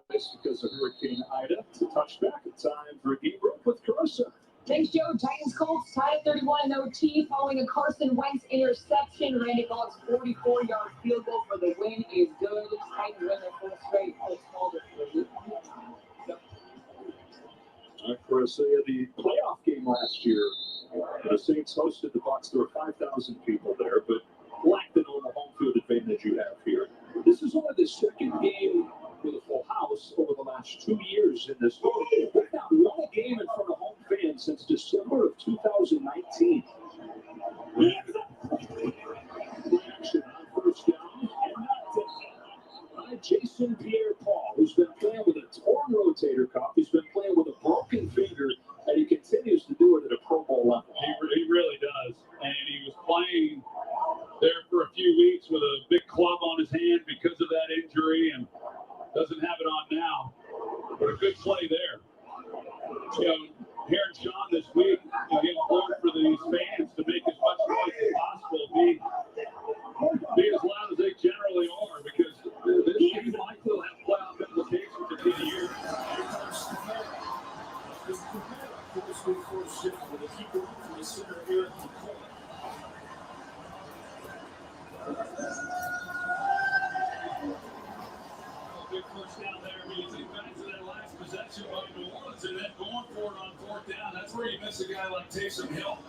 Because of Hurricane Ida to touch back in time for a game break with Carissa. Thanks, Joe. Titans Colts tied at 31 in OT following a Carson Wentz interception. Randy Moss's 44-yard field goal for the win is good. Titans win their first straight. All right, Carissa, the playoff game last year, the Saints hosted the Bucs. There were 5,000 people there, but lacked the normal home field advantage you have here. This is only the second game with a full house over the last 2 years in this game. They've not won a game in front of home fans since December of 2019. Reaction on first down and by Jason Pierre-Paul, who's been playing with a torn rotator cuff. He's been playing with a broken finger, and he continues to do it at a Pro Bowl level. He really does. And he was playing there for a few weeks with a big club on his hand because of that injury, and doesn't have it on now. But a good play there. Hearing Sean this week, getting close for these fans to make as much noise as possible, be as loud as they generally are, because this game might still have playoff implications at the end of the year. Big first down there means they back to their last possession by New Orleans and then going for it on fourth down. That's where you miss a guy like Taysom Hill.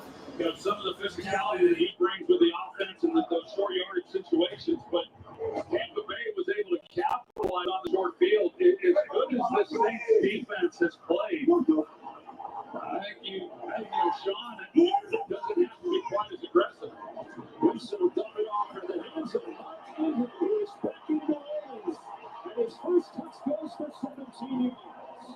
Some of the physicality that he brings with the offense and those short yardage situations. But Tampa Bay was able to capitalize on the short field. As good as this Saints defense has played, I think Sean doesn't have to be quite as aggressive. Wilson will dump it off in the hands of Hunt, who is back in the lanes. And his first touch goes for 17 yards.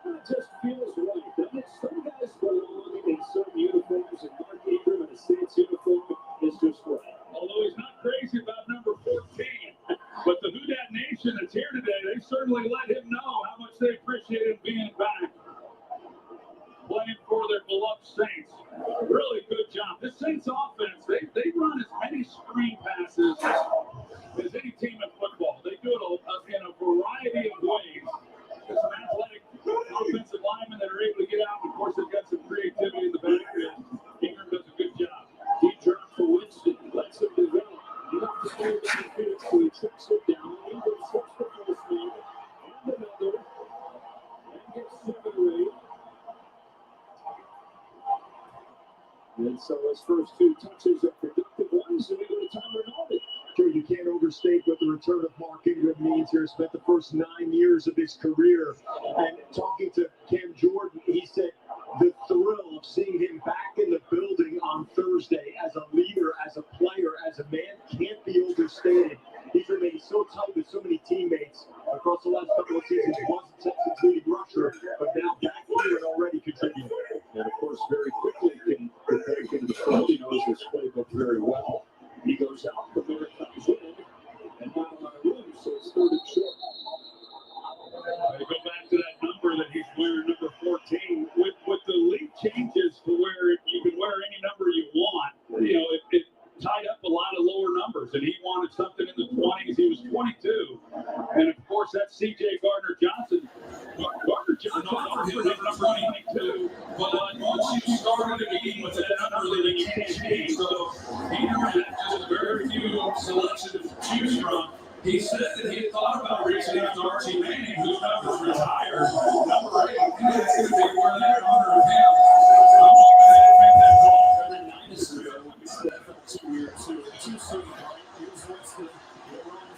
It just feels right, doesn't it? Some guys belong in certain uniforms, and Mark Ingram in a Saints uniform is just right. Although he's not crazy about number 14. But the Who Dat Nation that's here today, they certainly let him know how much they appreciate him being back, playing for their beloved Saints. Really good job. This Saints offense, they run as many screen passes as any team in football. They do it in a variety of ways. There's some athletic offensive linemen that are able to get out. Of course, they've got some creativity in the backfield. Ingram does a good job. He dropped for Winston, lets him develop. Not the same downfield, so he tricks it down. Ingram slips the first one, and another, and gets 7 or 8. And so his first 2 touches are productive ones, and we go to Tom Rinaldi. You can't overstate what the return of Mark Ingram means here. Spent the first 9 years of his career. And talking to Cam Jordan, he said the thrill of seeing him back in the building on Thursday as a leader, as a player, as a man can't be overstated. He's remained so tight with so many teammates across the last couple of seasons. Wasn't Texans' leading rusher, but now back here and already contributing. And of course, very quickly can get back into the field. He knows his playbook very well. He goes out, the bear comes in, and not a lot of room, so it's third and short. They go back to that number that he's wearing, number 14. With the league changes to where you can wear any number you want, you know, it tied up a lot of lower numbers, and he wanted something in the 20s. He was 22. And, of course, that's C.J. Gardner-Johnson. Gardner-Johnson offered him number 22, but once you started a game with that number, then you can't change. So he had just very few selections to choose from. He said that he had thought about reaching out to Archie Manning, whose number's retired, number 8, and that's going to be where they're honor of him. I'm going to make that call. And then 9 is ago, when we step up 2 years, 2 season. Here's what's the run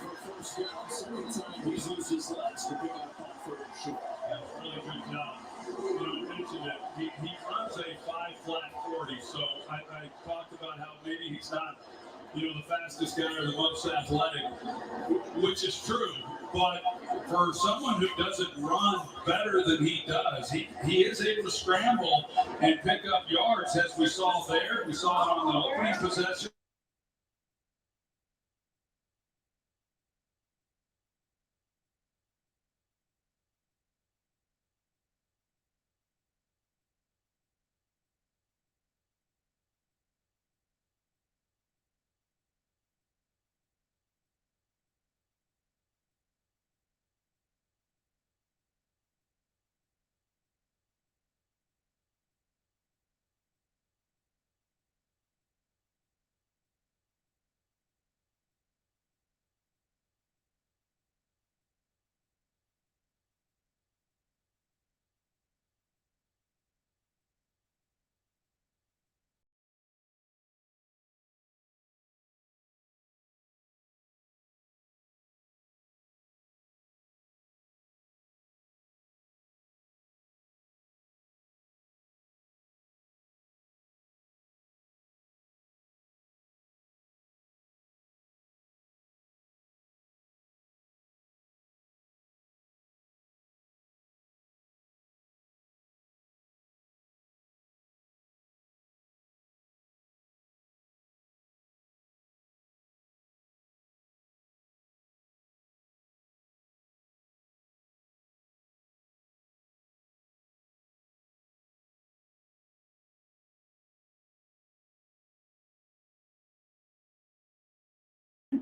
for first down. Second time he's used his legs to pick up on third and short. That's a really good job. You mentioned that he runs a 5-flat 40, so I talked about how maybe he's not, you know, the fastest guy or the most athletic, which is true. But for someone who doesn't run better than he does, he is able to scramble and pick up yards, as we saw there. We saw it on the opening possession.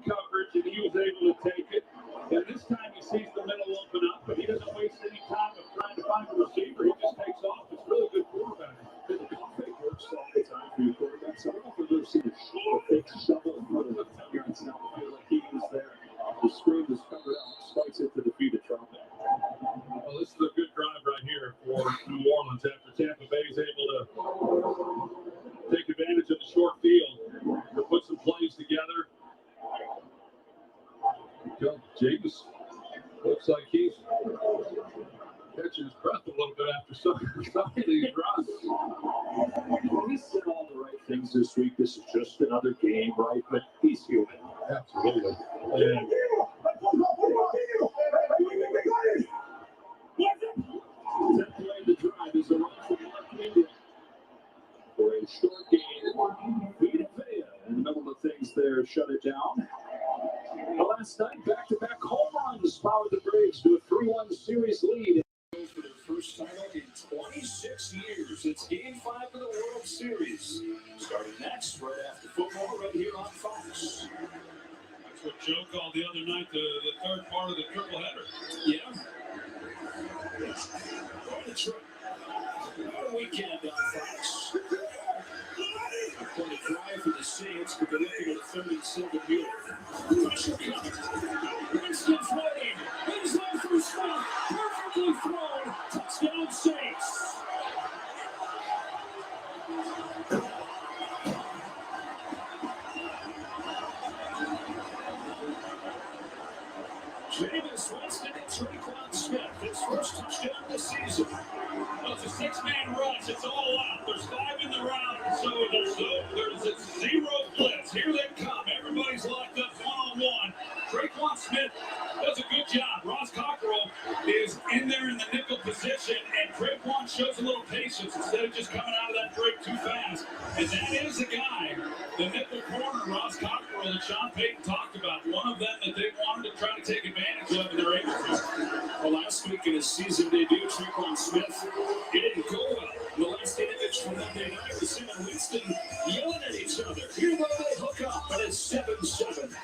Coverage, and he was able to take it. And this time he sees the middle open up, but he doesn't waste any time of trying to find a receiver. He just takes off. It's really good quarterback. The fake works all the time for your quarterback. So I don't know if we've ever seen a fake shovel in front of here on South Field like he was there. The screen was covered out, spikes it to defeat a Trump. Well, this is a good drive right here for New Orleans after Tampa Bay is able to take advantage of the short field to put some plays together. James looks like he's catching his breath a little bit after some of these runs. He said all the right things this week. This is just another game, right? But he's human. Absolutely. And the drive is a run from Buccaneers for a short game. Vita in the middle of things there, shut it down. Last night, back-to-back home runs powered the Braves to a 3-1 series lead. For their first title in 26 years. It's Game 5 of the World Series. Starting next, right after football, right here on Fox. That's what Joe called the other night the third part of the triple header. Yeah. What a weekend on Fox. For the drive for the Saints, but they're looking at a third and 7 here. Pressure coming. Winston's waiting. He's on through Scott. Perfectly thrown. Touchdown Saints. Jameis Winston and Traquan Smith, his first touchdown this season. Well, it's a six-man rush. It's all out. There's 5 in the round, so there's a 0 blitz. Here they come. Everybody's locked up one-on-one. Traquan Smith does a good job. Ross Cockrell is in there in the nickel position, and Traquan shows a little patience instead of just coming out of that break too fast. And that is a guy, the nickel corner, Ross Cockrell, that Sean Payton talked about. One of them that they wanted to try to take advantage of, and they're able to. Well, last week in his season debut, Traquan Smith, it didn't go well. The last image from Monday night was him and Winston yelling at each other. Here they hook up, and it's 7-7.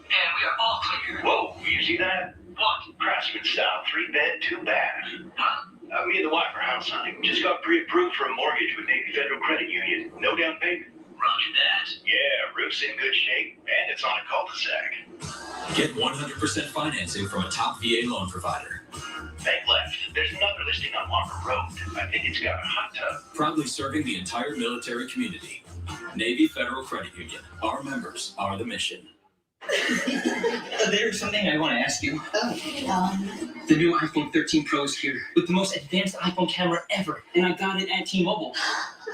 And we are all clear. Whoa, you see that? What? Craftsman style, 3-bed, 2-bath. Huh? Me and the wife are house hunting. Just got pre-approved for a mortgage with Navy Federal Credit Union. No down payment. Roger that. Yeah, roof's in good shape, and it's on a cul-de-sac. Get 100% financing from a top VA loan provider. Bank left. There's another listing on Walker Road. I think it's got a hot tub. Proudly serving the entire military community. Navy Federal Credit Union. Our members are the mission. There's something I want to ask you. The new iPhone 13 Pro is here with the most advanced iPhone camera ever, and I got it at T-Mobile.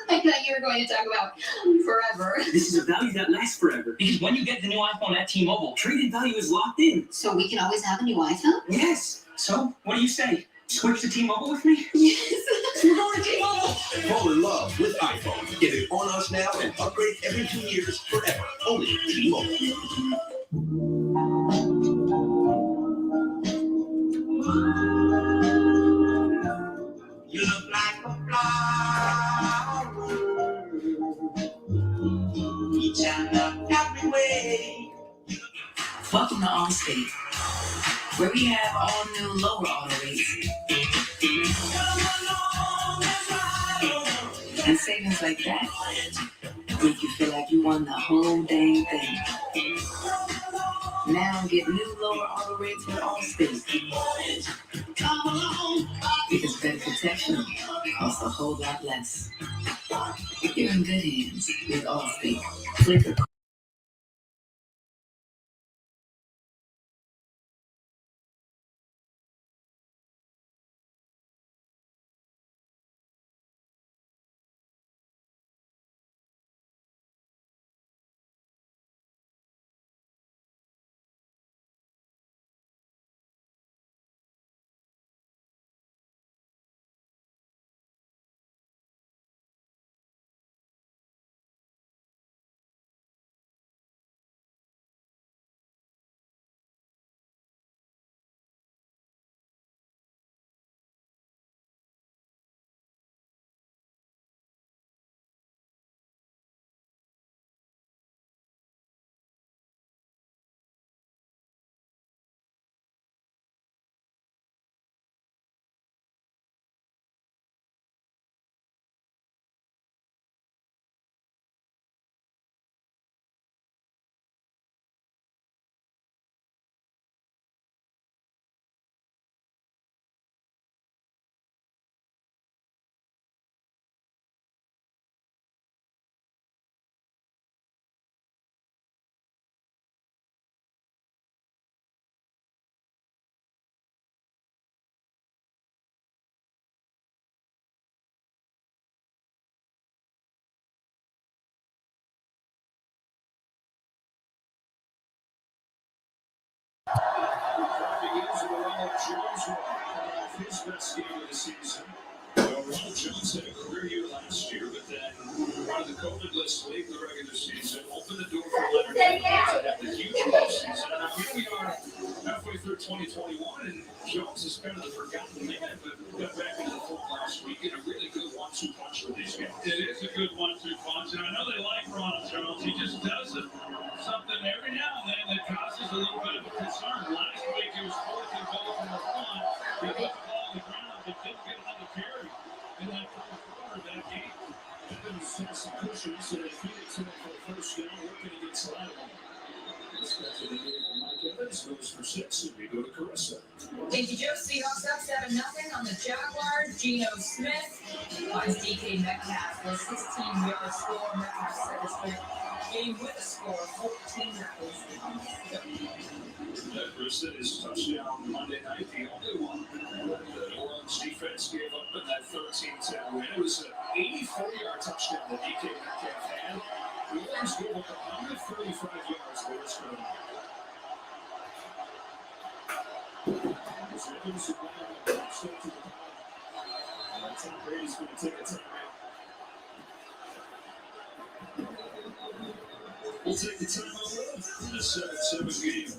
I thought you were going to talk about forever. This is a value that lasts forever because when you get the new iPhone at T-Mobile, traded value is locked in. So we can always have a new iPhone? Yes. So, what do you say? Switch to T-Mobile with me? Yes. We're going to T-Mobile. Fall in love with iPhone. Get it on us now and upgrade every 2 years forever. Only T-Mobile. You look like a flower, each and every way. Welcome to Allstate, where we have all new lower auto rates. And savings like that make you feel like you won the whole dang thing. Now get new lower auto rates with Allstate. Because better protection costs a whole lot less. You're in good hands with Allstate. Click or Begins with Ronald Jones off his best game of the season. Well, Ronald Jones had a career year last year, but then one of the COVID list late in the regular season opened the door for Leonard to have the huge offseason. And now here we are halfway through 2021, and Jones is kind of the forgotten man, but got back into the fold last week in a really good 1-2 punch for these guys. It is a good 1-2 punch, and I know they like Ronald Jones. He just does something every now and then that causes a little bit of a concern. Last week he was 4th and goal from the front. He put the ball on the ground, but didn't get another carry in that fourth quarter of that game. Evans sets some cushions, so they feed it to him for the first down, working against Latimer. This guy's in the game for Mike Evans, goes for 6, and we go to Carissa. Thank you, Joe. Seahawks up 7-0 on the Jaguars. Geno Smith finds DK Metcalf with a 16-yard score. Metcalf set his game with a score of 14 Bruce hit his touchdown Monday night, the only one that the Orleans defense gave up in that 13-10 win. It was an 84-yard touchdown that DK Metcalf had. The Orleans gave up 135 yards for this one. Tom Brady's going to take a timeout. We'll take the timeout in a 7-7 game.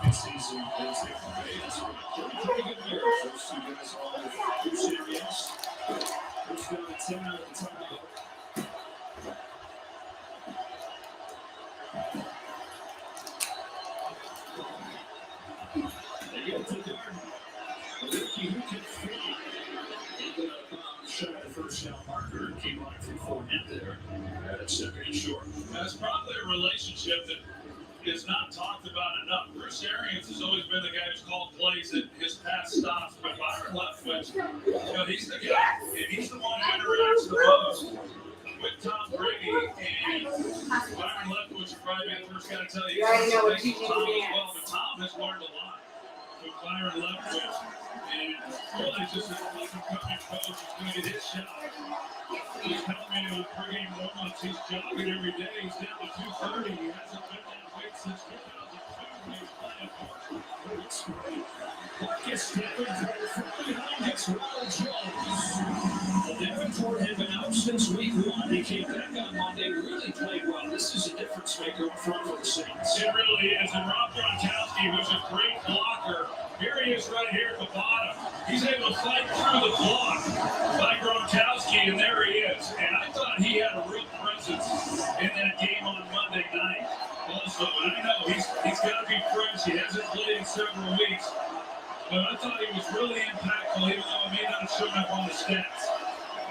Season in Tampa Bay. It's a pretty good year. First two guys all with 2 series. First down at 10 out of the timeout. They get to the Ricky who can fit. Ended up shy of the first down marker. Came on from 4 in there. At second and short. That's probably a relationship that is not talked about enough. Bruce Arians has always been the guy who's called plays at his pass stops, but Byron Leftwich, he's the guy, and he's the one who interacts the most with Tom Brady, and Byron Leftwich will probably be the first guy to tell you things with Tom as well, but Tom has learned a lot with Byron Leftwich, and really just as a up-and-coming coach, he's going to get his shot. He's coming in with pregame warm-ups, he's jogging every day, he's down to 230, he hasn't been that weight since 2002 when he was playing for Marcus stepping from behind his Will Jones. The Davenport had been out since week 1. He came back on Monday, really played well. This is a difference maker up front for the Saints. It really is. And Rob Gronkowski, who's a great blocker, here he is right here at the bottom. He's able to fight through the block by Gronkowski, and there he is. And I thought he had a real presence in that game on Monday night. Also, and I know he's got to be fresh. He hasn't played in several weeks. But I thought he was really impactful, even though he may not have shown up on the stats.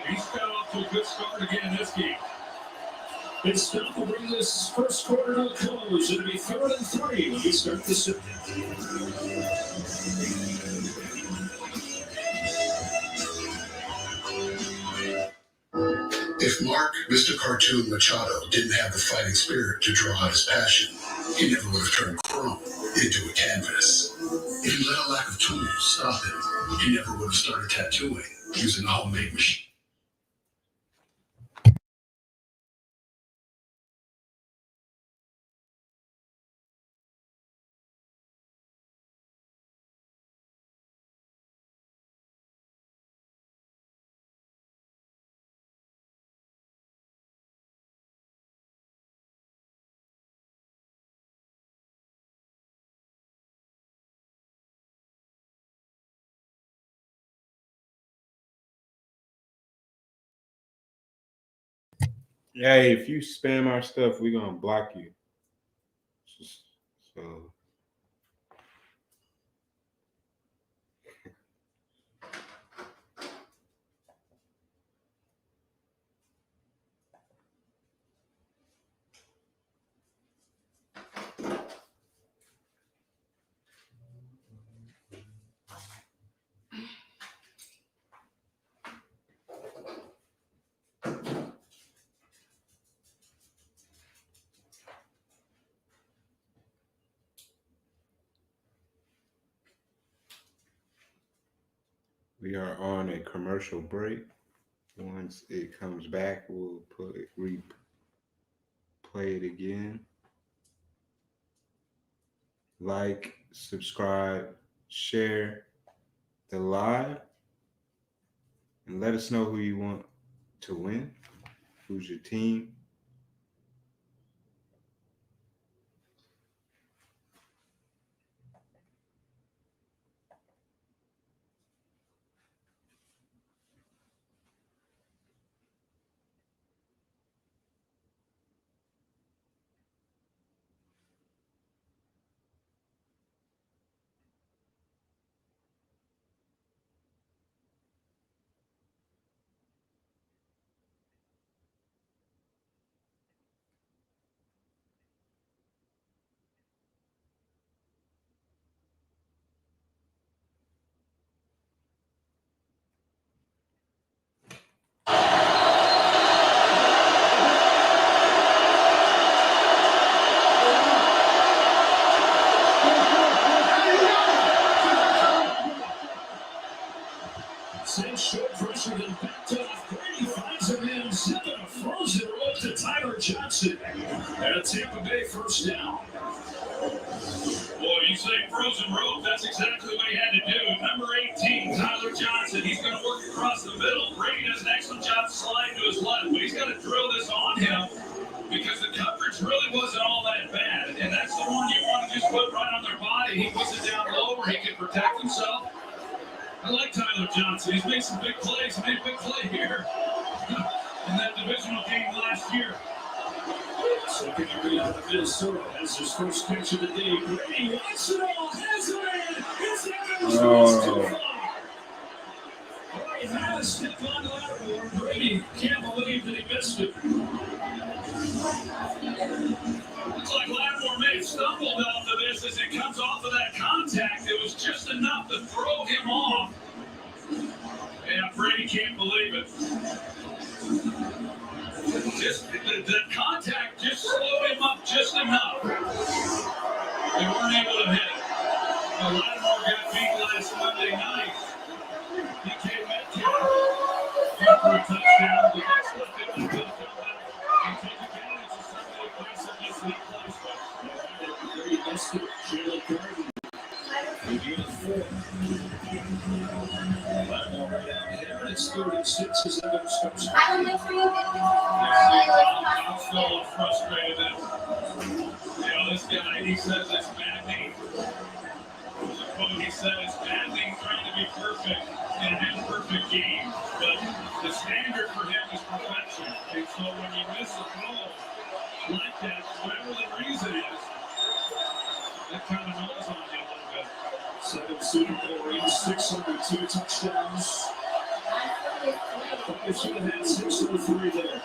He's got off to a good start again in this game. It's time to bring this first quarter to a close. It'll be 3rd and 3 when we start the second. If Mark, Mr. Cartoon Machado, didn't have the fighting spirit to draw out his passion, he never would have turned chrome into a canvas. If he let a lack of tools stop him, he never would have started tattooing using a homemade machine. Hey, if you spam our stuff, we're gonna block you. So we are on a commercial break. Once it comes back, we'll replay it again. Like, subscribe, share the live, and let us know who you want to win. Who's your team? Sends short pressure to back off. Brady finds a man zipping a frozen rope to Tyler Johnson. At Tampa Bay, first down. Boy, you say frozen rope, that's exactly what he had to do. Number 18, Tyler Johnson. He's going to work across the middle. Brady does an excellent job sliding to his left, but he's got to drill this on him because the coverage really wasn't all that bad. And that's the one you want to just put right on their body. He puts it down low where he can protect himself. I like Tyler Johnson. He's made some big plays. He made a big play here in that divisional game last year. Secondary out of Minnesota has his first catch of the day. Brady wants it all. Has it in. It's Evans. Too far. He had a step on Lattimore. Brady can't believe that he missed it. Looks like Lattimore may have stumbled off of this as it comes off of that contact. It was just enough to throw him off. Yeah, Brady can't believe it. Just the contact just slowed him up just enough. They weren't able to hit it. Well, Lattimore got beat last Monday night. He came back for a touchdown. The next left him to come back and take advantage of some of the aggressiveness that he plays with. Brady missed it. Jalen Gordon. He gave it 4. Lattimore right out here, and it's 36 as Evans comes. I'm still a little frustrated that, this guy, he says it's maddening. There's a quote, he said it's maddening trying to be perfect in an imperfect game, but the standard for him is perfection. And so when you miss a throw like that, whatever the reason is, that kind of knows on you a little bit. 7 Super Bowl rings, 602 touchdowns. They should have had 603 there.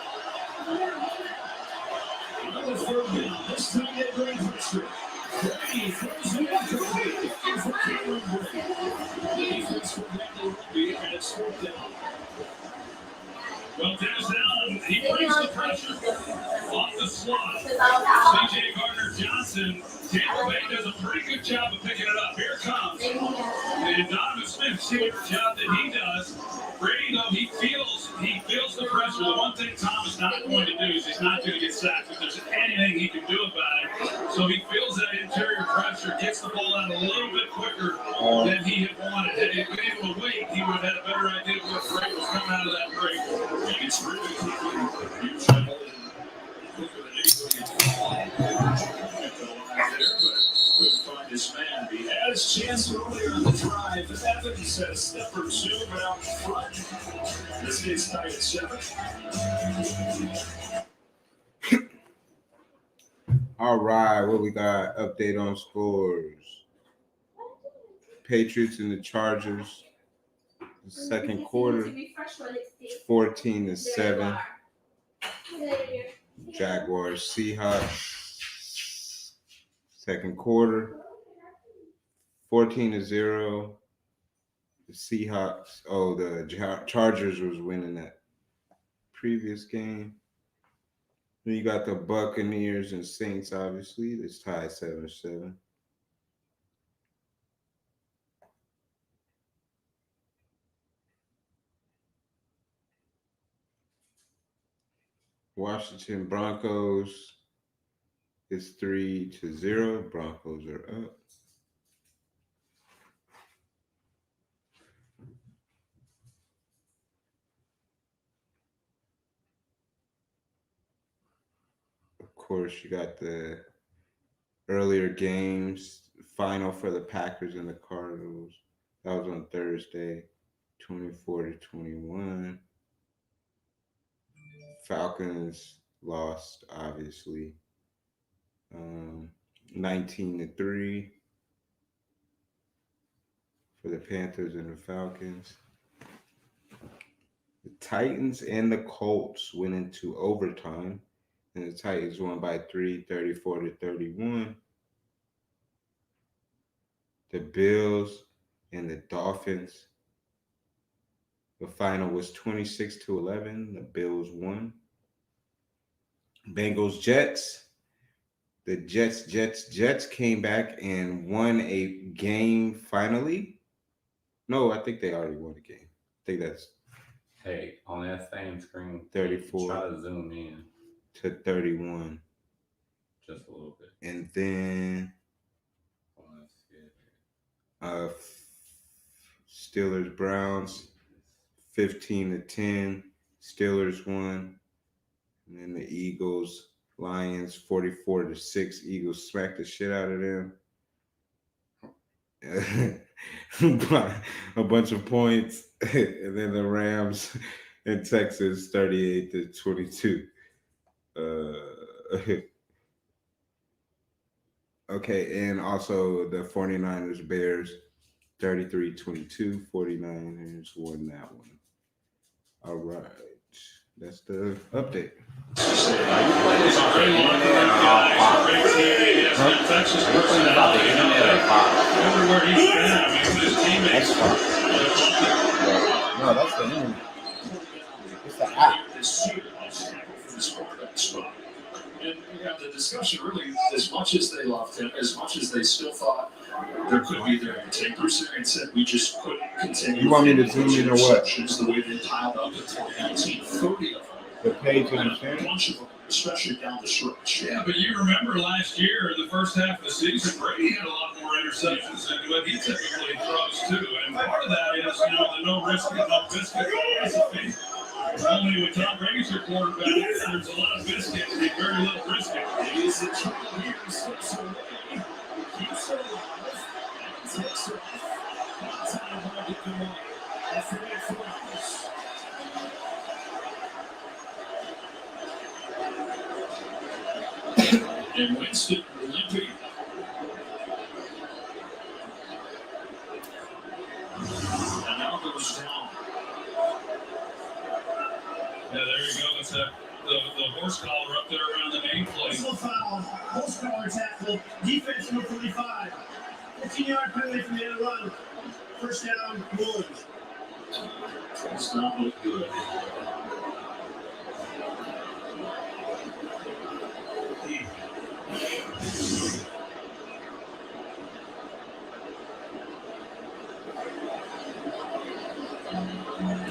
Another third down. This time they bring pressure. Brady throws it incomplete. And for Cameron Brady. The defense will likely be, and it's 4th down. Well, Dennis Allen, he brings the pressure off the slot. C.J. Gardner-Johnson, Tampa Bay does a pretty good job of picking it up. Here it comes. And Donovan Smith, see what job that he does. Brady, though, he feels the pressure. The one thing Tom is not going to do is he's not going to get sacked if there's anything he can do about it. So he feels that interior pressure, gets the ball out a little bit quicker than he had wanted. Had he been able to wait, he would have had a better idea of what Brady was coming out of that break. It's really huge trouble. Look at couldn't find his man. He had his chance earlier in the drive. Evans had a step or two, but out front. This game's tied at 7. All right, what we got? Update on scores. Patriots and the Chargers. The second quarter, 14-7. Jaguars, Seahawks. Second quarter, 14-0. The Seahawks. Oh, the Chargers was winning that previous game. Then you got the Buccaneers and Saints, obviously. It's tied 7-7. Washington Broncos is 3-0. Broncos are up. Of course, you got the earlier games, final for the Packers and the Cardinals. That was on Thursday, 24-21. Falcons lost, obviously, 19-3 for the Panthers and the Falcons. The Titans and the Colts went into overtime, and the Titans won by 3, 34-31. The Bills and the Dolphins. The final was 26-11. The Bills won. Bengals Jets. The Jets came back and won a game finally. No, I think they already won the game. I think that's Hey, on that same screen, 34 try to zoom in to 31. just a little bit. And then Steelers Browns 15-10. Steelers won. And then the Eagles Lions 44-6. Eagles smacked the shit out of them. A bunch of points. And then the Rams in Texas 38-22. Okay, and also the 49ers Bears 33-22. 49ers won that one. All right. That's the update. Everywhere he's been, I mean, his teammates. No, that's the internet. It's the app. And the discussion really, as much as they loved him, as much as they still thought there could be their take, Bruce Arians said we just couldn't continue. You want me to zoom in or what? The way they piled up in 2019, 30 of them. The page in the A bunch of them, especially down the stretch. Yeah, but you remember last year, the first half of the season, Brady had a lot more interceptions than what he typically throws too. And part of that is, the no risk, no biscuit philosophy. Only when Tom Brady's your quarterback, there's a lot of biscuit and very little biscuit. It is a trouble here, slips away, keeps her alive, and takes her off. Time hard to come on. That's the way for us. And Winston limping. And now goes down. Yeah, there you go. It's the horse collar up there around the nameplate. Personal foul, horse collar tackle, defense number 45. 15-yard penalty from the end run. First down, Orleans. Does not look good.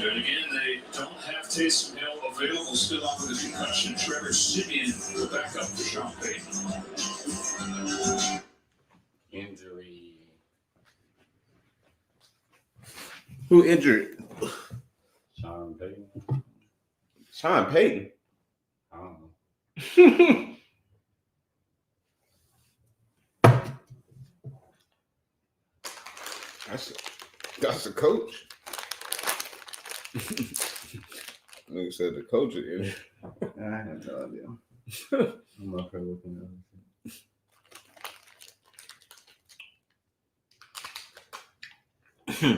And again, they don't have Taysom Hill available still out with a concussion. Trevor Simeon, the backup for Sean Payton. Injury. Who injured? Sean Payton. Sean Payton. I don't know. That's the coach. Like I said, the coach is injured. I have no idea. I'm not looking at What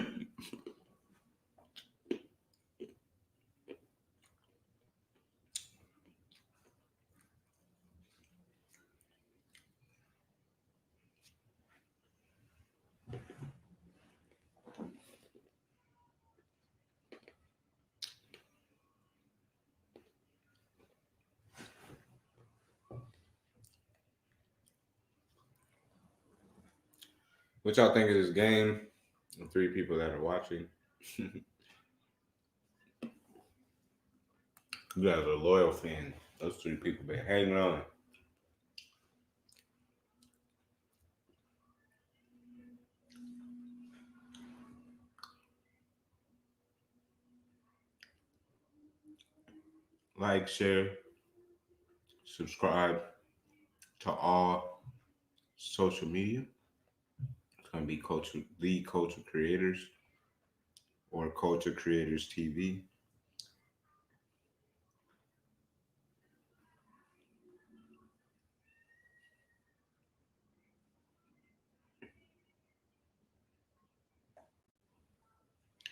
y'all think of this game? The 3 people that are watching. You guys are loyal fans. Those 3 people been hanging on. Like, share, subscribe to all social media. It's gonna be the Culture Creators or Culture Creators TV.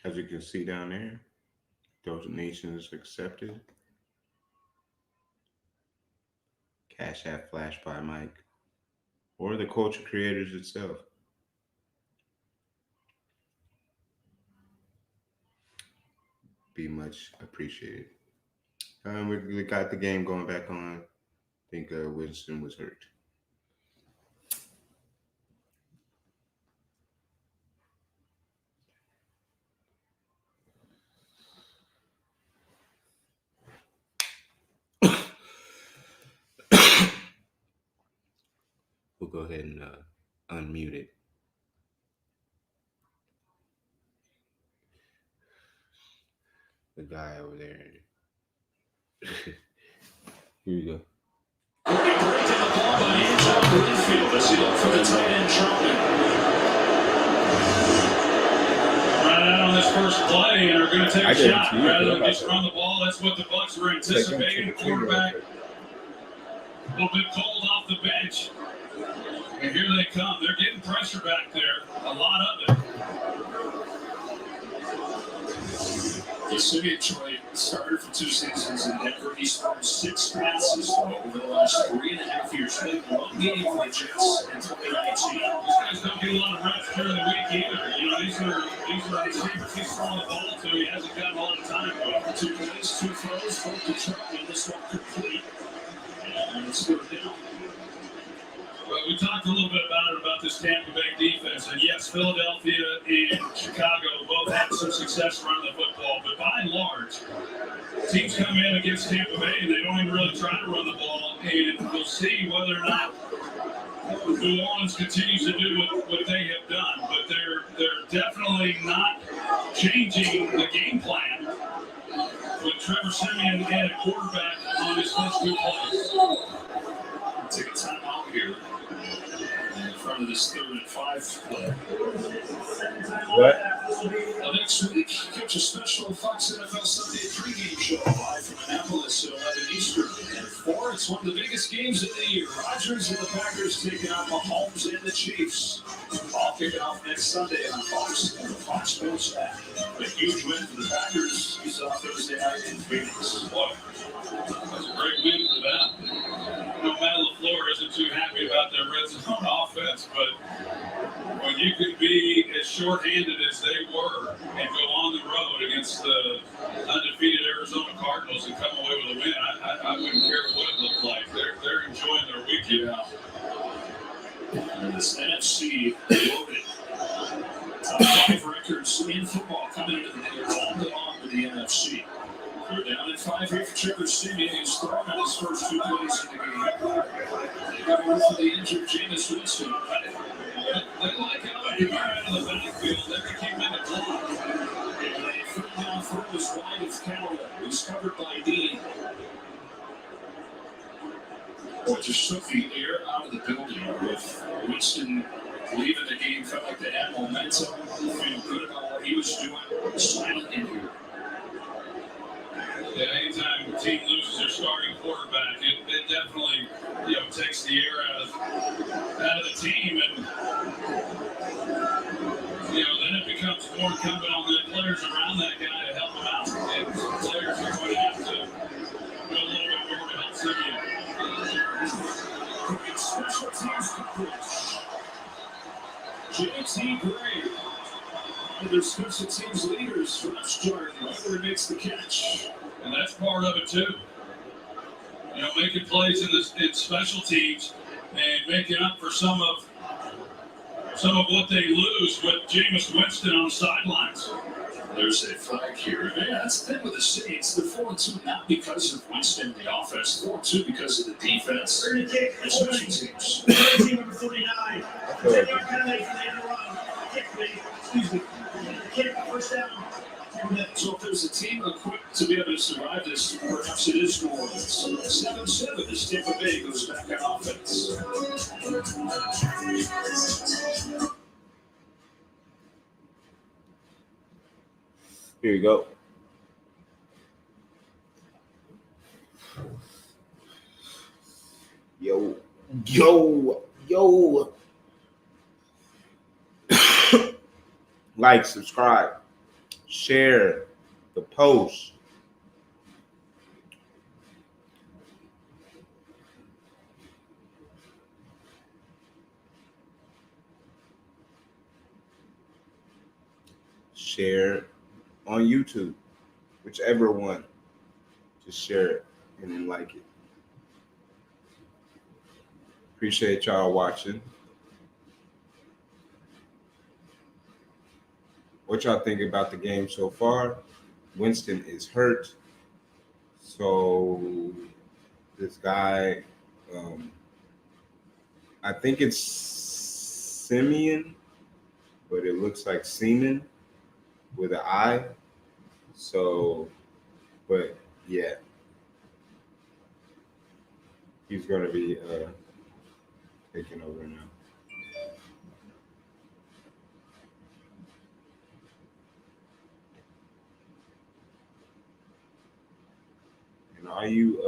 As you can see down there, donations accepted. Cash App Flash by Mike or the Culture Creators itself. Be much appreciated. We got the game going back on. I think Winston was hurt. We'll go ahead and unmute it. The guy over there. Here we go. Right out on this first play and are going to take a shot rather than just run the ball. That's what the Bucs were anticipating. Quarterback a little bit cold off the bench. And here they come. They're getting pressure back there. A lot of it. The city of Detroit started for 2 seasons in Denver. He's thrown 6 passes over the last 3.5 years. Played 1 game for the Jets in 2019. These guys don't get a lot of reps during the week either. You know, these are receivers he's throwing the ball to. He hasn't gotten a lot of time with. 2 plays, 2 throws for Detroit. And this one complete. And it's good down. Well, we talked a little bit about this Tampa Bay defense, and yes, Philadelphia and Chicago both had some success running the football, but by and large, teams come in against Tampa Bay and they don't even really try to run the ball, and we'll see whether or not New Orleans continues to do what they have done, but they're definitely not changing the game plan with Trevor Siemian and a quarterback on his first 2 plays. Take a timeout here in front of this 3rd and 5 play. What? Next week, catch a special Fox NFL Sunday pregame show live from Annapolis at 11 Eastern. And 4, it's one of the biggest games of the year. Rodgers and the Packers taking on Mahomes and the Chiefs. All kicking off next Sunday on Fox and the Fox Sports app. A huge win for the Packers. You saw Thursday night in Phoenix. Boy, that's a great win for them. No, Matt LaFleur isn't too happy about their red zone offense, but when you can be as shorthanded as they were and go on the road against the undefeated Arizona Cardinals and come away with a win, I wouldn't care what it looked like. They're enjoying their weekend now. And this NFC loaded. Top 5 records in football coming into the year, all belong to the NFC. They're down at 5 here for Trevor Siemian. He's thrown on his first 2 plays in the game. They got rid for the injured Jameis Winston. They like how they got out of the backfield. They became in the block. And they third down throw is wide of Callaway. He's covered by Dean. Boy, just took the air out of the building with Winston leaving the game. Felt like they had momentum. Feeling good about what he was doing. Silent in here. Yeah, anytime a team loses their starting quarterback, it definitely takes the air out of the team, and then it becomes more incumbent on the players around that guy to help him out. And players are going to have to do a little bit more to help Simeon. Great special teams coverage. JT Gray, one of their special teams leaders for Upstart, whoever makes the catch. And that's part of it, too. You know, making plays in special teams and making up for some of what they lose with Jameis Winston on the sidelines. There's a flag here. Yeah, that's the thing with the Saints. They're 4-2 not because of Winston, the offense. 4-2 because of the defense and special teams. Team number 49. 10-yard penalty for the end run. Excuse me. Kick, first down. So if there's a team equipped to be able to survive this, perhaps it is New Orleans. 7-7 as Tampa Bay goes back on offense. Here you go. Yo. Like, subscribe, share the post. Share on YouTube, whichever one. Just share it and then like it. Appreciate y'all watching. What y'all think about the game so far? Winston is hurt. So this guy, I think it's Simeon, but it looks like Seaman with an I. So, but yeah, he's going to be taking over now. And all you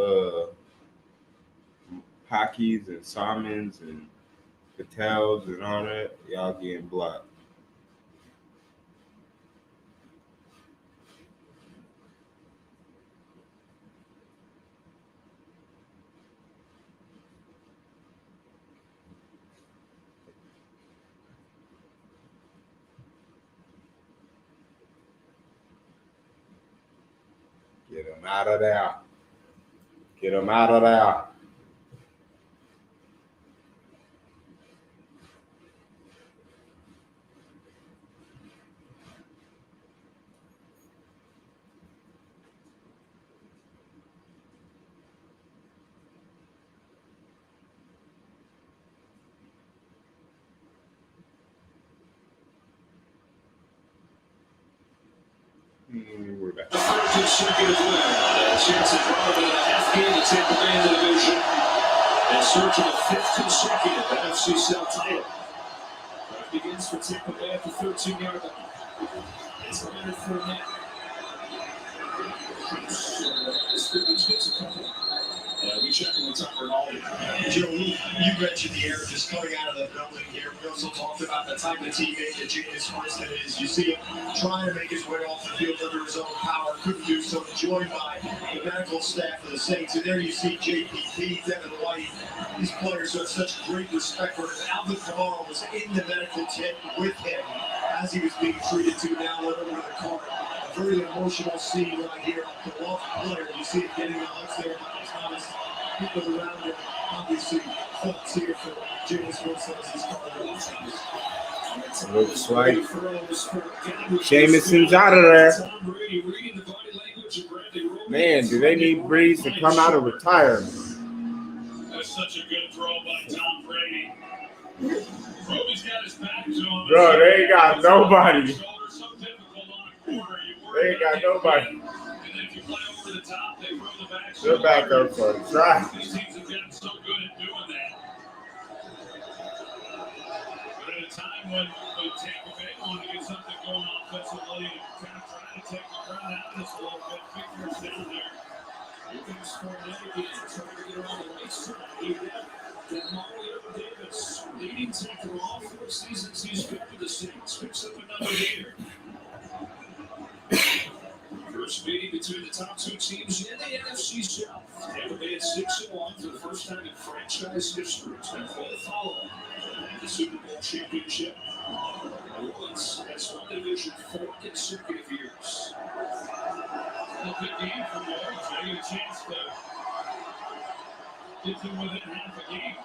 Hockeys and Simons and Patels and all that, y'all getting blocked. Get them out of there. Get them out of there. We're back. The third consecutive win. A chance at more than a half game to Tampa Bay in the division. In search of the fifth consecutive NFC South title. Drive begins for Tampa Bay at the 13-yard line. It's Leonard Fournette. Gets a couple. We check in with Tucker Ronaldo. Joe, you mentioned the air just coming out of the building here. We also talked about the type of teammate that Jameis Winston is. You see him trying to make his way off the field under his own power. Couldn't do so. Joined by the medical staff of the Saints. And there you see JPP, Devin White. These players have such great respect for him. Alvin Kamara was in the medical tent with him as he was being treated to. Now led over to the car. A very emotional scene right here. The lost player. You see him getting the hugs there. Thomas, people around him, obviously, thoughts here for Jameis Winston as he's called. Looks like Jameson's out of there. Man, do they need Breeze to come out of retirement? That's such a good throw by Tom Brady. Brody's got his back to him. Bro, they ain't got nobody. They ain't got nobody. The top, they throw the back. They're back up for a try. These teams have gotten so good at doing that. But at a time when Tampa Bay wanted to get something going offensively and kind of trying to take the crowd out of this a little bit, big first down there. You're going to score another game, trying to get around the right side. That Mario Davis, leading tackle all 4 seasons he's been with the Saints, picks up another gator. first meeting between the top two teams in the NFC South. Tampa Bay at 6-1 for the first time in franchise history. Tampa Bay following the Super Bowl championship. Orleans has won the division 4 consecutive years. A good game for New Orleans. They get a chance to get to within half a game.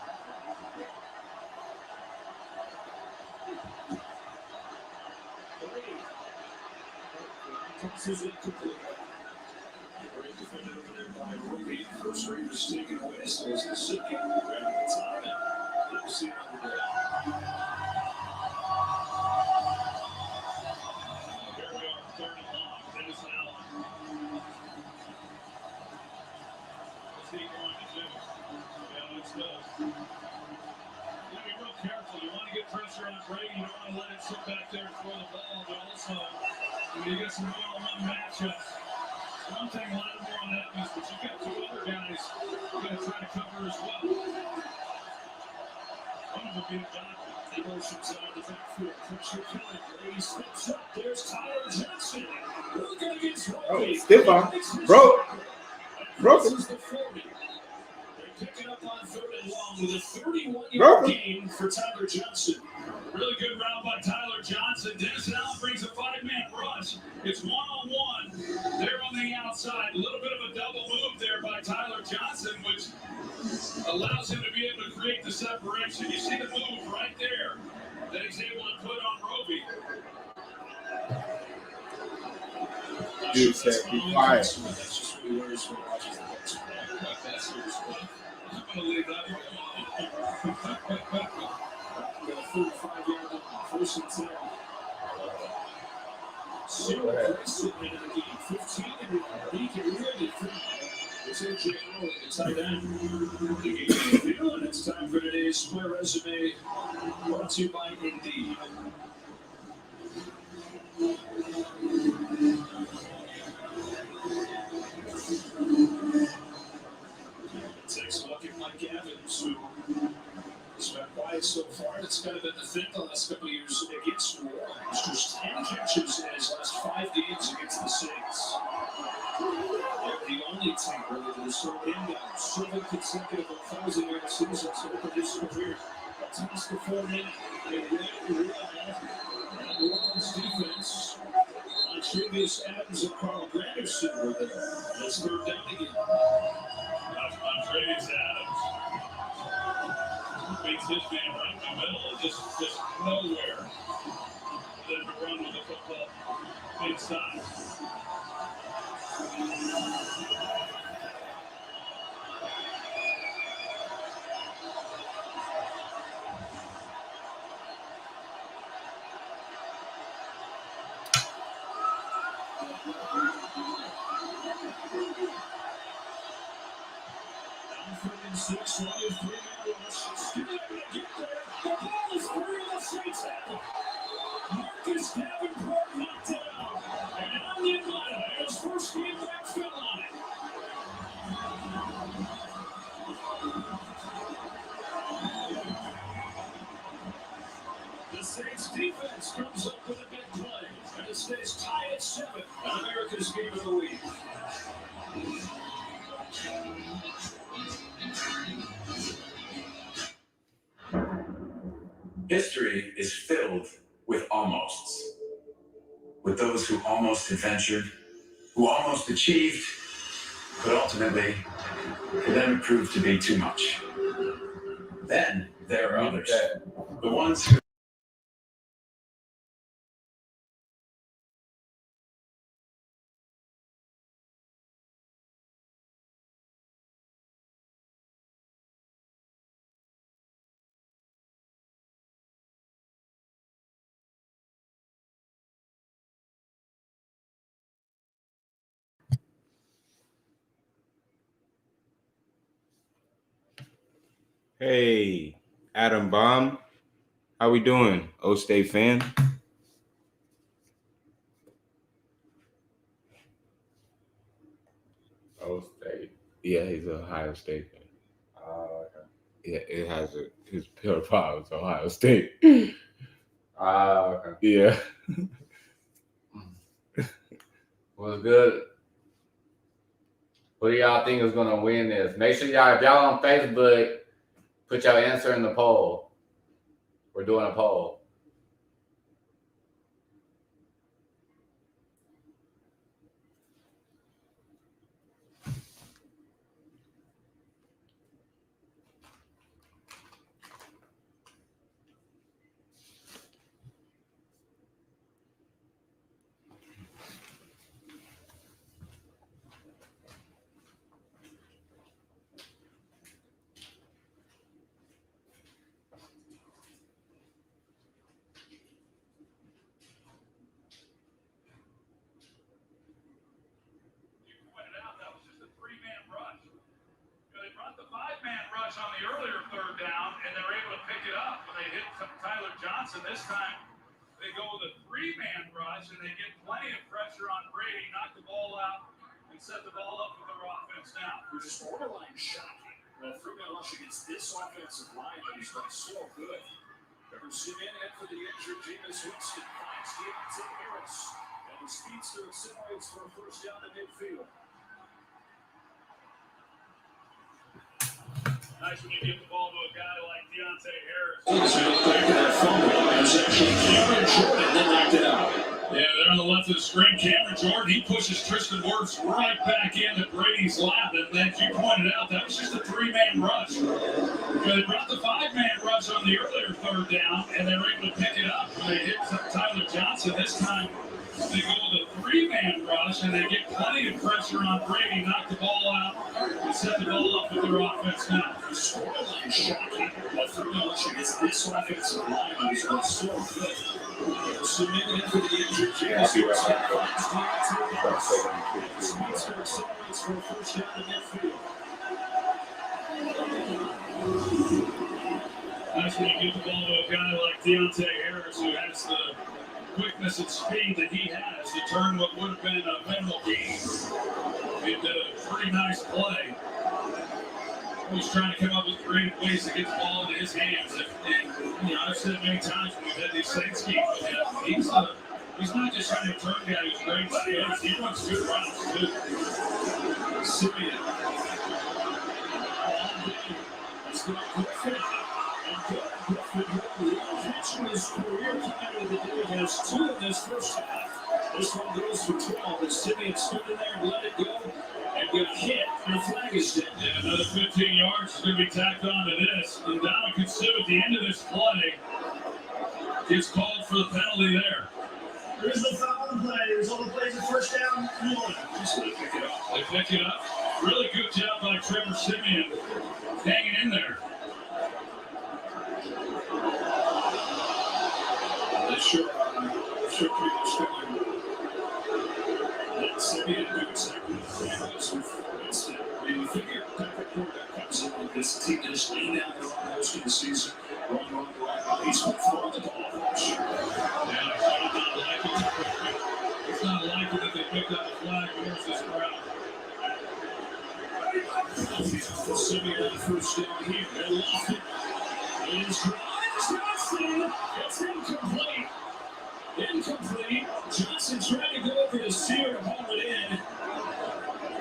Tosses it complete. Great defended over there by Ruby. First Raiders taken away. So it's the second. Right at the time. And we'll see how we go. Here we are, third and long. Dennis Allen. What's he going to do? Yeah, let's go. You gotta be real careful. You want to get pressure on Brady. You don't want to let it sit back there and throw the ball. But also, you get some one-on-one matchups. One thing Lattimore happens, but you got two other guys who got to try to cover as well. One of them being Donovan. Motions out of the backfield. Pressure coming. Brady steps up. There's Tyler Johnson. Looking against Roby. Oh, stiff arm. Broke. This is the 40. They pick it up on third and long with a 31-yard gain for Tyler Johnson. Really good route by Tyler Johnson. Dennis Allen brings a 5-man rush. It's one-on-one. They're on the outside. A little bit of a double move there by Tyler Johnson, which allows him to be able to create the separation. You see the move right there that he's able to put on Roby. Dude said, be quiet. That's just what he wears when he watches the Bucs play. Like that seriously. I'm going to leave that one alone. Got a 45-yard line. First and 10. Zero points in the game. 15 and he can really free. It's AJ Owen, the tight end. The game is new, and it's time for today's Play Resume, brought to you by Indeed. Takes a look at Mike Evans, who has been quiet so far. It's kind of been the thing the last couple of years against New Orleans. Just 10 catches in his last 5 games against the Saints. They're the only team really to start him down 7 consecutive 1,000-yard seasons to open his career. A task before him in New Orleans defense. On previous Adams and Carl Granderson were there. Let's third down again. On Travis Adams. Beats his man right in the middle. Just nowhere. Then to run with the football inside. Six, one, 3 still able to get there. The ball is through the Saints out. Marcus Davenport knocked it out. And Onyemata, his first game back, fell on it. The Saints defense comes up with a big play. And it stays tied at 7 on America's Game of the Week. History is filled with almosts. With those who almost adventured, who almost achieved, but ultimately, for them it proved to be too much. Then there are others. The ones who Hey, Adam Baum. How we doing, O State fan? O State. Yeah, he's an Ohio State fan. Oh, okay. Yeah, it has his pure power is Ohio State. Okay. Yeah. Was good. Who do y'all think is going to win this? Make sure y'all, if y'all on Facebook, put your answer in the poll. We're doing a poll. On the earlier third down, and they're able to pick it up when they hit Tyler Johnson. This time, they go with a three-man rush, and they get plenty of pressure on Brady, knock the ball out, and set the ball up with their offense now. Which is borderline shocking. Three-man rush against this offensive line that he's done so good. Trevor Siemian in for the injured Jameis Winston finds Deontay Harris, and the speedster accelerates for a first down to midfield. Nice when you give the ball to a guy like Deontay Harris. Back to that fumble. It was actually Cameron Jordan that knocked it out. Yeah, there on the left of the screen, Cameron Jordan, he pushes Tristan Wirfs right back into Brady's lap. And as you pointed out, that was just a three-man rush. They brought the five-man rush on the earlier third down, and they were able to pick it up when they hit Tyler Johnson. This time, they go with a three-man rush, and they get plenty of pressure on Brady, knock the ball out, and set the ball up with their offense now. Borderline shocking. That three-man rush against this offensive line has been so good. Submitting it for the injured James. Speedster accelerates for a first down to midfield. That's when you give the ball to a guy like Deontay Harris, who has the quickness and speed that he has to turn what would have been a minimal gain into a pretty nice play. He's trying to come up with creative ways to get the ball into his hands. And I've said it many times when we've had these Saints games with him, he's not just trying to turn guy who's great skills. He runs good routes too. Simeon. He's got Griffin. His career time of the day has 2 in this first half. This one goes for 12. And Simeon stood in there and let it go and got hit, and the flag is down. Yeah, another 15 yards is going to be tacked on to this. And Dominican Sue at the end of this play gets called for the penalty there. There's no foul in play. There's all the plays at first down. 1. Just let it pick it up. They pick it up. Really good job by Trevor Siemian hanging in there. They sure pretty much going. Let's see it do exactly what Winston. You figure Patrick quarterback comes in with this team that is laying down their own most of the season. Run. He's going to throw the ball. Yeah, it's not liking that they picked up the flag against this crowd. Simeon on the first down here. They lost it. It is Johnson. It's incomplete. Johnson trying to go over to Sear to haul it in.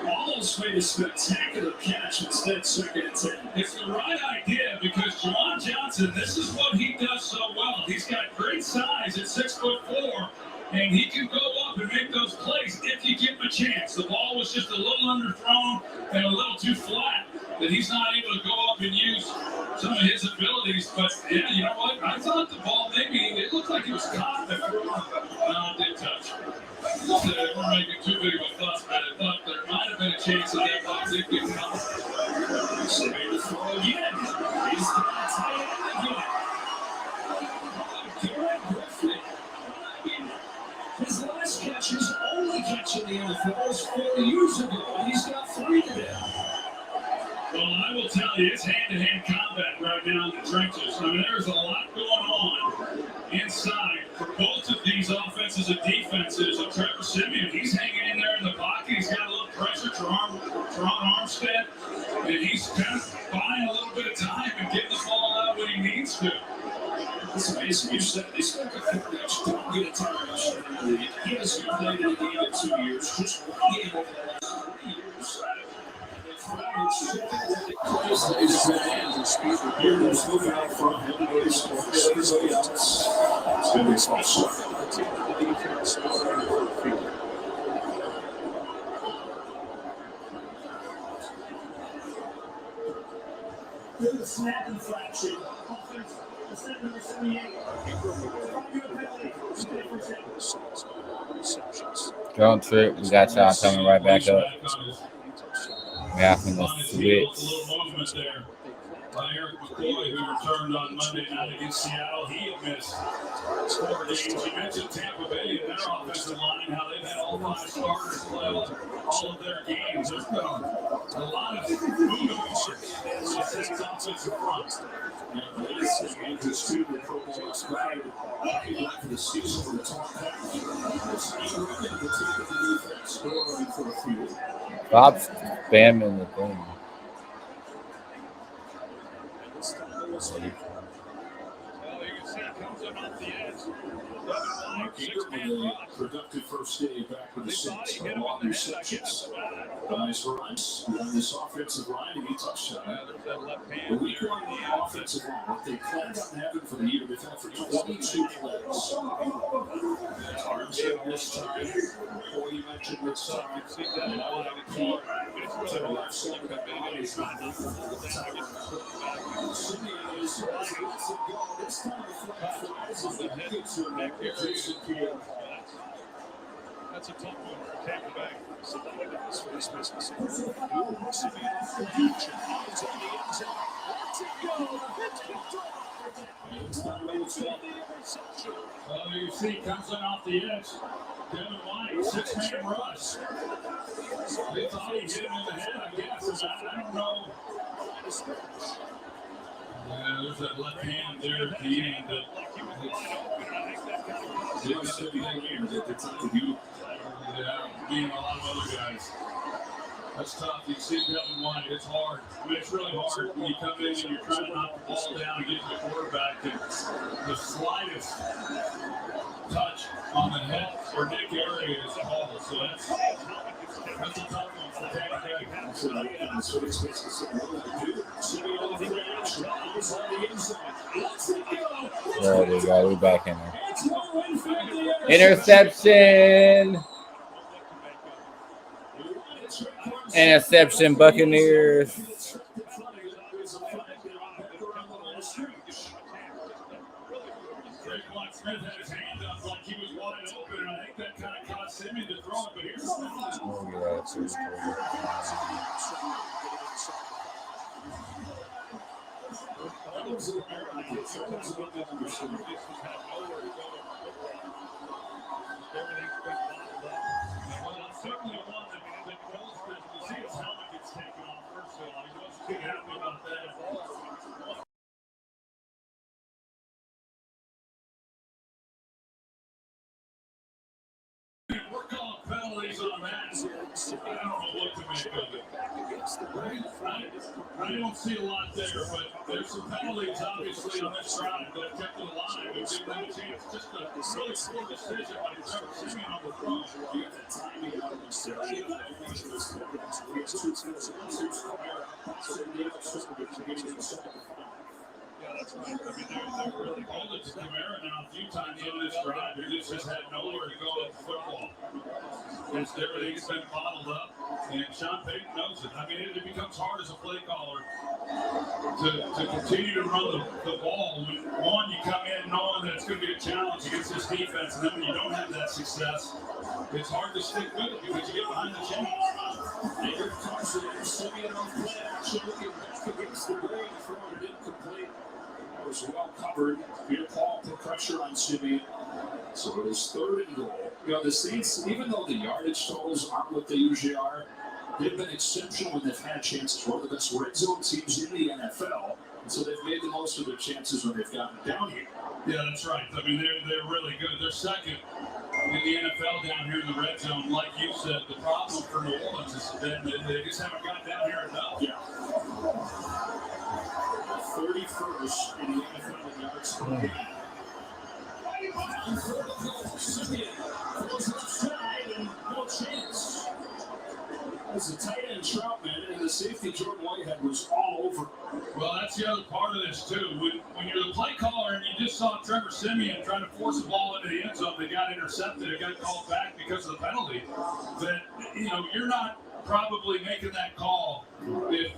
Almost made a spectacular catch instead, 2nd and 10. It's the right idea because Juwan Johnson, this is what he does so well. He's got great size at 6'4", and he can go up and make those plays if you give him a chance. The ball was just a little underthrown and a little too flat that he's not able to go up and use some of his abilities. But, yeah, you know what? I thought the ball it looked like it was caught before. No, it didn't touch. We're making too big of a fuss, but I thought there might have been a chance that that ball did get caught. Simeon to throw again. He's going to tie it again. Garrett Griffin. His last catch, his only catch in the NFL was 4 years ago, and he's got 3 today. Well, I will tell you, it's hand-to-hand combat right now in the trenches. I mean, there's a lot going on inside for both of these offenses and defenses. And Trevor Siemian, he's hanging in there in the pocket. He's got a little pressure. Teron Armstead, and he's kind of buying a little bit of time and getting the ball out when he needs to. It's amazing. You said they still got quarterbacks don't get a time rush in the league. He hasn't played in the game in 2 years. Just 1 game over the last 3 years. Here's moving out front. Everybody else. It's going to be small stuff. With the snap infraction. Step number 78. Don't trip. We got y'all coming right back up. We have to switch. Eric McCoy, who returned on Monday night against Seattle, he had missed 4 games. You mentioned Tampa Bay and their offensive line, how they've had all 5 starters play all of their games. There's been a lot of moving parts in the Saints offensive front. Stop spamming the thing. Productive first day back with the Saints. A lot of receptions. Nice runs on this offensive line to get touchdown. The week one offensive line, what they planned on having for the year, they've had for 22 plays. Arms in this time. Or you mentioned this time. And now they have a key to the left side of the body. It's not Simeon is lets it go. This time the flag flies as the head gets to back there. That's a tough one for Tampa Bay. So that is for this business. Well, you see, comes in off the edge. Devin White, 6-man rush. They thought he hit him in the head, I guess. I don't know. Yeah, there's that left hand there at the end. Being a lot of other guys. That's tough. You see Devin White, it's hard. I mean, it's really hard when you come in and you're trying to knock the ball down and get to the quarterback. And the slightest touch on the head or neck area is a ball. So that's a tough one for Tampa Bay. That's what it's supposed to do. There we go. We're back in there. Interception. Interception, Buccaneers. Smith had his hand up like he was wide open, and I think that kind of caused Simeon to throw it. But here's certainly one that goes for it. You see his helmet gets taken off first of all. He wasn't too happy about that. We're calling penalties on that. I don't know what to make of it. I don't see a lot there, but there's some penalties obviously on this drive that have kept it alive. It gives them a chance. Just a really poor decision by Trevor Simeon on the throw. You got that timing out of Yeah, that's right. I mean, they're really called it to Kamara now a few times on this drive. They just had nowhere to go with the football. Just everything's been bottled up, and Sean Payton knows it. I mean, it becomes hard as a play caller to continue to run the ball when, one, you come in knowing that it's going to be a challenge against this defense, and then when you don't have that success, it's hard to stick with it because you get behind the chains. And here comes the Simeon on play action, looking back against the grain, throwing it incomplete. Was well covered. Here, Paul put pressure on Simeon. So it is 3rd and goal. You know, the Saints, even though the yardage totals aren't what they usually are, they've been exceptional when they've had chances. One of the best red zone teams in the NFL. And so they've made the most of their chances when they've gotten down here. Yeah, that's right. I mean, they're really good. They're second in the NFL down here in the red zone. Like you said, the problem for New Orleans is that they just haven't got down here enough. Yeah. 31st in the NFL in yards per game. Simeon goes left side and no chance. As the tight end Troutman and the safety Jordan Whitehead was all over. Well, that's the other part of this, too. When you're the play caller and you just saw Trevor Siemian trying to force a ball into the end zone, they got intercepted, it got called back because of the penalty, then, you're not probably making that call if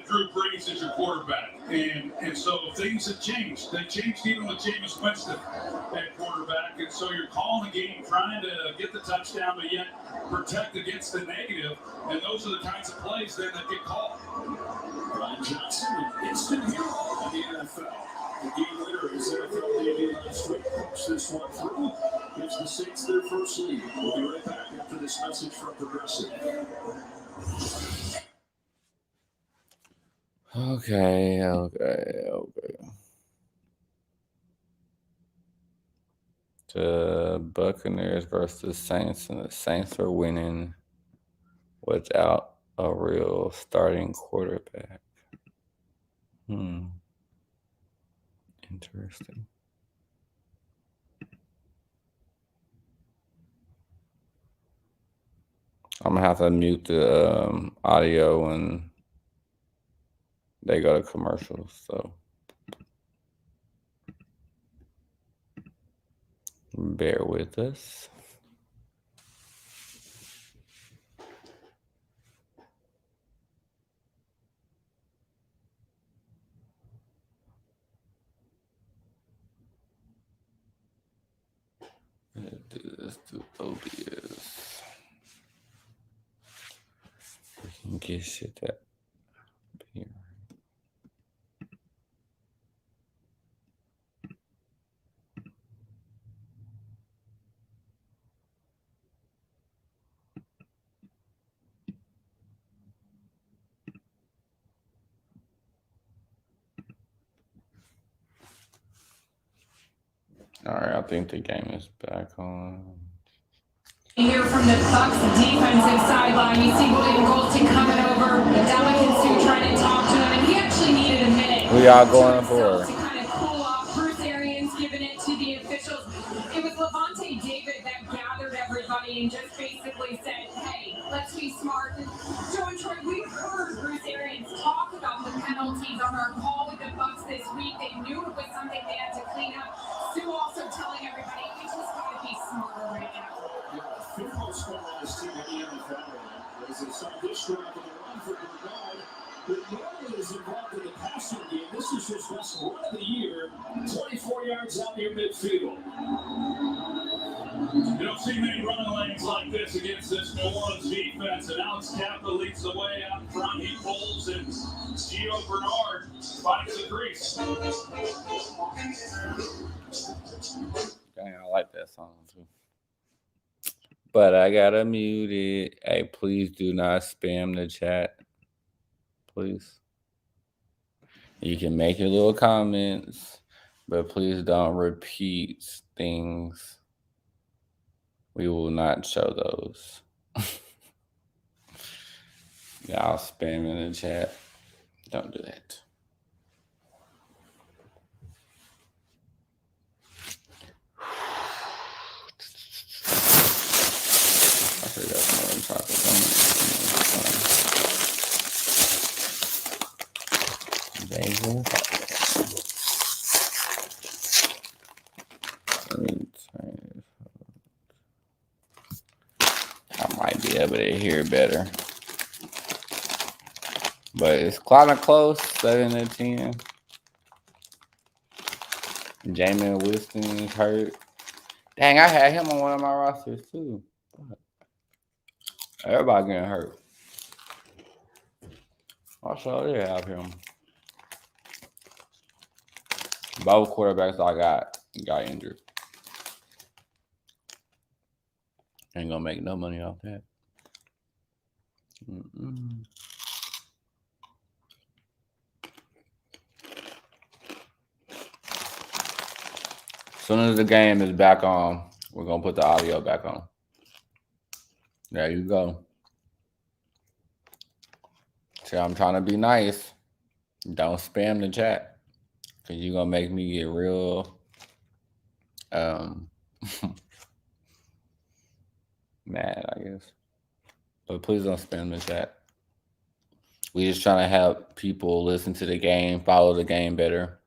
Drew Brees is your quarterback. And so things have changed. They changed even with Jameis Winston at quarterback. And so you're calling the game, trying to get the touchdown, but yet protect against the negative. And those are the kinds of plays then that get called. Ryan Johnson, an instant hero in the NFL. The game winner is NFL debut last week. Push this one through. Gives the Saints their first lead. We'll be right back after this message from Progressive. Okay. The Buccaneers versus Saints, and the Saints are winning without a real starting quarterback. Interesting. I'm gonna have to mute the audio when they go to commercials, so bear with us. Let's do this to OBS. We can get shit up here. All right, I think the game is back on. Here from the Bucs defensive sideline, you see William Golston coming over, Dominican Sue trying to talk to him, and he actually needed a minute. Who y'all going for? To kind of cool off. Bruce Arians giving it to the officials. It was Levante David that gathered everybody and just basically said, hey, let's be smart. And Joe and Troy, we heard Bruce Arians talk about the penalties on our call with the Bucs this week. They knew it was something they had to clean up. Sue also telling everybody, we just got to be smarter right now. Fifth most scoreline team in the NFL. As they start this drive with a run for Bernard, but normally is involved in the passing game. This is his best run of the year, 24 yards out near midfield. You don't see many running lanes like this against this New Orleans defense, and Alex Kappa leads the way out in front. He pulls, and Gio Bernard finds the crease. Dang, I like that song too. But I gotta mute it. Hey, please do not spam the chat. Please. You can make your little comments, but please don't repeat things. We will not show those. Y'all spam in the chat. Don't do that. I forgot what I'm talking about. I might be able to hear better. But it's kind of close, 7-10. Jameis Winston is hurt. Dang, I had him on one of my rosters too. Everybody getting hurt. I sure did have him. Both quarterbacks I got injured. Ain't gonna make no money off that. As soon as the game is back on, we're gonna put the audio back on. There you go. See, I'm trying to be nice. Don't spam the chat, because you're gonna make me get real mad, I guess. But please don't spam the chat. We just trying to help people listen to the game, follow the game better.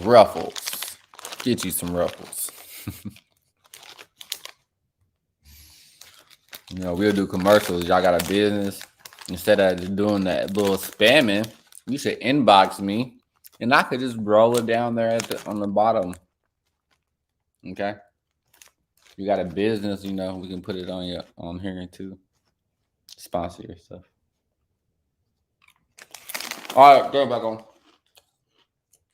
Ruffles. Get you some ruffles. You know, we'll do commercials. Y'all got a business. Instead of doing that little spamming, you should inbox me, and I could just roll it down there on the bottom. Okay. You got a business, you know, we can put it on here too. Sponsor your stuff. All right, throw it back on.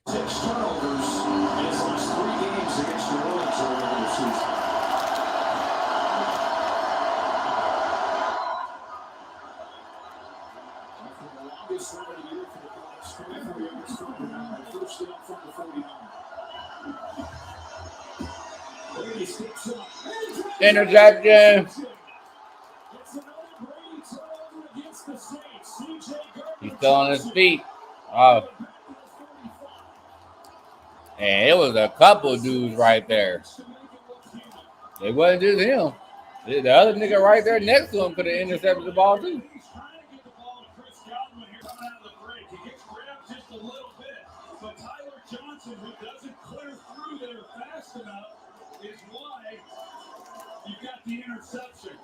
6 turnovers in his last 3 games against New Orleans earlier this season. After the longest run of the year for the Bucs, 24 yards from the ground, first down from the 49. Brady steps up. Interception. He's still on his feet. Oh. And it was a couple dudes right there. It wasn't just him. The other nigga right there next to him could have intercepted the ball too. You've got the interception.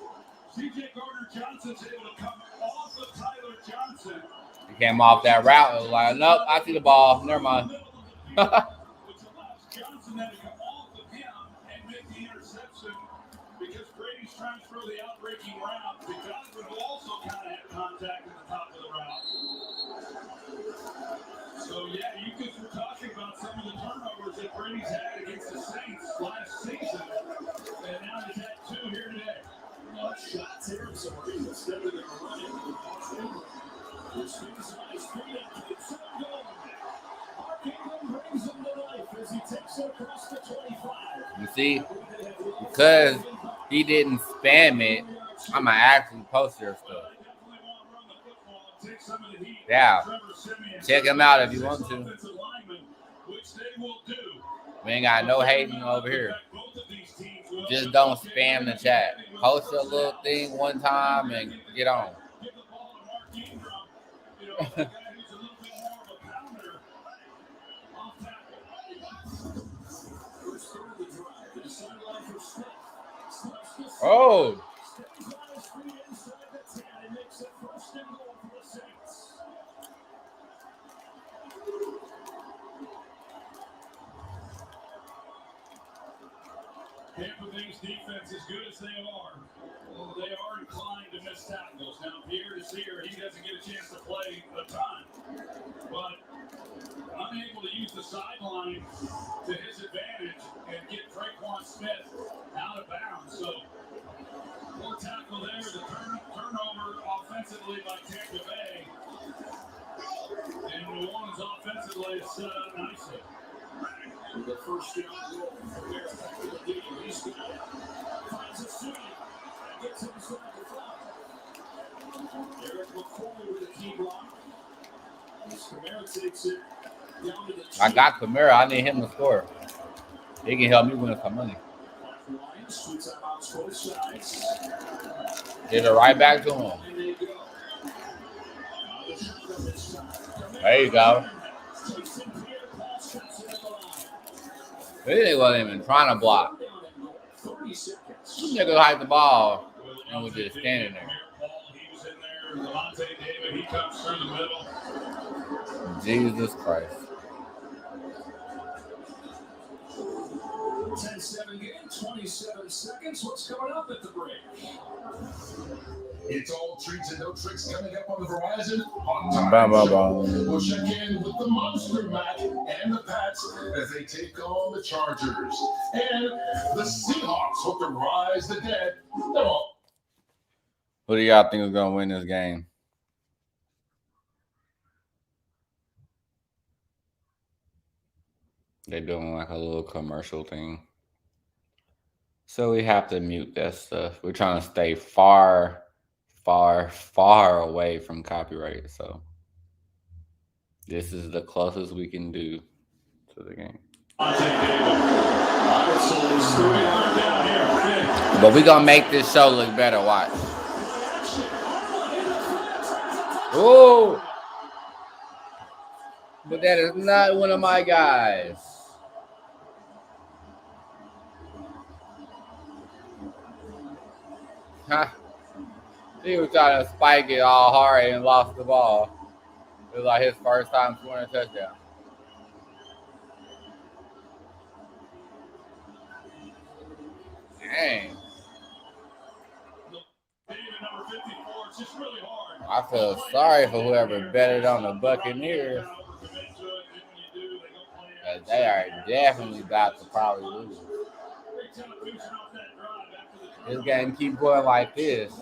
C.J. Gardner-Johnson's able to come off of Tyler Johnson. He came off that route. It was like, nope, I see the ball. Never mind. Which allows Johnson then to come off of him and make the interception because Brady's trying to throw the outbreaking route. The Godwin will also kind of have contact at the top of the route. So, yeah, you guys were talking about some of the turnovers that Brady's had against the Saints last season. And now he's had 2 here today. Shot territory instead of their running. Which spins on his feet and keeps him going. Mark Ingram brings him to life as he takes it across the 25. You see, because he didn't spam it, I'm going to actually post your stuff. Yeah. Check him out if you want to. We ain't got no hating over here. Just don't spam the chat. Post your little thing one time and get on. Oh. Tampa Bay's defense, as good as they are, well, they are inclined to miss tackles. Now, Pierre is here. He doesn't get a chance to play a ton. But unable to use the sideline to his advantage and get Traquan Smith out of bounds. So, poor tackle there. The turnover offensively by Tampa Bay. And New Orleans offensively is set up nicely. With the first down roll from there back to the deal. He's got it. Finds a seam. And gets inside the fly. Eric McCoy with a key block. As Kamara takes it down to the 2. I got Kamara. I need him to score. He can help me win some money. Lions, 2 timeouts both sides. Get it right back to him. And they go. There you go. He wasn't even trying to block. This nigga hide the ball and was just standing there. He was in there. Levante David, he comes through the middle. Jesus Christ. 10-7 game, 27 seconds. What's coming up at the break? It's all treats and no tricks coming up on the horizon. We'll check in with the Monster Mac and the Pats as they take on the Chargers. And the Seahawks hope to rise the dead. No. Who do y'all think is going to win this game? They're doing like a little commercial thing. So we have to mute that stuff. We're trying to stay far away from copyright. So This is the closest we can do to the game. But we're going to make this show look better. Watch. Ooh. But that is not one of my guys. Huh. He was trying to spike it all hard and lost the ball. It was like his first time scoring a touchdown. Dang. I feel sorry for whoever betted on the Buccaneers. They are definitely about to probably lose. This game keep going like this.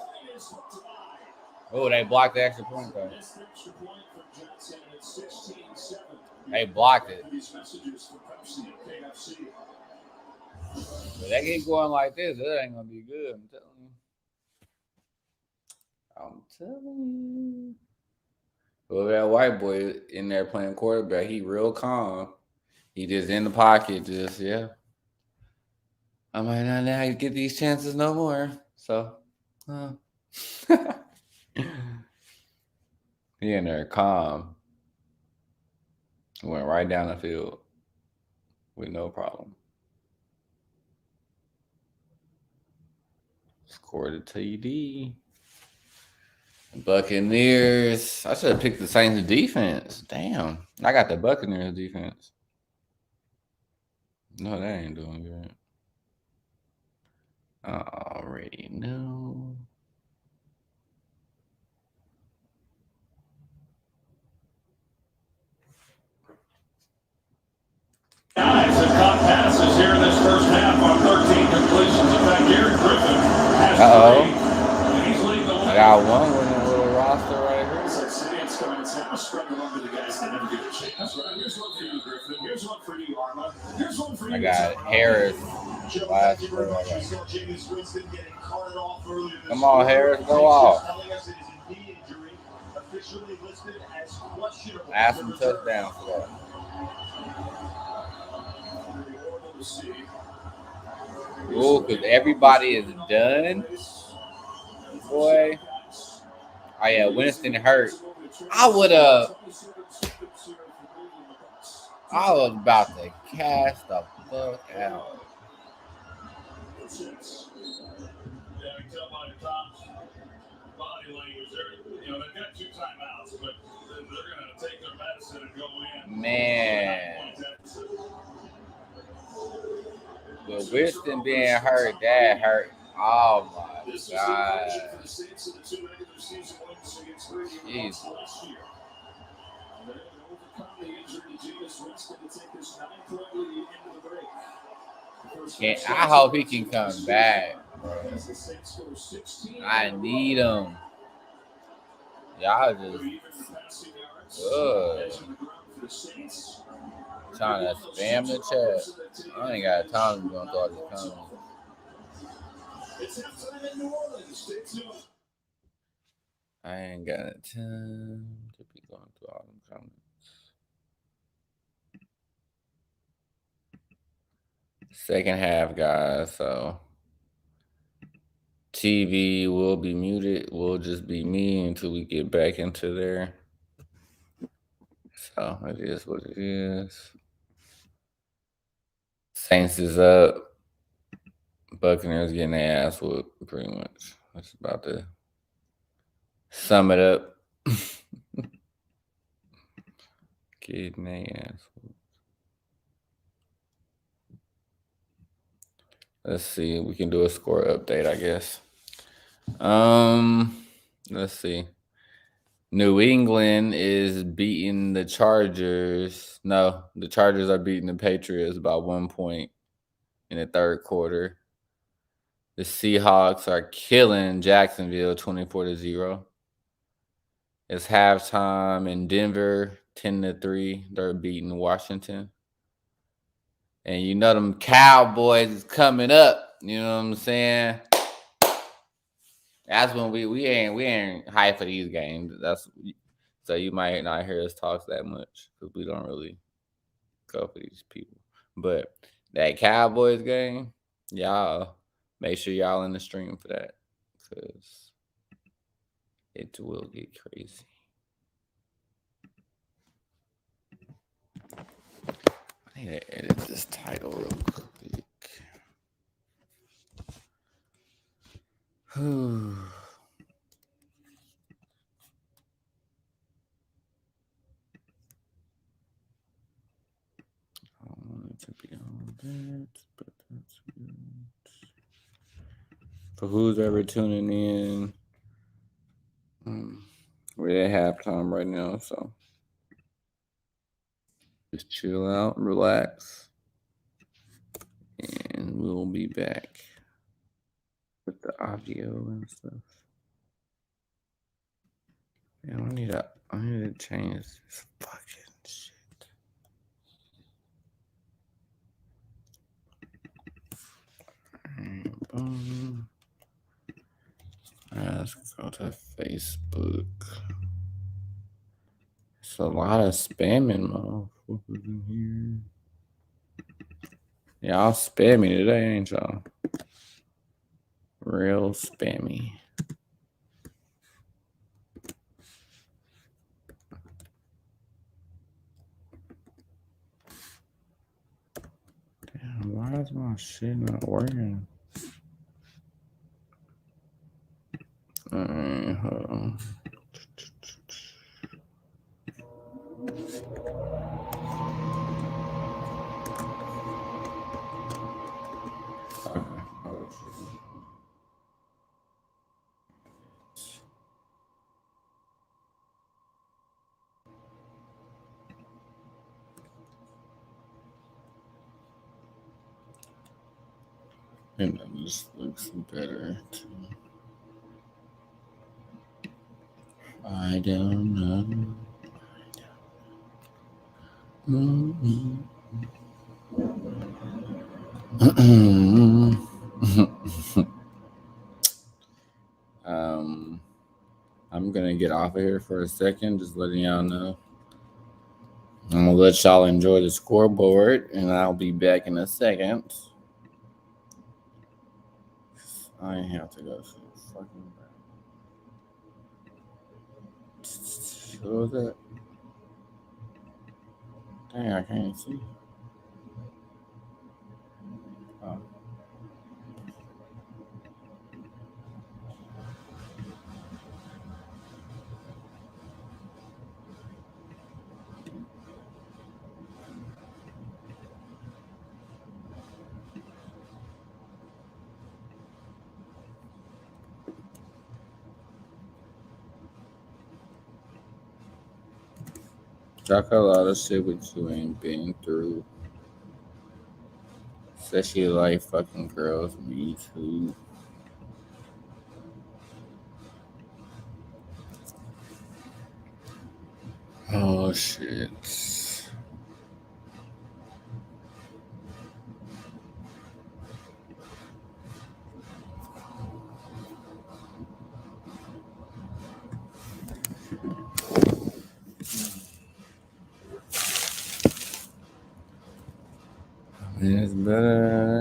Oh, they blocked the extra point though. They blocked it. If they keep going like this, it ain't gonna be good. I'm telling you. Well, that white boy in there playing quarterback, he real calm. He just in the pocket, just yeah. I might not now get these chances no more. So, he in there calm. Went right down the field with no problem. Scored a TD. Buccaneers. I should have picked the Saints defense. Damn. I got the Buccaneers defense. No, that ain't doing good. I already know. Guys have caught passes here in this first half on 13 completions. In fact, Garrett Griffin has I got one with a little roster right here. It's coming to spread them over the guys that never get a chance. Right? Here's one for you, Griffin. Here's one for you, Arma. Here's one for you. I got Harris. Come on, Harris, go off. Add some touchdowns for that. Ooh, because everybody is done. Boy. Oh, yeah, Winston hurt. I was about to cast the fuck out. Man. With Winston being hurt, that hurt. Oh my God. Jeez. I hope he can come back, bro. I need him. Y'all just good. Trying to spam the chat. I ain't got time to go through all these comments. I ain't got time to be going through all them comments. Second half, guys. So TV will be muted. Will just be me until we get back into there. So it is what it is. Saints is up. Buccaneers getting their ass whooped, pretty much. That's about to sum it up. Getting their ass whooped. Let's see. We can do a score update, I guess. Let's see. New England is beating the Chargers. No, the Chargers are beating the Patriots by 1 point in the third quarter. The Seahawks are killing Jacksonville 24-0. It's halftime in Denver, 10-3. They're beating Washington. And you know them Cowboys is coming up. You know what I'm saying? That's when we ain't hyped for these games. So you might not hear us talk that much because we don't really go for these people. But that Cowboys game, y'all make sure y'all in the stream for that because it will get crazy. I need to edit this title real quick. I want it to be on that, but that's good. For who's ever tuning in, we're at halftime right now, so just chill out, relax, and we'll be back with the audio and stuff. Man, I need to change this fucking shit. Boom. Let's go to Facebook. It's a lot of spamming motherfuckers in here. Y'all spammy today, ain't y'all? Real spammy. Damn, why is my shit not working? Alright, hold on. And that just looks better too. I don't know. I'm gonna get off of here for a second, just letting y'all know. I'm gonna let y'all enjoy the scoreboard, and I'll be back in a second. I have to go to the fucking. What was that? Dang, I can't see. Oh. Talk a lot of shit with you ain't been through. Especially like fucking girls, me too. Oh shit. It's better.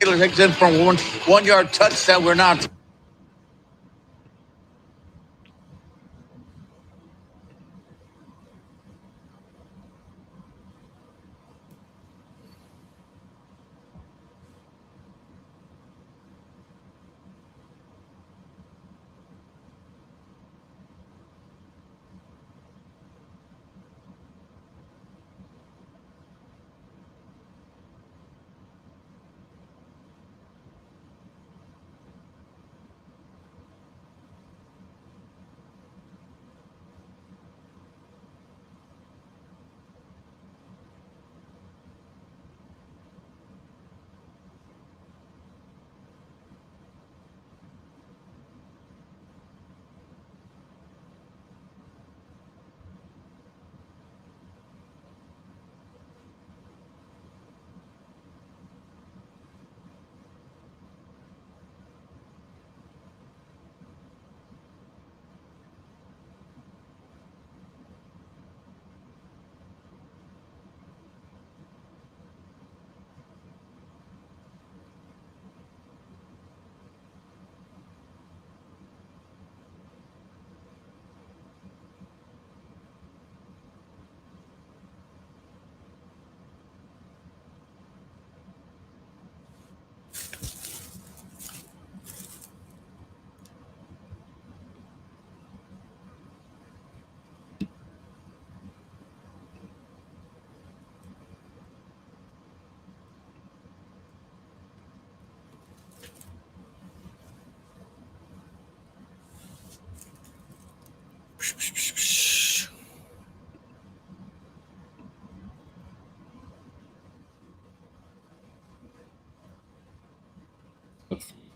spectacular exit from 1 yard touchdown. We're not.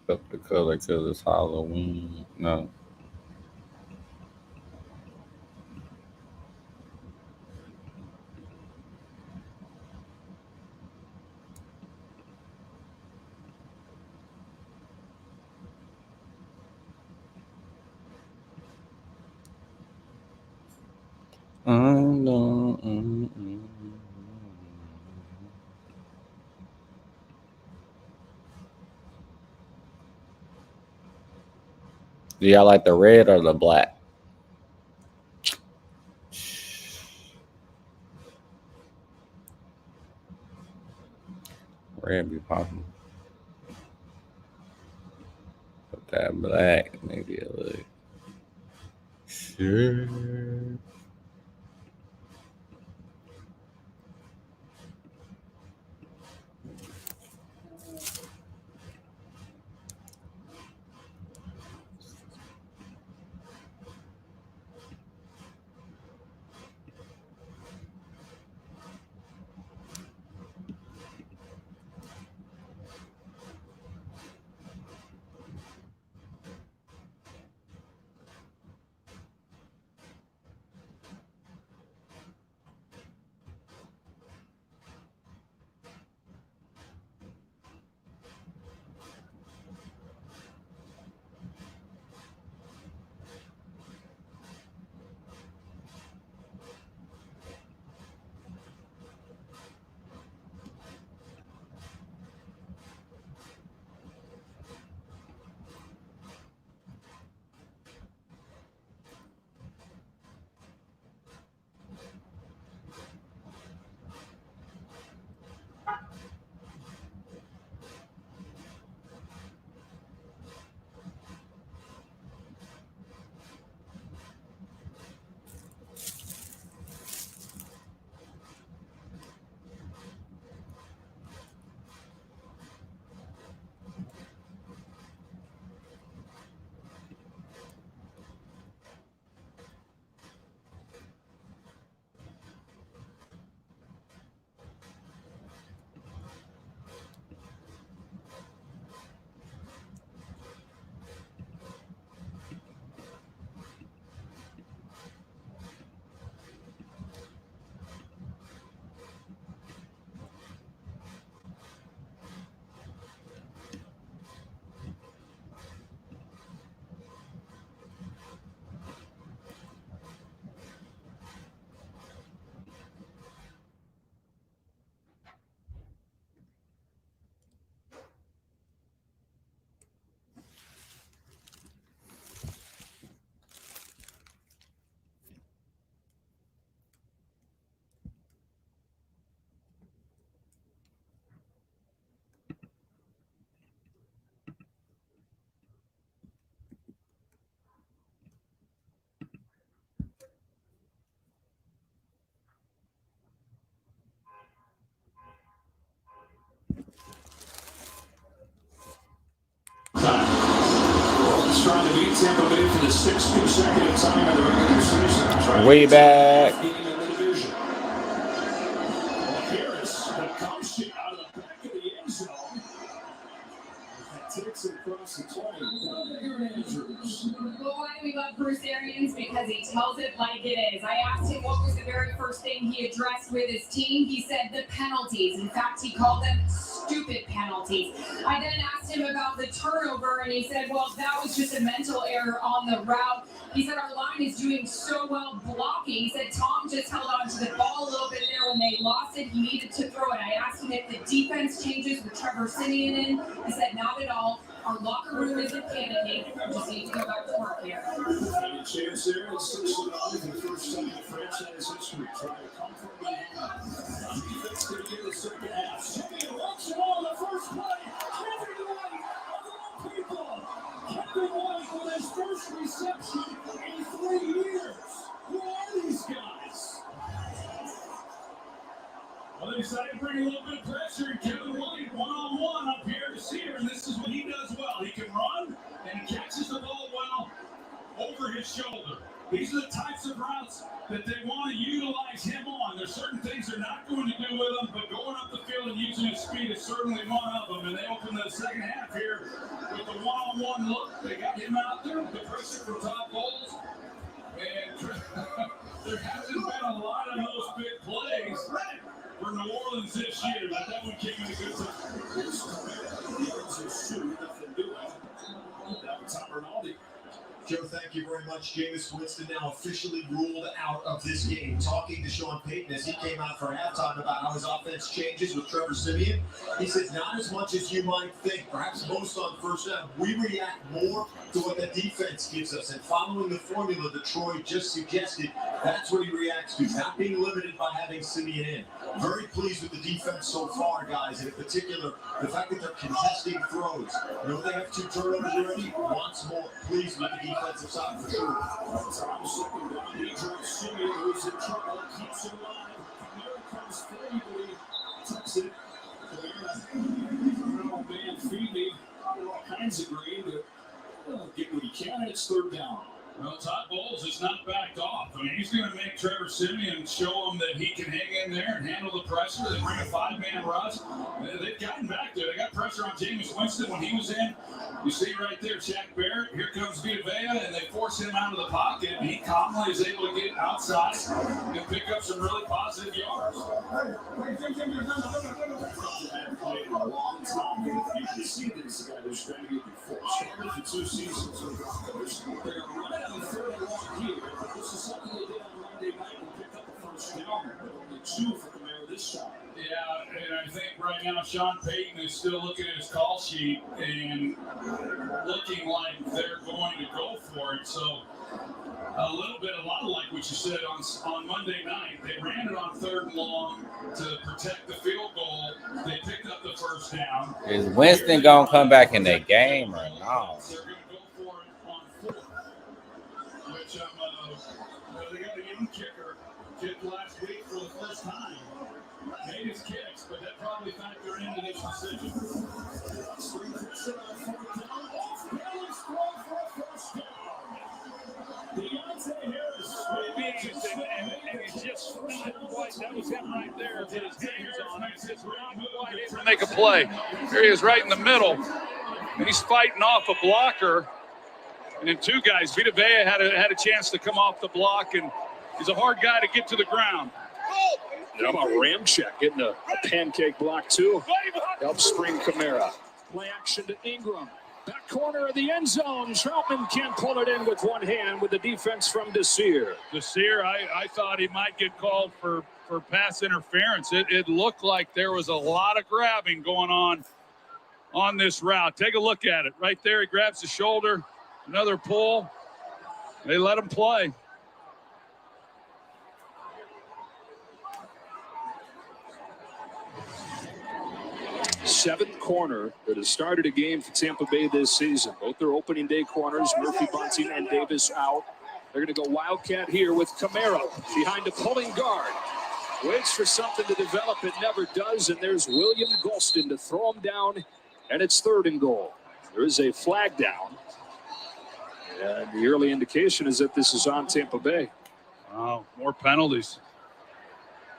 Up the color because it's Halloween. No. Do y'all like the red or the black? Red be popping. But that black maybe a little. Sure. beat Tampa Bay for the 6th consecutive time in the regular season. Way back. Harris, the come sheet out of the back of the end zone. Takes it across the 20. Well, why do we love Bruce Arians? Because he tells it like it is. I asked him what was the very first thing he addressed with his team. He said the penalties. In fact, he called them stupid penalties. I then asked him about the turnover, and he said, well, that was just a mental error on the route. He said our line is doing so well blocking. He said Tom just held on to the ball a little bit there when they lost it. He needed to throw it. I asked him if the defense changes with Trevor Siemian in. He said not at all. Our locker room isn't panicking. We just need to go back to work here. Any chance there? It's 6-0 for the first time in franchise history. Try to come from behind. Defense going to get the second half. Siemian walks it on the first play. Kevin White, of all people. Kevin White with his first reception in 3 years. Who are these guys? Well, they decided to bring a little bit of pressure, and Kevin White one-on-one up here to see her, and this is what he does well. He can run, and he catches the ball well over his shoulder. These are the types of routes that they want to utilize him on. There's certain things they're not going to do with him, but going up the field and using his speed is certainly one of them, and they open the second half here with the one-on-one look. They got him out there with the pressure from Todd Bowles, and there hasn't been a lot of those big plays for New Orleans this year, but that one came in a good time. Joe, thank you very much. Jameis Winston now officially ruled out of this game. Talking to Sean Payton as he came out for halftime about how his offense changes with Trevor Siemian, he said, not as much as you might think, perhaps most on first down. We react more to what the defense gives us. And following the formula that Troy just suggested, that's what he reacts to, not being limited by having Siemian in. Very pleased with the defense so far, guys, and in particular, the fact that they're contesting throws. You know they have 2 turnovers already, wants more. Pleased with the defensive side for sure. Tom's looking down, he drops Siemian, who's in trouble, keeps him alive. Kamara comes free, but he tucks it. Kamara, oh man, feed me. All kinds of green, but get what he can, it's 3rd down. Well, Todd Bowles is not backed off. I mean, he's going to make Trevor Siemian show him that he can hang in there and handle the pressure. They bring a 5-man rush. They've gotten back there. They got pressure on Jameis Winston when he was in. You see right there, Shaq Barrett. Here comes Vita Vea, and they force him out of the pocket. And he calmly is able to get outside and pick up some really positive yards. Played a long time. You can see this guy who's trying to get before. Started for 2 seasons with the Broncos. They're going to run it on the 3rd and long here. This is something they did on Monday night and picked up the first down, but only 2 for Kamara this time. Yeah, and I think right now Sean Payton is still looking at his call sheet and looking like they're going to go for it. So a lot of like what you said on Monday night. They ran it on 3rd and long to protect the field goal. They picked up the first down. Is Winston going to come back in that game or no? They're going to go for it on 4th, which they got a young kicker, kicked last week for the first time. Made his kicks, but that probably factored into this decision. Deontay Harris may be interesting, and he just that was him right there. Put his hands on it. To make a play. Here he is right in the middle, and he's fighting off a blocker. And then 2 guys. Vita Vea had a chance to come off the block, and he's a hard guy to get to the ground. How about Ramczyk getting a pancake block, too? Helps spring Kamara. Play action to Ingram. Back corner of the end zone. Troutman can't pull it in with one hand with the defense from Desir. Desir, I thought he might get called for pass interference. It looked like there was a lot of grabbing going on this route. Take a look at it. Right there, he grabs the shoulder. Another pull. They let him play. Seventh corner that has started a game for Tampa Bay this season. Both their opening day corners, Murphy, Bunting, and Davis out. They're going to go Wildcat here with Kamara behind a pulling guard. Waits for something to develop. It never does. And there's William Golston to throw him down. And it's 3rd and goal. There is a flag down. The early indication is that this is on Tampa Bay. Wow, more penalties.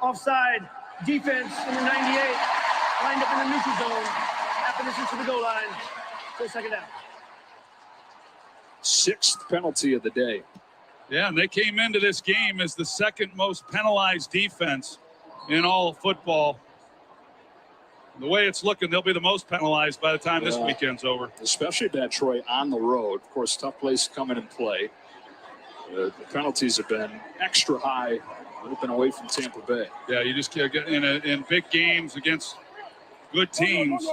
Offside. Defense in the 98. Lined up in the neutral zone. After distance to the goal line. For second down. 6th penalty of the day. Yeah, and they came into this game as the second most penalized defense in all of football. The way it's looking, they'll be the most penalized by the time this weekend's over. Especially that, Troy, on the road. Of course, tough place to come in and play. The penalties have been extra high. They've been away from Tampa Bay. Yeah, you just can't get in big games against good teams.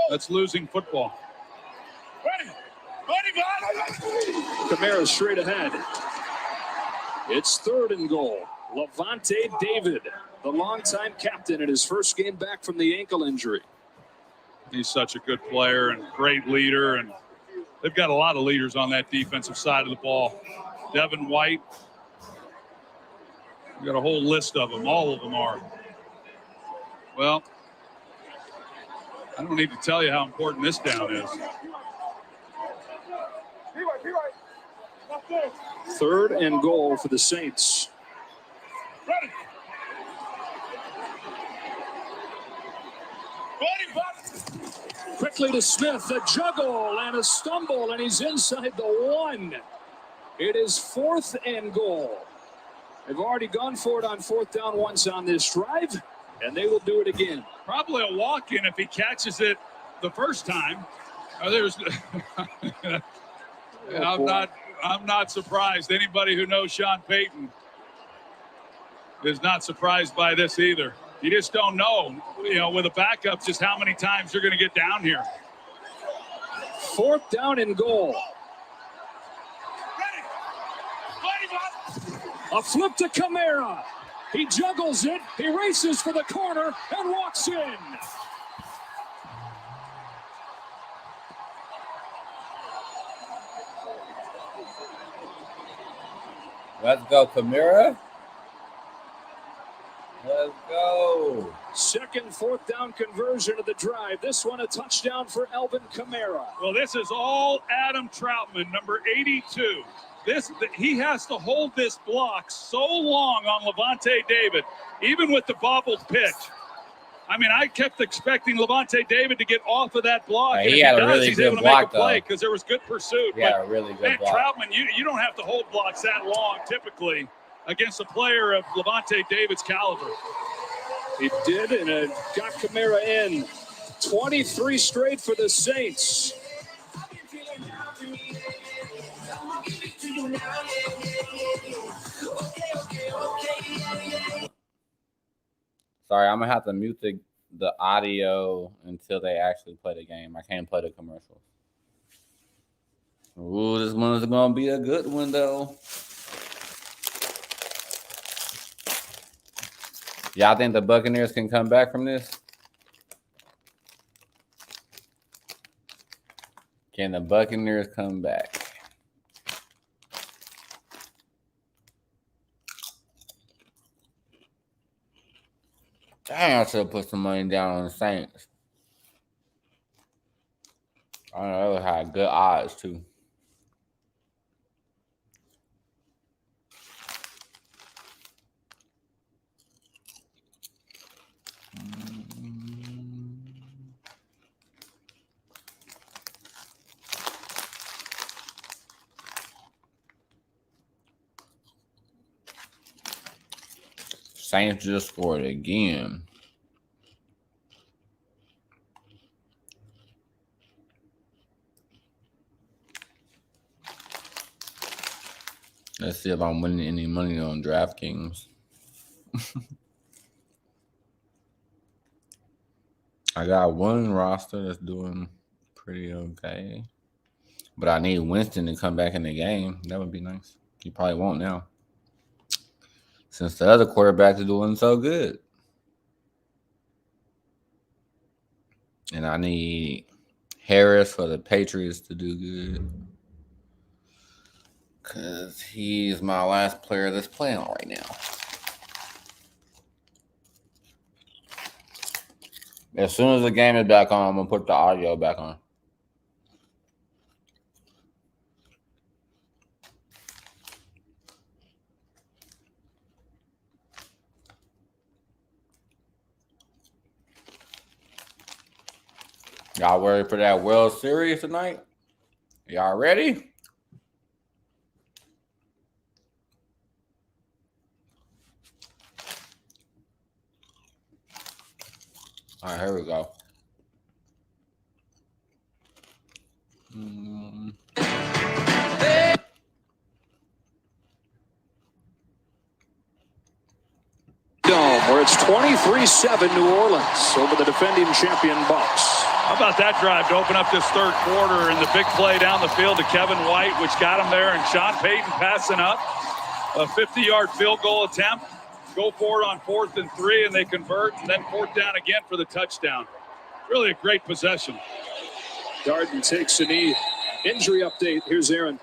That's losing football. Kamara straight ahead. It's 3rd and goal. Levante David, the longtime captain, in his first game back from the ankle injury. He's such a good player and great leader, and they've got a lot of leaders on that defensive side of the ball. Devin White. We've got a whole list of them. All of them are. Well, I don't need to tell you how important this down is. 3rd and goal for the Saints. Quickly to Smith, a juggle and a stumble, and he's inside the 1. It is 4th and goal. They've already gone for it on 4th down once on this drive, and they will do it again. Probably a walk-in if he catches it the first time. I'm not surprised. Anybody who knows Sean Payton is not surprised by this either. You just don't know, with a backup, just how many times you're going to get down here. 4th down and goal. A flip to Kamara. He juggles it. He races for the corner and walks in. Let's go, Kamara. Let's go. 2nd, 4th down conversion of the drive. This one a touchdown for Alvin Kamara. Well, this is all Adam Troutman, number 82. He has to hold this block so long on Levante David, even with the bobbled pitch. I mean, I kept expecting Levante David to get off of that block. He had a really good block, though. Because there was good pursuit. He had a really good block. Troutman, you don't have to hold blocks that long typically against a player of Levante David's caliber. He did, and it got Kamara in. 23 straight for the Saints. Sorry, I'm gonna have to mute the audio until they actually play the game. I can't play the commercials. Ooh, this one is gonna be a good one though. Y'all think the Buccaneers can come back from this? Can the Buccaneers come back? Dang, I should have put some money down on the Saints. I know they had good odds too. Saints just scored again. Let's see if I'm winning any money on DraftKings. I got one roster that's doing pretty okay. But I need Winston to come back in the game. That would be nice. He probably won't now, since the other quarterback is doing so good. And I need Harris for the Patriots to do good, because he's my last player that's playing right now. As soon as the game is back on, I'm going to put the audio back on. Y'all ready for that World Series tonight? Y'all ready? All right, here we go. Dome, where it's 23-7 New Orleans over the defending champion Bucks. How about that drive to open up this third quarter and the big play down the field to Kevin White, which got him there, and Sean Payton passing up a 50-yard field goal attempt. Go for it on 4th and 3, and they convert, and then 4th down again for the touchdown. Really a great possession. Darden takes a knee. Injury update. Here's Aaron.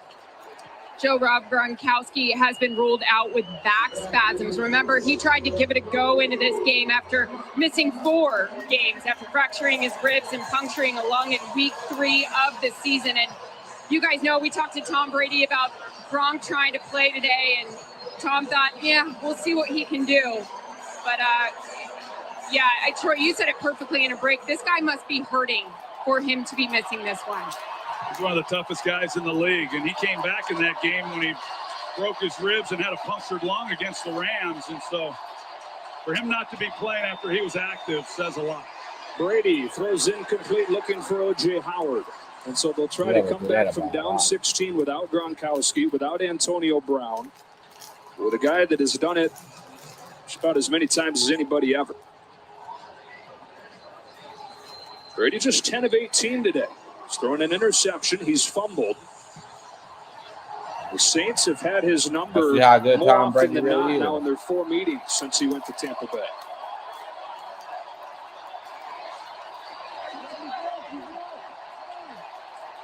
Joe Rob Gronkowski has been ruled out with back spasms. Remember, he tried to give it a go into this game after missing 4 games after fracturing his ribs and puncturing a lung in week 3 of the season. And you guys know we talked to Tom Brady about Gronk trying to play today, and Tom thought, yeah, we'll see what he can do. But, Troy, you said it perfectly in a break. This guy must be hurting for him to be missing this one. He's one of the toughest guys in the league, and he came back in that game when he broke his ribs and had a punctured lung against the Rams. And so for him not to be playing after he was active says a lot. Brady throws incomplete looking for O.J. Howard. And so they'll try to come back from down 16 without Gronkowski, without Antonio Brown, with a guy that has done it just about as many times as anybody ever. Brady just 10 of 18 today. He's thrown an interception. He's fumbled. The Saints have had his number more often than not now in their 4 meetings since he went to Tampa Bay.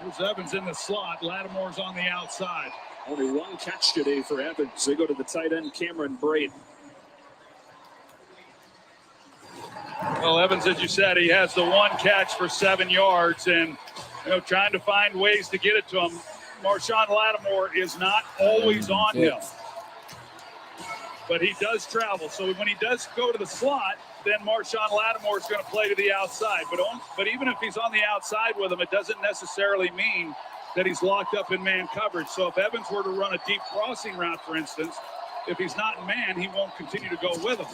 Here's Evans in the slot. Lattimore's on the outside. Only 1 catch today for Evans. They go to the tight end, Cameron Brate. Well, Evans, as you said, he has the 1 catch for 7 yards, and trying to find ways to get it to him. Marshawn Lattimore is not always on him, but he does travel. So when he does go to the slot, then Marshawn Lattimore is going to play to the outside. But even if he's on the outside with him, it doesn't necessarily mean that he's locked up in man coverage. So if Evans were to run a deep crossing route, for instance, if he's not in man, he won't continue to go with him.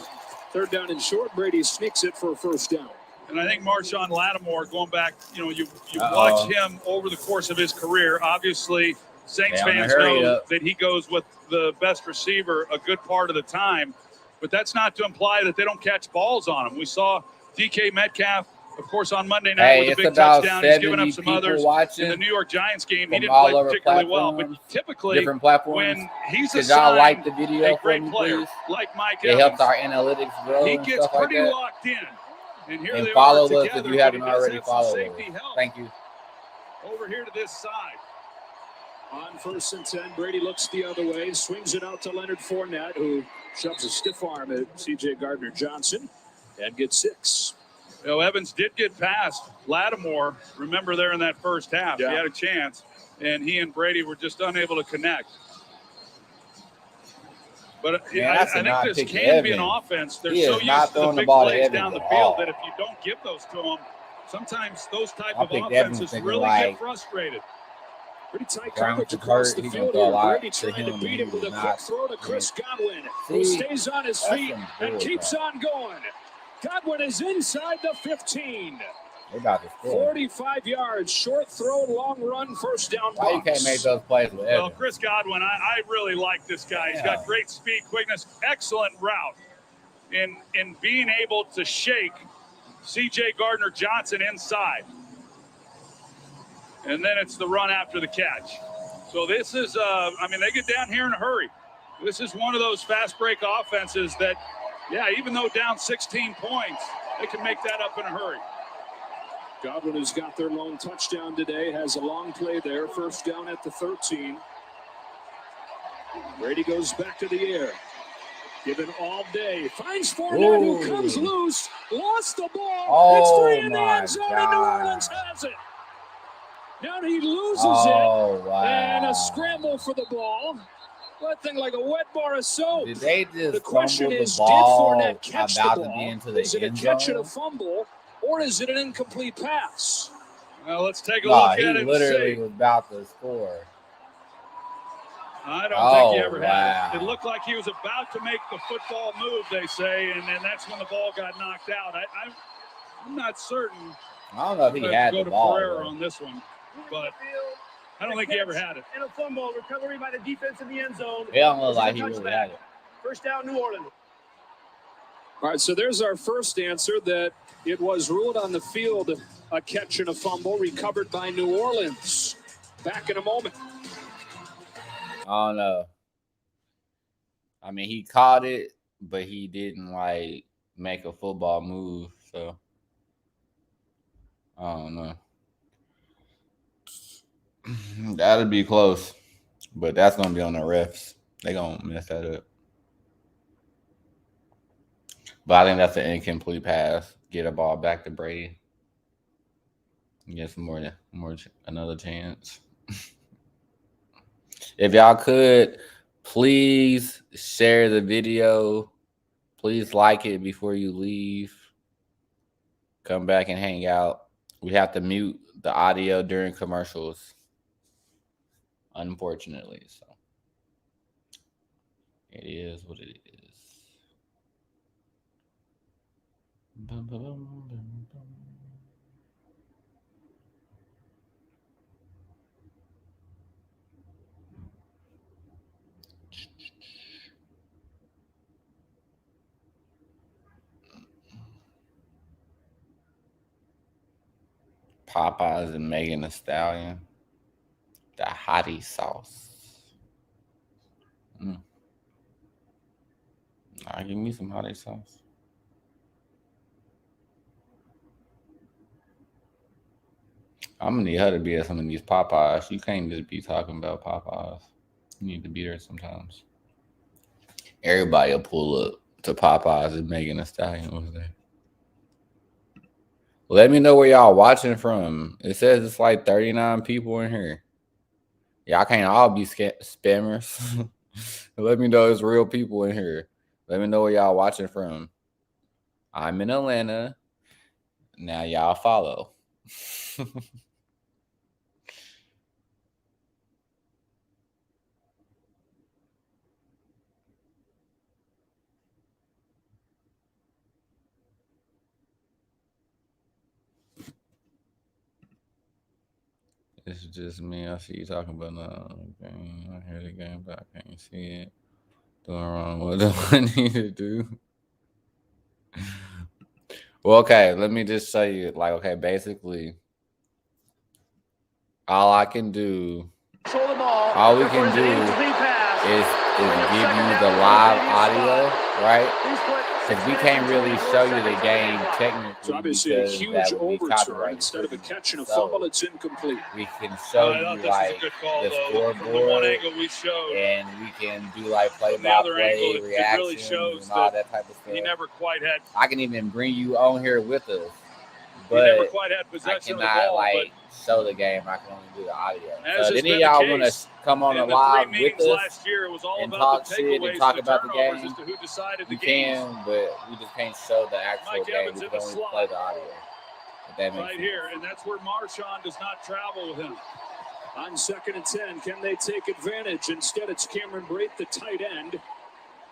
3rd down and short. Brady sneaks it for a 1st down. And I think Marshawn Lattimore, going back, you watch him over the course of his career. Obviously, Saints fans know that he goes with the best receiver a good part of the time. But that's not to imply that they don't catch balls on him. We saw DK Metcalf, of course, on Monday night with a big touchdown. He's given up some others. In the New York Giants game, he didn't play particularly well. But typically, when he's assigned a great player like Mike Evans, it helps our analytics grow. He gets pretty locked in. And here they follow are us together, if you haven't but he does already have some followed safety us. help. Thank you. Over here to this side. On 1st and 10, Brady looks the other way, swings it out to Leonard Fournette, who shoves a stiff arm at C.J. Gardner-Johnson and gets 6. Evans did get past Lattimore. Remember there in that first half, he had a chance, and he and Brady were just unable to connect. But I think this can be an offense. They're so used to the big plays down the field that if you don't give those to them, sometimes those type of offenses really get frustrated. Pretty tight coverage across the field here. Brady trying to beat him with a quick throw to Chris Godwin, who stays on his feet and keeps on going. Godwin is inside the 15. 45 yards, short throw, long run, 1st down. Why you can't make those plays with Evans? Well, Chris Godwin, I really like this guy. He's got great speed, quickness, excellent route in being able to shake C.J. Gardner-Johnson inside. And then it's the run after the catch. So this is, they get down here in a hurry. This is one of those fast break offenses that, even though down 16 points, they can make that up in a hurry. Godwin, who's got their lone touchdown today, has a long play there. 1st down at the 13. Brady goes back to the air. Given all day. Finds Fournette, who comes loose. Lost the ball. It's free in the end zone, and New Orleans has it. Now he loses it. Wow. And a scramble for the ball. That thing like a wet bar of soap. Did they just the question is, the ball did Fournette catch the ball? To be into the is it a catch and a fumble, or is it an incomplete pass? Well, let's take a look at it. He literally was about to score. I don't think he ever wow. had it. It looked like he was about to make the football move, they say, and then that's when the ball got knocked out. I'm not certain. I don't know if he had the ball. Go to Pereira on this one, but I don't think he ever had it. And a fumble recovery by the defense in the end zone. It don't look like he really had it. First down, New Orleans. All right, so there's our first answer that it was ruled on the field a catch and a fumble recovered by New Orleans. Back in a moment. I don't know. I mean, he caught it, but he didn't like make a football move. So I don't know. That'll be close, but that's gonna be on the refs. They gonna mess that up. But I think that's an incomplete pass. Get a ball back to Brady. Get some more another chance. If y'all could, please share the video. Please like it before you leave. Come back and hang out. We have to mute the audio during commercials, unfortunately. So it is what it is. Bum, bum, bum, bum, bum. Popeyes and Megan Thee Stallion. The hottie sauce. Give me some hottie sauce. I'm gonna need her to be at some of these Popeyes. You can't just be talking about Popeyes. You need to be there sometimes. Everybody will pull up to Popeyes and Megan Thee Stallion over there. Let me know where y'all watching from. It says it's like 39 people in here. Y'all can't all be spammers. Let me know it's real people in here. Let me know where y'all watching from. I'm in Atlanta. Now y'all follow. It's just me. I see you talking about game. I hear the game, but I can't see it. Doing wrong. What do I need to do? Well, okay. Let me just show you. Like, okay, basically, all I can do, all we can do is give you the live audio, right? Because we can't really show you the game technically. So obviously a huge overturn. Instead of a catch and a fumble, it's incomplete. We can show you like the scoreboard, from the one angle we showed, and we can do like play-by-play reactions and all that type of stuff. He never quite had. I can even bring you on here with us, but he never quite had I possession cannot of the ball, like show the game. I can only do the audio. So if any of y'all want to come on a live with us last year, it was all and about talk shit and talk about the game, as to who decided we the game. can, but we just can't show the actual Mike game. Evans We in can the only slot. play the audio. If that makes Right sense. here, and that's where Marshawn does not travel with him. On 2nd and 10, can they take advantage? Instead, it's Cameron Brate, the tight end,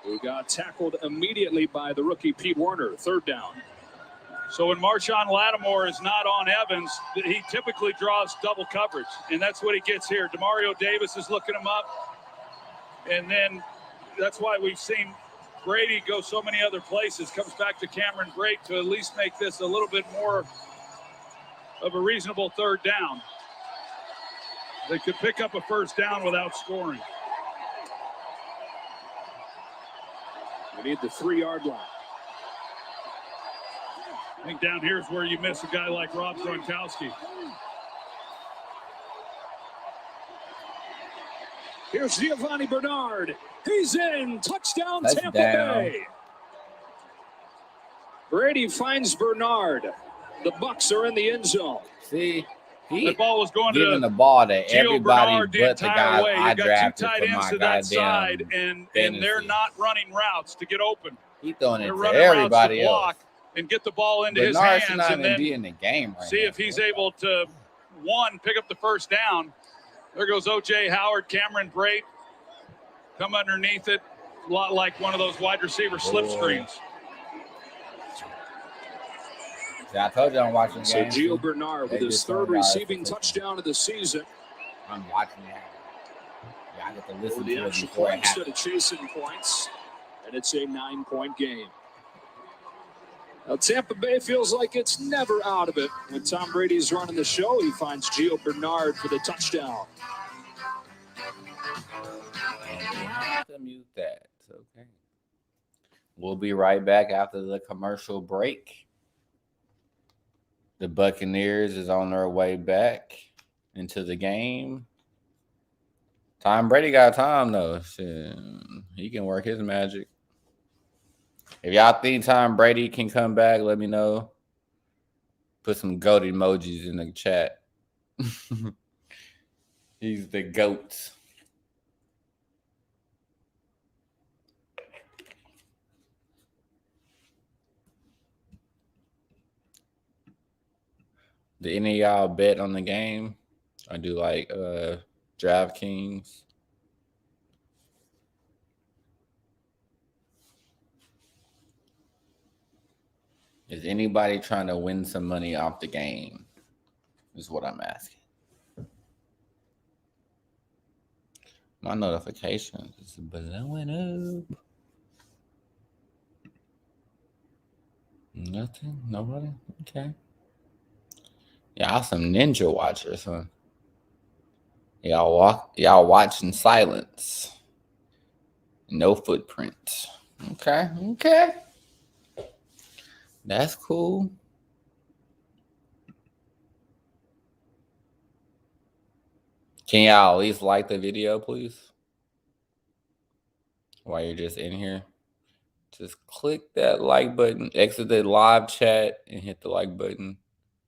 who got tackled immediately by the rookie Pete Werner. 3rd down. So when Marshawn Lattimore is not on Evans, he typically draws double coverage, and that's what he gets here. Demario Davis is looking him up, and then that's why we've seen Brady go so many other places. Comes back to Cameron Brate to at least make this a little bit more of a reasonable 3rd down. They could pick up a 1st down without scoring. We need the 3-yard line. I think down here is where you miss a guy like Rob Gronkowski. Here's Giovanni Bernard. He's in. Touchdown, Tampa Bay. Brady finds Bernard. The Bucs are in the end zone. See, the ball was going giving to the ball to Gio everybody Bernard but the guys way. I You got drafted 2 tight for ends my to that side, goddamn and they're not running routes to get open. He throwing it They're to running everybody routes to block else. and get the ball into Bernard his should hands, not and even then be in the game right see now. if he's able to one, pick up the first down. There goes O.J. Howard, Cameron Brate. Come underneath it. A lot like one of those wide receiver slip screens. Yeah, I told you I'm watching the So game. Gio Bernard with his third receiving touchdown of the season. I'm watching it. Yeah, I get to listen the to it extra before it point instead happens. of chasing points, and it's a 9-point game. Now, Tampa Bay feels like it's never out of it. When Tom Brady's running the show, he finds Gio Bernard for the touchdown. To mute that. It's okay. We'll be right back after the commercial break. The Buccaneers is on their way back into the game. Tom Brady got time, though. Shit. He can work his magic. If y'all think Tom Brady can come back, let me know. Put some goat emojis in the chat. He's the GOAT. Did any of y'all bet on the game? I do like DraftKings. Is anybody trying to win some money off the game? Is what I'm asking. My notifications is blowing up. Nothing? Nobody? Okay. Y'all some ninja watchers, huh? Y'all watch in silence. No footprint. Okay. That's cool. Can y'all at least like the video, please? While you're just in here. Just click that like button, exit the live chat, and hit the like button.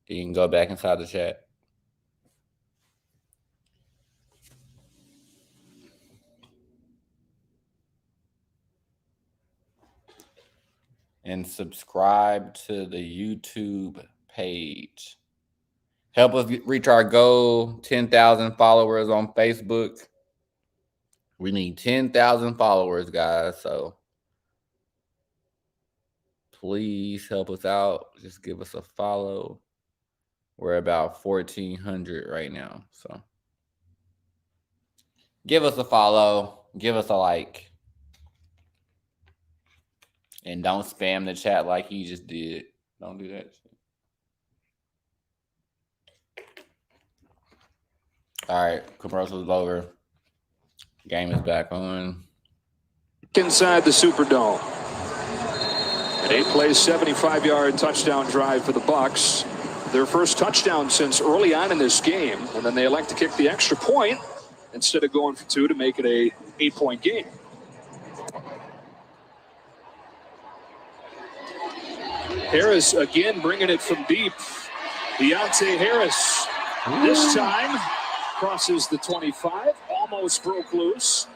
Then you can go back inside the chat. And subscribe to the YouTube page. Help us reach our goal, 10,000 followers on Facebook. We need 10,000 followers, guys. So please help us out. Just give us a follow. We're about 1,400 right now. So give us a follow. Give us a like. And don't spam the chat like he just did. Don't do that shit. All right, commercial's over. Game is back on. Inside the Superdome. An 8-play, 75-yard touchdown drive for the Bucs. Their first touchdown since early on in this game. And then they elect to kick the extra point instead of going for two to make it a 8-point game. Harris again bringing it from deep. Deontay Harris this time crosses the 25, almost broke loose.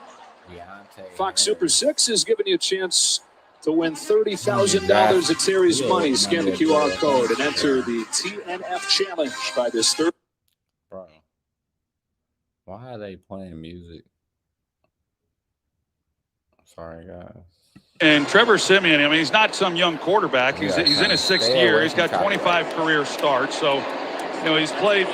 Fox Super 6 is giving you a chance to win $30,000 at Terry's Money. Scan the QR code and enter the TNF Challenge by this third. Bro, why are they playing music? Sorry, guys. And Trevor Siemian, I mean, he's not some young quarterback. He's in his 6th year. He's got 25 career starts. So, you know, he's played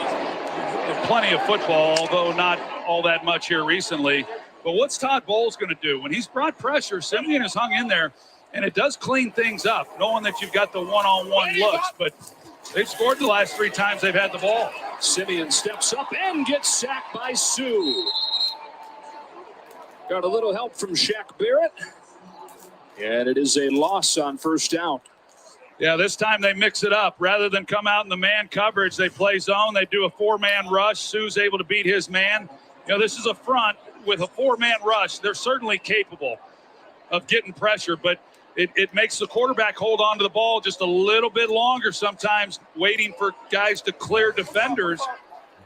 plenty of football, although not all that much here recently. But what's Todd Bowles going to do? When he's brought pressure, Siemian has hung in there, and it does clean things up, knowing that you've got the one-on-one looks. But they've scored the last 3 times they've had the ball. Siemian steps up and gets sacked by Sue. Got a little help from Shaq Barrett. And it is a loss on first down. Yeah, this time they mix it up. Rather than come out in the man coverage, they play zone. They do a 4-man rush. Sue's able to beat his man. You know, this is a front with a 4-man rush. They're certainly capable of getting pressure, but it makes the quarterback hold on to the ball just a little bit longer sometimes, waiting for guys to clear defenders,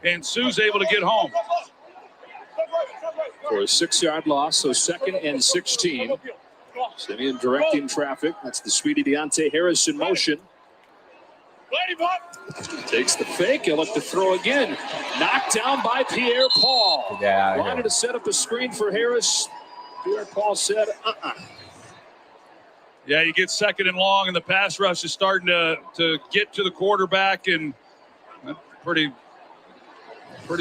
and Sue's able to get home. For a 6-yard loss, so 2nd and 16. Siemian directing traffic. That's the speedy Deontay Harris in motion. Takes the fake. He'll look to throw again. Knocked down by Pierre-Paul. Wanted to set up a screen for Harris. Pierre-Paul said, Yeah, you get second and long, and the pass rush is starting to get to the quarterback, and pretty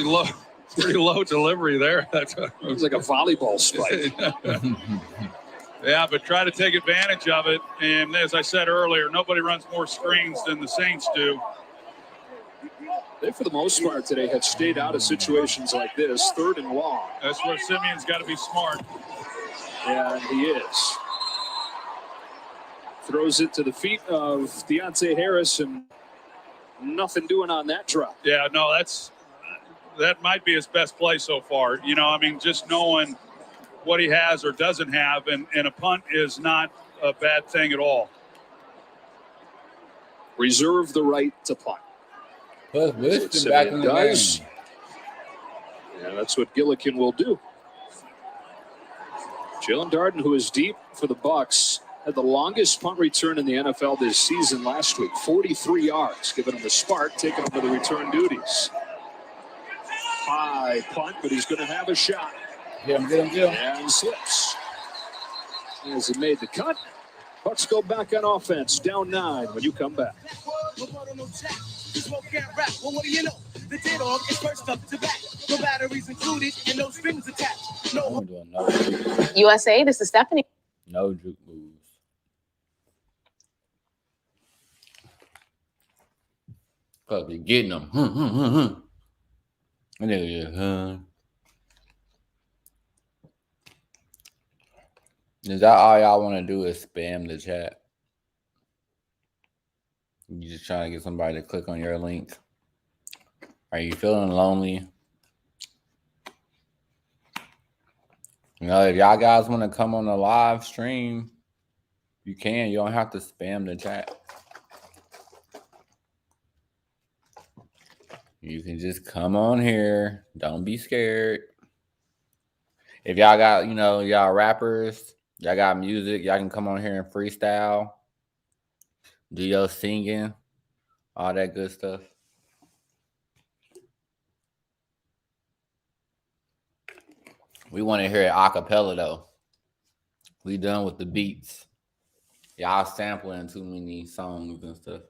low delivery there. It was like a volleyball spike. Yeah, but try to take advantage of it. And as I said earlier, nobody runs more screens than the Saints do. They, for the most part today, have stayed out of situations like this, third and long. That's where Simeon's got to be smart. And he is. Throws it to the feet of Deontay Harris, and nothing doing on that drop. Yeah, no, that might be his best play so far. You know, I mean, just knowing what he has or doesn't have, and a punt is not a bad thing at all. Reserve the right to punt. But Winston back in the does. game. Yeah, that's what Gillikin will do. Jalen Darden, who is deep for the Bucs, had the longest punt return in the NFL this season last week, 43 yards, giving him the spark, taking him to the return duties. High punt, but he's going to have a shot. Get him. And slips. As he made the cut, Bucs go back on offense, down 9 when you come back. The dead dog is first up to bat. No batteries included and no strings attached. No. USA, this is Stephanie. No juke moves. Cause be getting them. And is that all y'all want to do is spam the chat? You just trying to get somebody to click on your link? Are you feeling lonely? You know, if y'all guys want to come on a live stream, you can. You don't have to spam the chat. You can just come on here. Don't be scared. If y'all got, you know, y'all rappers, y'all got music, y'all can come on here and freestyle. Do your singing, all that good stuff. We want to hear it a cappella, though. We done with the beats. Y'all sampling too many songs and stuff.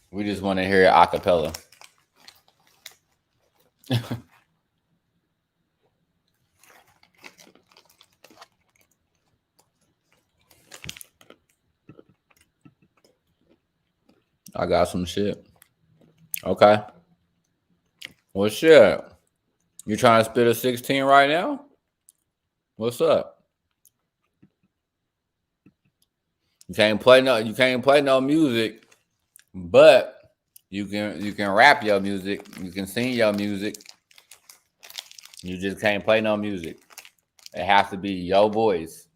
We just want to hear it a cappella. I got some shit. Okay. Well, shit. You trying to spit a 16 right now? What's up? You can't play no music, but you can rap your music. You can sing your music. You just can't play no music. It has to be your voice.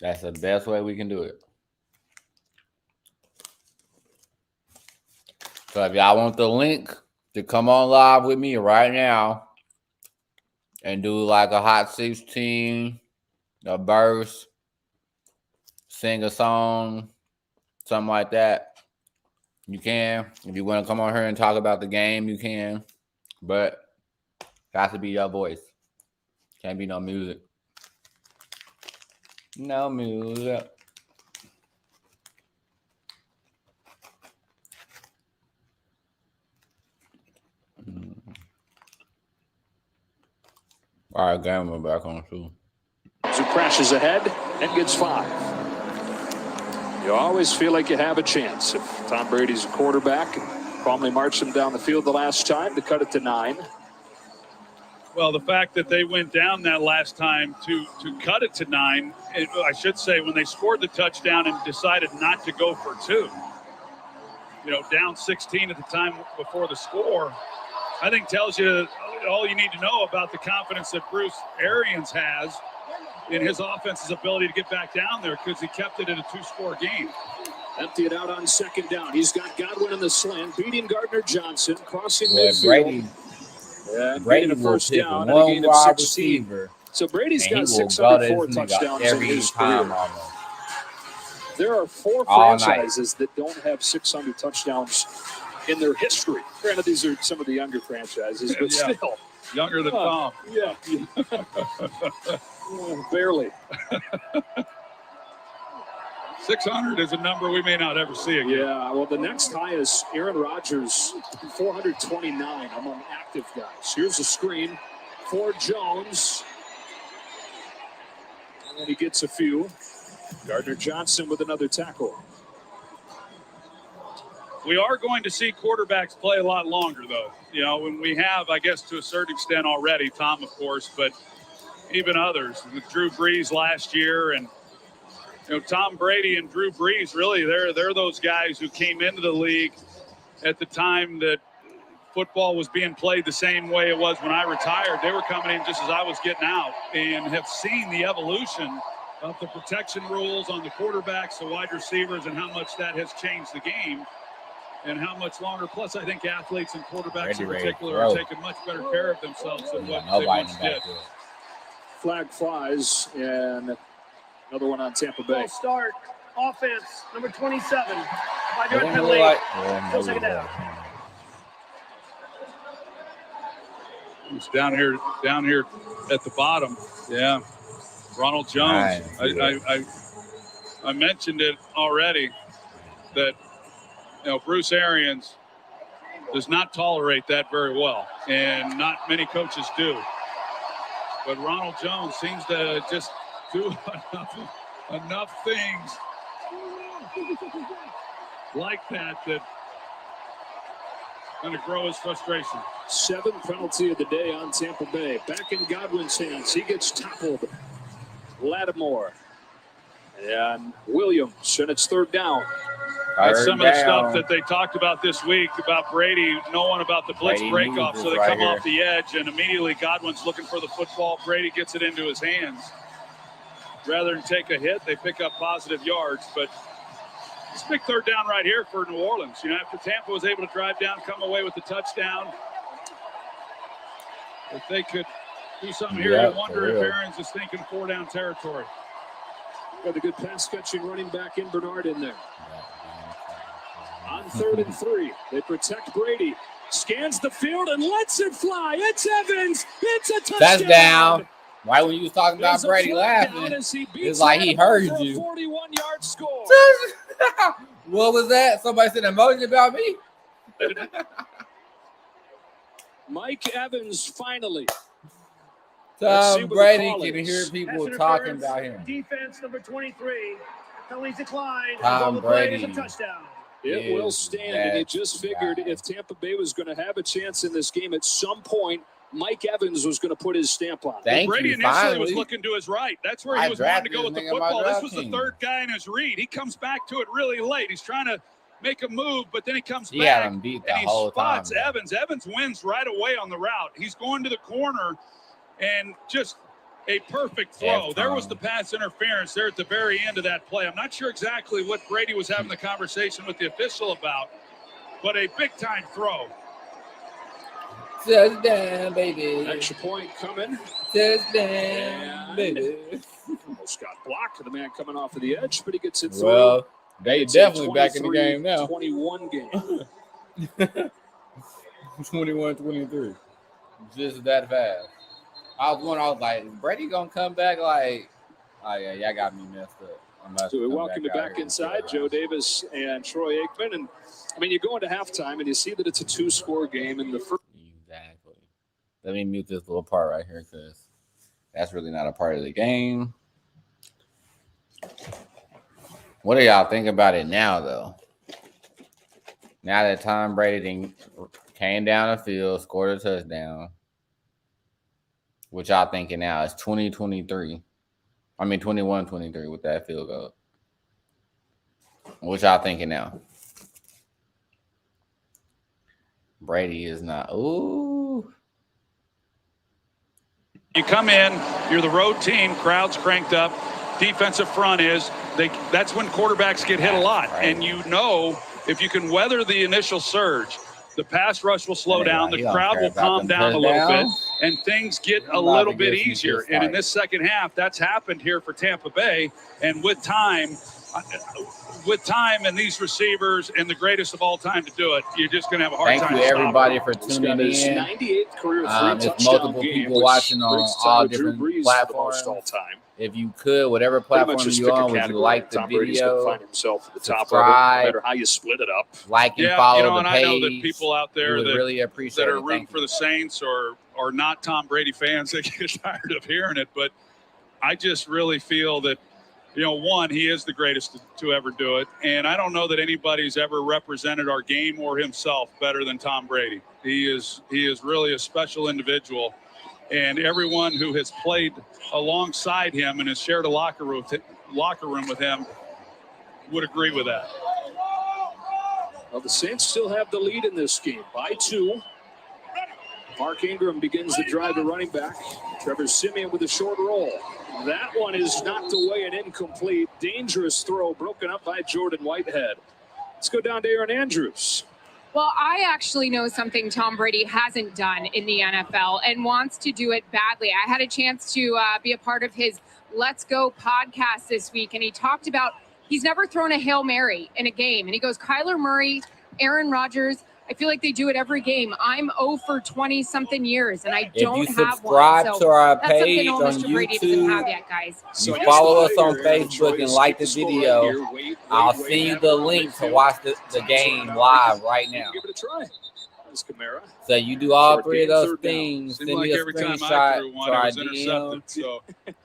That's the best way we can do it. So if y'all want the link to come on live with me right now and do like a hot 16, a verse, sing a song, something like that, you can. If you want to come on here and talk about the game, you can. But it has to be your voice. Can't be no music. No music. All right, Gamma back on too. So crashes ahead and gets 5. You always feel like you have a chance. If Tom Brady's a quarterback and calmly marched him down the field the last time to cut it to 9. Well, the fact that they went down that last time to cut it to 9, I should say, when they scored the touchdown and decided not to go for 2, you know, down 16 at the time before the score, I think tells you all you need to know about the confidence that Bruce Arians has in his offense's ability to get back down there, because he kept it at a 2-score game. Empty it out on second down. He's got Godwin in the slant, beating Gardner Johnson, crossing midfield. Brady a first down and a gain of 16. So Brady's got 604 touchdowns in his career. There are 4 All franchises that don't have 600 touchdowns in their history. Granted, these are some of the younger franchises, but Yeah. still. Younger than Tom. Yeah. Barely. 600 is a number we may not ever see again. Yeah, well, the next high is Aaron Rodgers, 429 among active guys. Here's a screen for Jones. And then he gets a few. Gardner Johnson with another tackle. We are going to see quarterbacks play a lot longer, though. You know, when we have, I guess, to a certain extent already, Tom, of course, but even others. With Drew Brees last year, and you know, Tom Brady and Drew Brees, really, they're those guys who came into the league at the time that football was being played the same way it was when I retired. They were coming in just as I was getting out, and have seen the evolution of the protection rules on the quarterbacks, the wide receivers, and how much that has changed the game. And how much longer. Plus, I think athletes and quarterbacks in particular are taking much better care of themselves than what they once did. Flag flies, and another one on Tampa Bay. Full start. Offense, number 27. 5-yard penalty. Full second down. It's down here at the bottom. Yeah. Ronald Jones. I mentioned it already that, you know, Bruce Arians does not tolerate that very well, and not many coaches do. But Ronald Jones seems to just do enough things like that going to grow his frustration. 7th penalty of the day on Tampa Bay. Back in Godwin's hands. He gets tackled. Lattimore and Williams, and it's 3rd down. That's some of the stuff that they talked about this week about Brady knowing about the blitz breakoff, so they come off the edge, and immediately Godwin's looking for the football. Brady gets it into his hands. Rather than take a hit, they pick up positive yards. But it's a big 3rd down right here for New Orleans. You know, after Tampa was able to drive down, come away with the touchdown, if they could do something here, I wonder if Arians is thinking 4-down territory. Got a good pass catching running back in Bernard in there. On 3rd and 3, they protect Brady. Scans the field and lets it fly. It's Evans. It's a touchdown. That's down. Right when you was talking about Brady laughing, it's like he heard you. 41-yard score. What was that? Somebody said an emoji about me? Mike Evans finally. Tom Brady can hear people talking about him. Defense number 23. Penalties declined. Tom Brady. Is a touchdown. It will stand, and you just figured if Tampa Bay was going to have a chance in this game at some point, Mike Evans was going to put his stamp on it. Brady initially was looking to his right. That's where he was wanting to go with the football. This was the 3rd guy in his read. He comes back to it really late. He's trying to make a move, but then he comes back and he spots Evans. Evans wins right away on the route. He's going to the corner, and just a perfect throw. There was the pass interference there at the very end of that play. I'm not sure exactly what Brady was having the conversation with the official about, but a big-time throw. Touchdown, baby. Extra point coming. Touchdown, baby. Almost got blocked. The man coming off of the edge, but he gets it through. Well, they definitely back in the game now. 21 game. 21-23. Just that fast. I was like, is Brady gonna come back? Like, oh yeah, y'all got me messed up. So we welcome you back inside, Joe Davis and Troy Aikman. And I mean, you go into halftime and you see that it's a 2-score game in the first. Exactly. Let me mute this little part right here because that's really not a part of the game. What do y'all think about it now, though? Now that Tom Brady came down the field, scored a touchdown. What y'all thinking now? It's 20-23. I mean, 21-23 with that field goal. What y'all thinking now? Brady is not. Ooh. You come in, you're the road team, crowd's cranked up, defensive front is. That's when quarterbacks get hit a lot. And you know, if you can weather the initial surge, the pass rush will slow down, the crowd will calm down a little bit, and things get a little bit easier. And in this second half, that's happened here for Tampa Bay. And with time, with time and these receivers and the greatest of all time to do it, you're just going to have a hard time. Thank you, everybody, for He's tuning got his in. 98th career There's touchdown multiple game, people which watching on brings all time to Drew different Brees for the platforms. most all-time. If you could, whatever Pretty much platform just you're pick a on, would you category. like the Tom Brady's going to video, find himself at the top of it, no subscribe, matter how you split it up. like and Yeah, follow you know, the and page? I know that people out We there would that really appreciate that are it. rooting Thank for you. the Saints or not Tom Brady fans, they get tired of hearing it. But I just really feel that, you know, one, he is the greatest to ever do it. And I don't know that anybody's ever represented our game or himself better than Tom Brady. He is really a special individual. And everyone who has played alongside him and has shared a locker room with him would agree with that. Well, the Saints still have the lead in this game by 2. Mark Ingram begins the drive to running back. Trevor Siemian with a short roll. That one is knocked away and incomplete. Dangerous throw broken up by Jordan Whitehead. Let's go down to Aaron Andrews. Well, I actually know something Tom Brady hasn't done in the NFL and wants to do it badly. I had a chance to be a part of his Let's Go podcast this week, and he talked about he's never thrown a Hail Mary in a game. And he goes, Kyler Murray, Aaron Rodgers, I feel like they do it every game. I'm 0 for 20-something years, and I don't have one. If you subscribe to our that's something page old on Mr. Brady doesn't YouTube, have yet, guys. you follow us on Facebook and like the video, I'll send you the link to watch the game live right now. Give it a try. That's Kamara. So you do all three of those things. Seemed Send like me a every time I screenshot threw to one, it our was DM, intercepted. So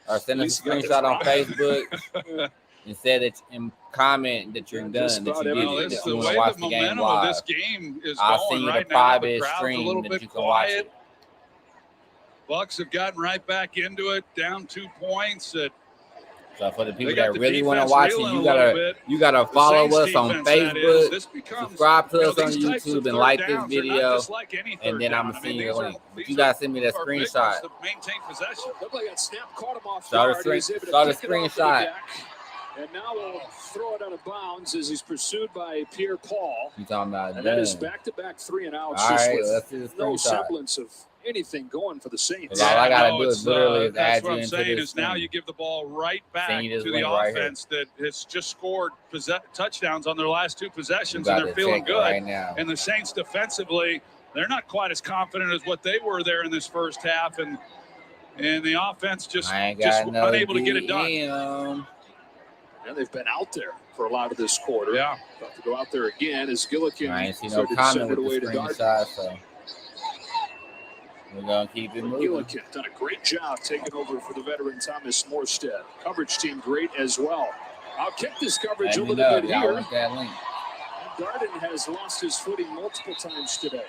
or send us a screenshot on Facebook and say that and comment that you're done, that you did Well, it, this that the you want way to watch the the game momentum of live. this game is I'll going send you right the now. The private crowd's a stream little that bit you can watch quiet. it. Bucks have gotten right back into it, down 2 points. So for the people They got that the really want to defense watch it, reeling you a little gotta bit. follow The us Saints on defense, that is. Facebook, This becomes, subscribe to you know, us on these types of YouTube, and third like this downs are not video, just like any third and then I'm down. gonna send you these the are- link. But these you are- gotta send me that are big screenshot. ones to maintain possession. Looked like that snap caught him off Start guard. a He's able to start a kick it off the screenshot. deck. And now we'll throw it out of bounds as he's pursued by Pierre Paul. You talking about And that is done. back-to-back 3 and outs. All just right, with let's see the no screenshot. semblance of anything going for the Saints. All I gotta no, do is it's, literally is that's add what you I'm into saying this is now thing. you give the ball right back Send you to this the link right here. offense that has just scored touchdowns on their last 2 possessions, You and got they're to feeling check it good. right now. And the Saints defensively, they're not quite as confident as what they were there in this first half, and the offense just I ain't got no unable to get it done. DM. And they've been out there for a lot of this quarter. Yeah. About to go out there again as Gillikin I ain't see no started to comment send it with away the to Gardner. screenshot, so we're gonna keep it moving. Gillikin done a great job taking over for the veteran Thomas Morstead. Coverage team great as well. I'll kick this coverage Let a me little know bit if y'all here. want that link. Garden has lost his footing multiple times today.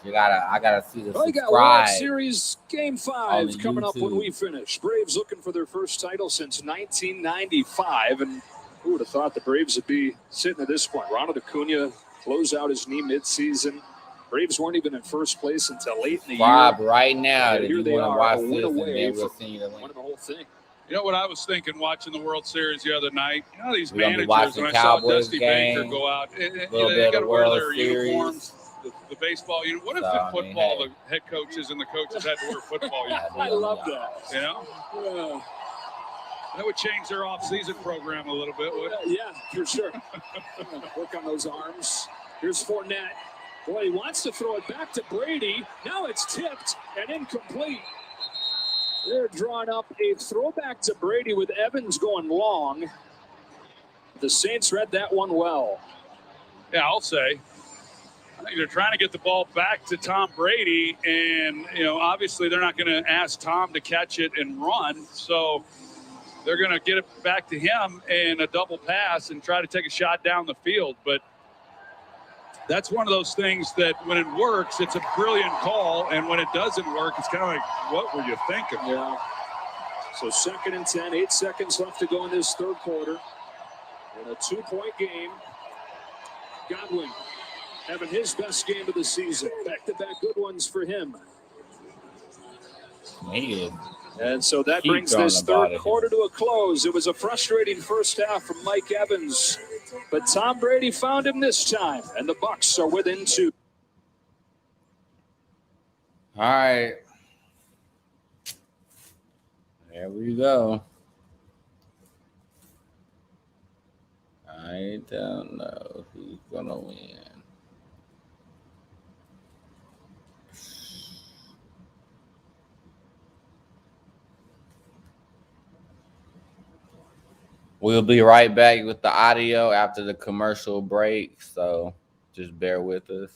I gotta see the Well, you got World subscribe. Series Game on 5 the coming up when YouTube. we finish. Braves looking for their first title since 1995, and who would have thought the Braves would be sitting at this point? Ronald Acuna closed out his knee midseason. Braves weren't even in first place until late in the Subscribe year. right now And if here you they want to are, watch a win this, and away then we'll from send you the link. winning the whole thing. You know what I was thinking watching the World Series the other night? You know these We're gonna be managers, watching when I saw Cowboys Dusty game, Baker go out, little they bit got to of wear World their Series. uniforms, the baseball uniform. What if So, in I mean, football hey. the head coaches and the coaches had to wear football uniforms? I love that. You know? That would change their off-season program a little bit, wouldn't it? Yeah, for sure. Work on those arms. Here's Fournette. Boy, he wants to throw it back to Brady. Now it's tipped and incomplete. They're drawing up a throwback to Brady with Evans going long. The Saints read that one well. Yeah, I'll say. I think they're trying to get the ball back to Tom Brady, and, you know, obviously they're not going to ask Tom to catch it and run, so they're going to get it back to him in a double pass and try to take a shot down the field. But that's one of those things that when it works, it's a brilliant call, and when it doesn't work, it's kind of like, what were you thinking? Yeah. So 2nd and 10, 8 seconds left to go in this third quarter. In a 2-point game, Godwin having his best game of the season. Back-to-back good ones for him. Man. And so that Keep brings throwing this the ball third to him. quarter to a close. It was a frustrating first half from Mike Evans, but Tom Brady found him this time, and the Bucs are within 2. All right. There we go. I don't know who's gonna win. We'll be right back with the audio after the commercial break, so just bear with us.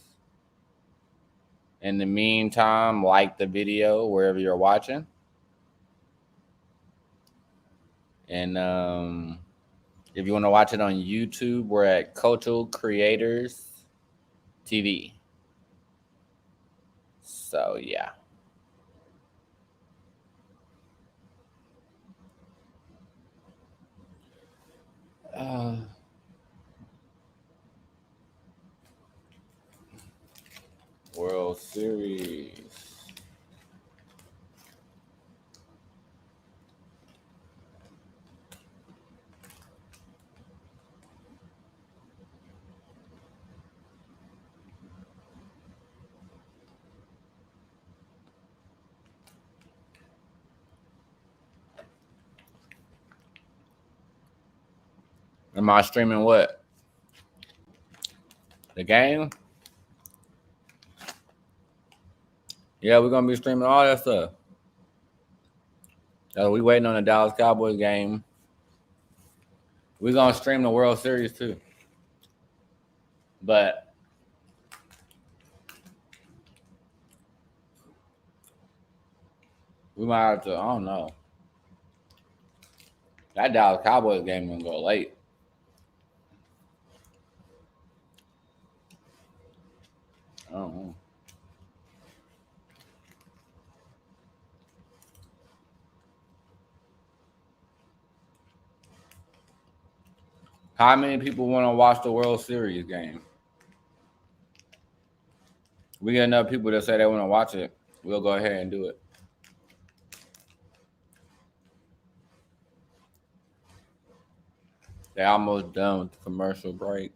In the meantime, like the video wherever you're watching. And if you want to watch it on YouTube, we're at Cultural Creators TV. So, yeah. World Series. Am I streaming what? The game? Yeah, we're going to be streaming all that stuff. We waiting on the Dallas Cowboys game. We're going to stream the World Series too. But we might have to, I don't know. That Dallas Cowboys game going to go late. I don't know. How many people want to watch the World Series game? We get enough people that say they want to watch it. We'll go ahead and do it. They're almost done with the commercial break.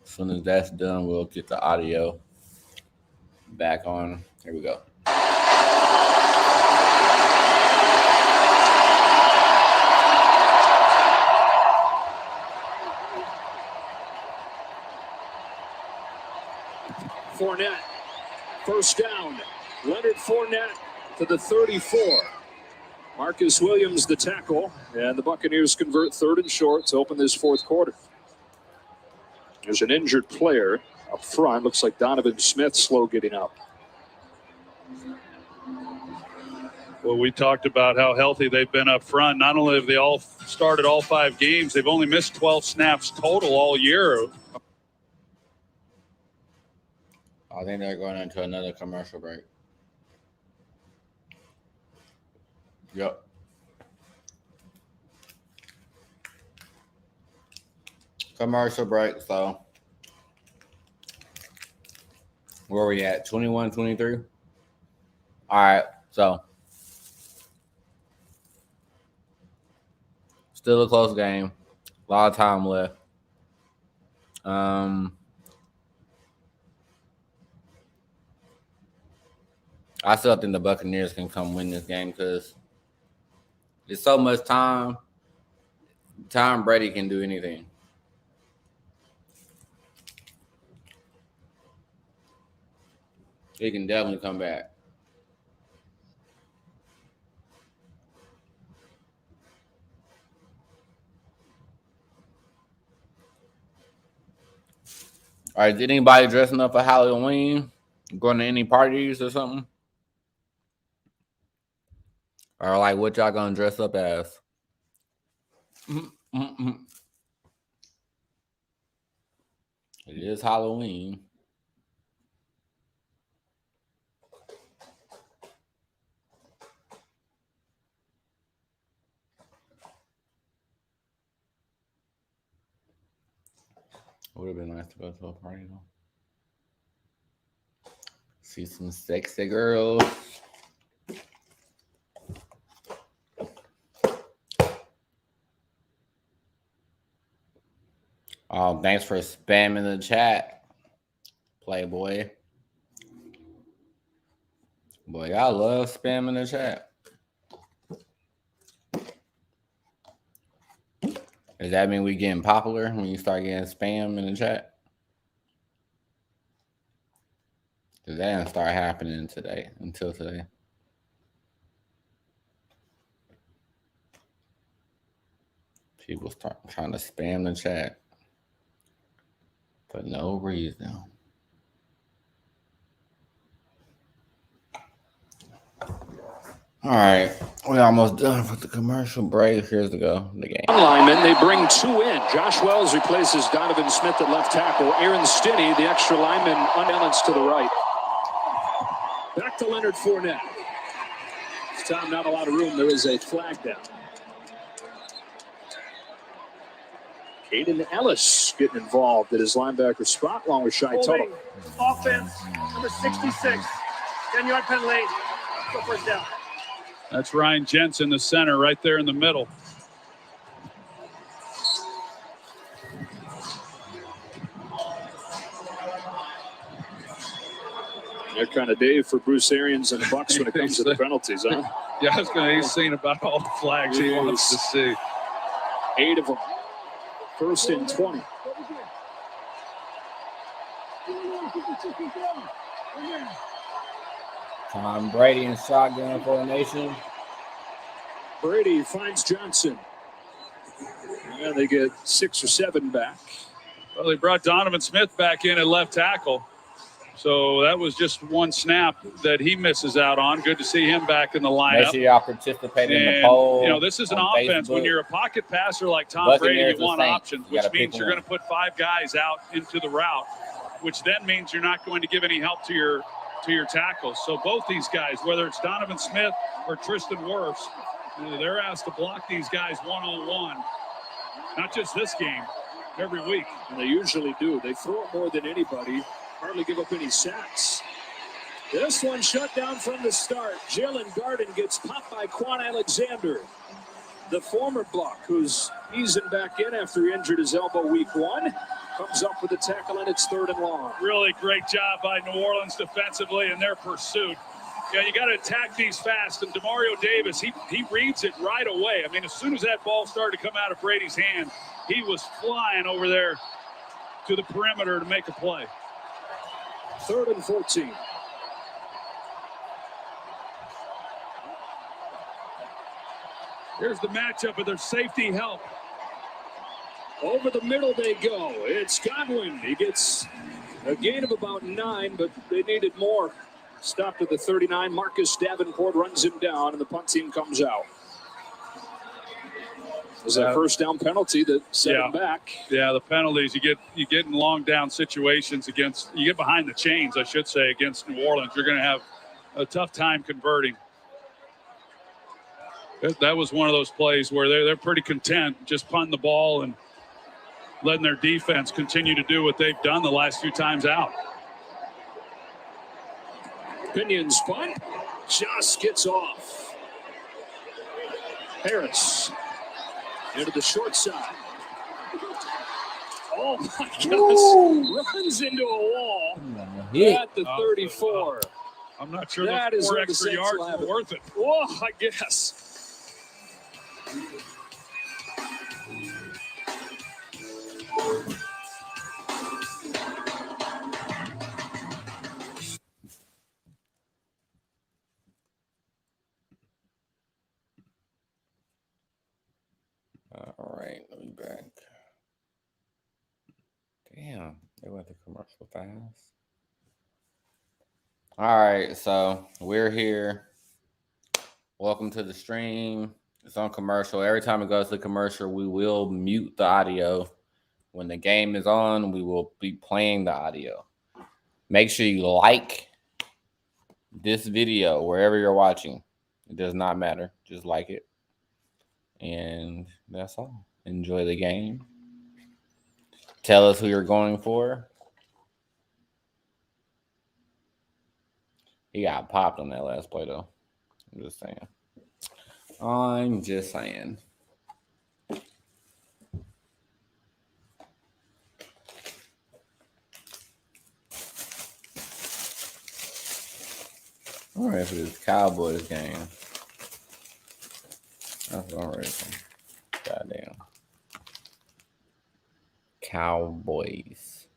As soon as that's done, we'll get the audio back on. Here we go. Fournette, first down. Leonard Fournette to the 34. Marcus Williams, the tackle, and the Buccaneers convert 3rd and short to open this 4th quarter. There's an injured player up front. Looks like Donovan Smith slow getting up. Well, we talked about how healthy they've been up front. Not only have they all started all 5 games, they've only missed 12 snaps total all year. I think they're going into another commercial break. Yep. Commercial break, so where are we at? 21, 23? All right, so still a close game. A lot of time left. I still think the Buccaneers can come win this game because there's so much time. Tom Brady can do anything. He can definitely come back. All right, did anybody dressing up for Halloween? Going to any parties or something? Or like what y'all gonna dress up as? It is Halloween. Would have been nice to go to a party though. See some sexy girls. Oh, thanks for spamming the chat, Playboy. Boy, y'all love spamming the chat. Does that mean we getting popular when you start getting spam in the chat? Because that didn't start happening until today. People start trying to spam the chat for no reason. All right, we're almost done with the commercial break. Here's the game. Linemen, they bring two in. Josh Wells replaces Donovan Smith at left tackle. Aaron Stinney, the extra lineman, unbalanced to the right. Back to Leonard Fournette. This time, not a lot of room. There is a flag down. Caden Ellis getting involved at his linebacker spot along with Shai Tuttle. Offense, number 66. 10-yard penalty. Go first down. That's Ryan Jensen, the center, right there in the middle. That kind of day for Bruce Arians and the Bucs when it comes to the penalties, huh? Yeah, I was going to. He's seen about all the flags he wants to see. 8 of them. First and 20. Tom Brady and shotgun formation. Brady finds Johnson. Yeah, they get 6 or 7 back. Well, they brought Donovan Smith back in at left tackle. So that was just one snap that he misses out on. Good to see him back in the lineup. Make sure y'all participate in the poll. You know, this is an offense. Facebook. When you're a pocket passer like Tom Buccaneers Brady, you want options, which means you're one. going to put 5 guys out into the route, which then means you're not going to give any help to your tackles. So both these guys, whether it's Donovan Smith or Tristan Wirfs, they're asked to block these guys one-on-one. Not just this game, every week. And they usually do. They throw it more than anybody. Hardly give up any sacks. This one shut down from the start. Jalen Garden gets popped by Quan Alexander, the former Buck, who's easing back in after he injured his elbow week 1. Comes up with a tackle, and it's 3rd and long. Really great job by New Orleans defensively in their pursuit. Yeah, you got to attack these fast, and Demario Davis, he reads it right away. I mean, as soon as that ball started to come out of Brady's hand, he was flying over there to the perimeter to make a play. 3rd and 14. Here's the matchup with their safety help. Over the middle they go. It's Godwin. He gets a gain of about 9, but they needed more. Stopped at the 39. Marcus Davenport runs him down, and the punt team comes out. There's a first down penalty that set him back. Yeah, the penalties, you get in long down situations you get behind the chains, I should say, against New Orleans. You're going to have a tough time converting. That was one of those plays where they're pretty content just punting the ball and letting their defense continue to do what they've done the last few times out. Pinion punt just gets off. Harris into the short side. Oh my goodness! Runs into a wall at the 34. I'm not sure that those is 4 extra yards were worth it. Whoa, I guess. All right, let me back. Damn, they went to commercial fast. All right, so we're here. Welcome to the stream. It's on commercial. Every time it goes to commercial, we will mute the audio. When the game is on, we will be playing the audio. Make sure you like this video wherever you're watching. It does not matter. Just like it. And that's all. Enjoy the game. Tell us who you're going for. He got popped on that last play, though. I'm just saying. I'm ready for this Cowboys game. That's what I'm ready for. Goddamn. Cowboys.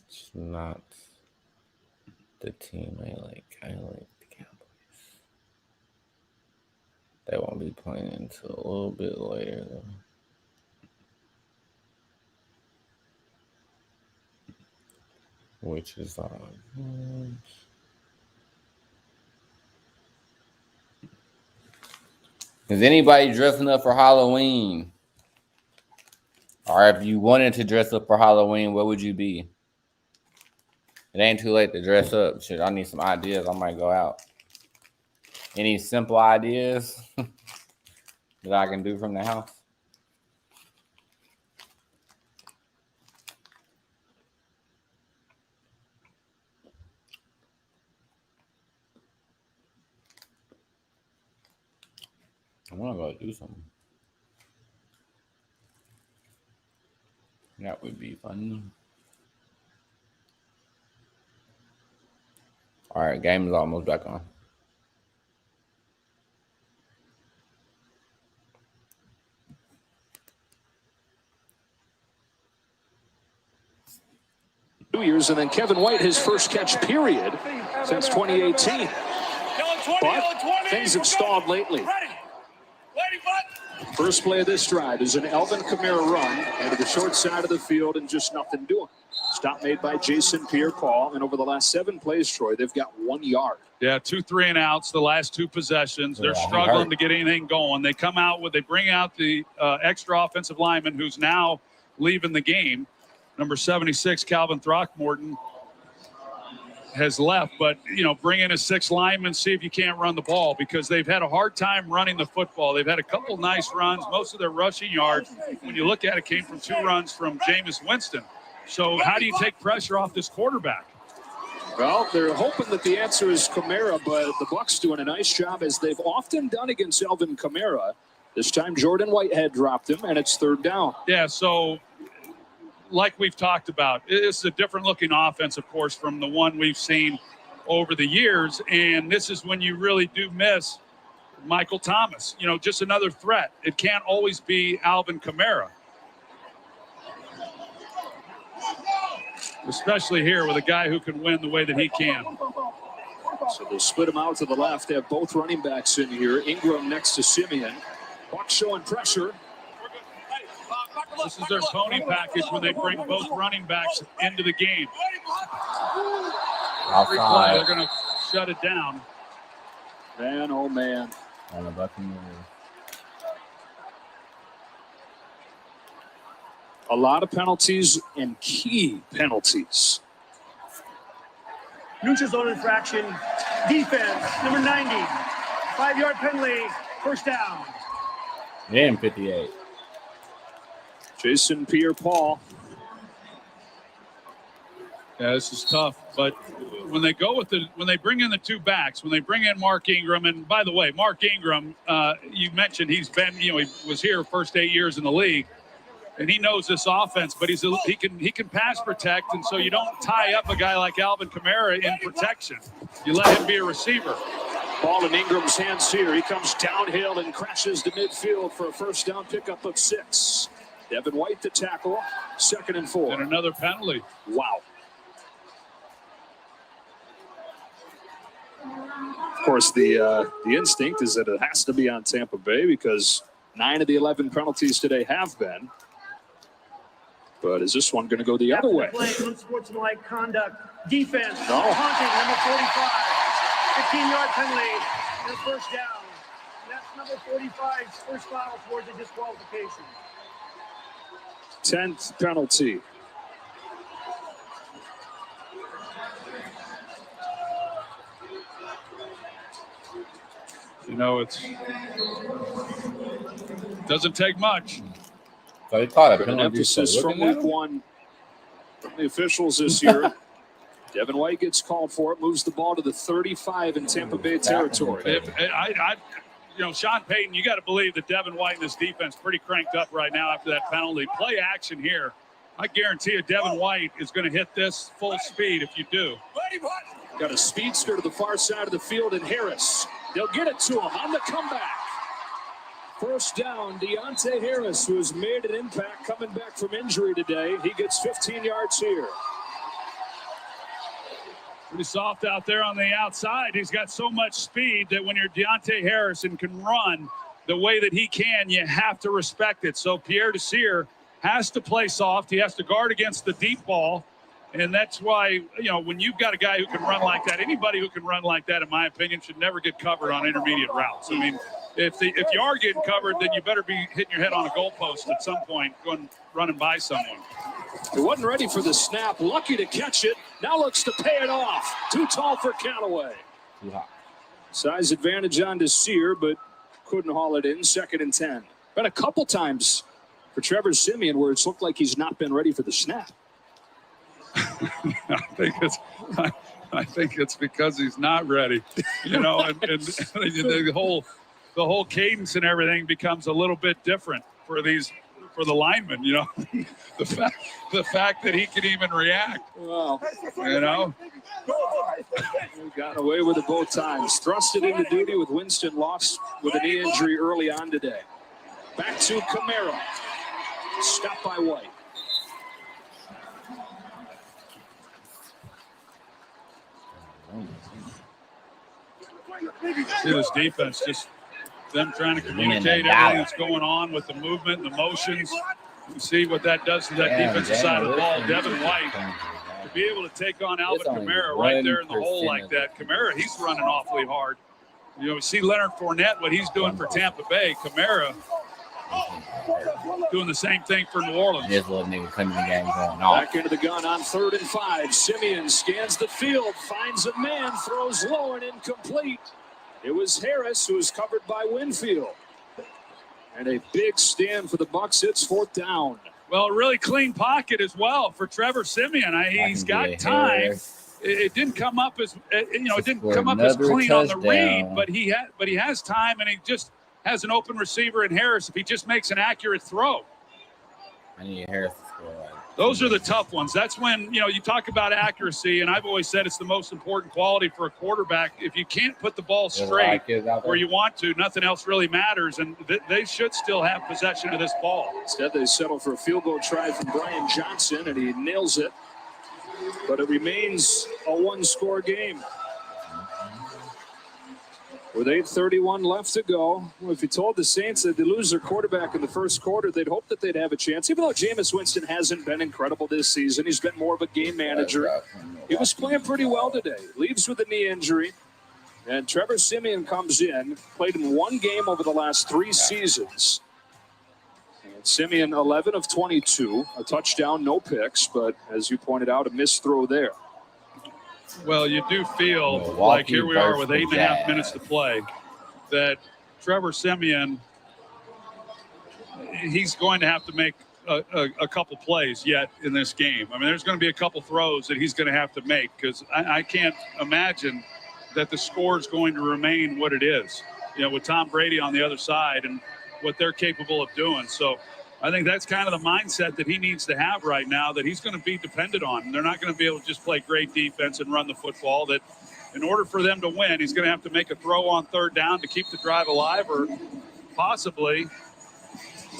It's not the team I like. I like the Cowboys. They won't be playing until a little bit later, though. Which is on. Is anybody dressing up for Halloween? Or if you wanted to dress up for Halloween, what would you be? It ain't too late to dress up. Shit, I need some ideas. I might go out. Any simple ideas that I can do from the house? I want to go do something. That would be fun. All right, game is almost back on. Years, and then Kevin White, his first catch period since 2018. But things have stalled lately. First play of this drive is an Alvin Kamara run into the short side of the field and just nothing doing. Stop made by Jason Pierre-Paul, and over the last 7 plays, Troy, they've got 1 yard. Yeah, 2 3-and-outs the last 2 possessions. They're struggling to get anything going. They bring out the extra offensive lineman who's now leaving the game. Number 76, Calvin Throckmorton, has left, but, bring in a 6th lineman, see if you can't run the ball, because they've had a hard time running the football. They've had a couple nice runs. Most of their rushing yards, when you look at it, came from 2 runs from Jameis Winston. So how do you take pressure off this quarterback? Well, they're hoping that the answer is Kamara, but the Bucs doing a nice job, as they've often done against Alvin Kamara. This time Jordan Whitehead dropped him, and it's 3rd down. Yeah, so like we've talked about, it's a different looking offense, of course, from the one we've seen over the years. And this is when you really do miss Michael Thomas, just another threat. It can't always be Alvin Kamara, especially here with a guy who can win the way that he can. So they'll split them out to the left. They have both running backs in here. Ingram next to Simeon. Bucs showing pressure. This is their pony package when they bring both running backs into the game. Every play, they're going to shut it down. Man, oh man. On the Buccaneers. A lot of penalties and key penalties. Neutral zone infraction. Defense, number 90. 5-yard penalty. First down. And 58. Jason Pierre-Paul. Yeah, this is tough. But when they bring in the 2 backs, when they bring in Mark Ingram, and by the way, Mark Ingram, you mentioned he's been, he was here first 8 years in the league, and he knows this offense. But he can pass protect, and so you don't tie up a guy like Alvin Kamara in protection. You let him be a receiver. Ball in Ingram's hands here. He comes downhill and crashes to midfield for a first down pickup of 6. Devin White to tackle, 2nd and 4. And another penalty. Wow. Of course, the instinct is that it has to be on Tampa Bay, because 9 of the 11 penalties today have been. But is this one going to go the other way? Unsportsmanlike conduct. Defense. No. Hunting, number 45. 15-yard penalty. And first down. And that's number 45's first foul towards a disqualification. 10th penalty. It doesn't take much. So they caught a An emphasis from week 1 from the officials this year. Devin White gets called for it, moves the ball to the 35 in Tampa Bay territory. Sean Payton, you got to believe that Devin White and his defense pretty cranked up right now after that penalty. Play action here. I guarantee you Devin White is going to hit this full speed if you do. Got a speedster to the far side of the field in Harris. They'll get it to him on the comeback. First down, Deontay Harris, who has made an impact coming back from injury today. He gets 15 yards here. Pretty soft out there on the outside. He's got so much speed that when you're Deontay Harris and can run the way that he can, you have to respect it. So Pierre Desir has to play soft. He has to guard against the deep ball. And that's why, when you've got a guy who can run like that, anybody who can run like that, in my opinion, should never get covered on intermediate routes. I mean, if you are getting covered, then you better be hitting your head on a goalpost at some point, running by someone. He wasn't ready for the snap. Lucky to catch it. Now looks to pay it off. Too tall for Callaway. Yeah. Size advantage on Desir, but couldn't haul it in. 2nd and 10. Been a couple times for Trevor Siemian where it's looked like he's not been ready for the snap. I think it's because he's not ready, and the whole cadence and everything becomes a little bit different for the linemen. The fact that he can even react. Well, he got away with it both times. Thrusted into duty with Winston lost with a knee injury early on today. Back to Kamara. Stopped by White. See this defense, just them trying to communicate everything that's going on with the movement, the motions. You see what that does to that defensive side of the ball. Devin White, to be able to take on Alvin Kamara right there in the hole like that. Kamara, he's running awfully hard. We see Leonard Fournette, what he's doing for Tampa Bay. Kamara doing the same thing for New Orleans. This little nigga coming in the game going Back into the gun on 3rd and 5. Siemian scans the field, finds a man, throws low and incomplete. It was Harris who was covered by Winfield. And a big stand for the Bucs. It's 4th down. Well, a really clean pocket as well for Trevor Siemian. He's got time. It didn't come up as it didn't come up as clean on the read, but he has time, and he just has an open receiver in Harris if he just makes an accurate throw. I need Harris to score. Those are the tough ones. That's when, you talk about accuracy, and I've always said it's the most important quality for a quarterback. If you can't put the ball straight where you want to, nothing else really matters, and they should still have possession of this ball. Instead, they settle for a field goal try from Brian Johnson, and he nails it. But it remains a one-score game. With 8:31 left to go, well, if you told the Saints that they lose their quarterback in the first quarter, they'd hope that they'd have a chance. Even though Jameis Winston hasn't been incredible this season, he's been more of a game manager. He was playing pretty well today. Leaves with a knee injury. And Trevor Siemian comes in, played in one game over the last 3 seasons. And Siemian, 11 of 22, a touchdown, no picks, but as you pointed out, a missed throw there. Well, you do feel like here we are with 8.5 minutes to play, that Trevor Siemian, he's going to have to make a couple plays yet in this game. I mean, there's going to be a couple throws that he's going to have to make, because I can't imagine that the score is going to remain what it is, with Tom Brady on the other side and what they're capable of doing. So I think that's kind of the mindset that he needs to have right now, that he's going to be dependent on. They're not going to be able to just play great defense and run the football. That in order for them to win, he's going to have to make a throw on 3rd down to keep the drive alive, or possibly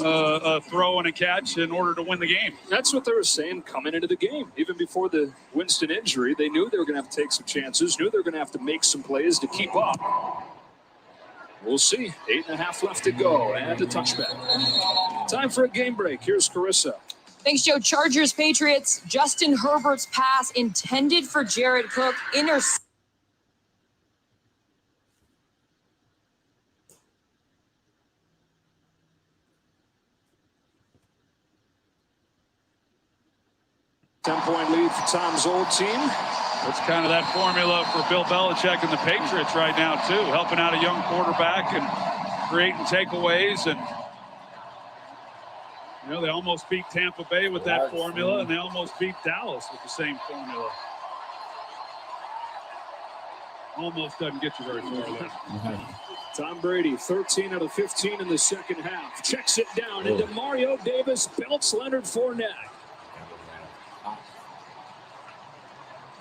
a throw and a catch in order to win the game. That's what they were saying coming into the game. Even before the Winston injury, they knew they were going to have to take some chances, knew they were going to have to make some plays to keep up. We'll see. 8.5 left to go, and a touchback. Time for a game break. Here's Carissa. Thanks, Joe. Chargers, Patriots. Justin Herbert's pass intended for Jared Cook. Intercepted. Ten-point lead for Tom's old team. That's kind of that formula for Bill Belichick and the Patriots right now, too. Helping out a young quarterback and creating takeaways. And, they almost beat Tampa Bay with that formula, and they almost beat Dallas with the same formula. Almost doesn't get you very far there. Tom Brady, 13 out of 15 in the second half. Checks it down into Mario Davis, belts Leonard Fournette.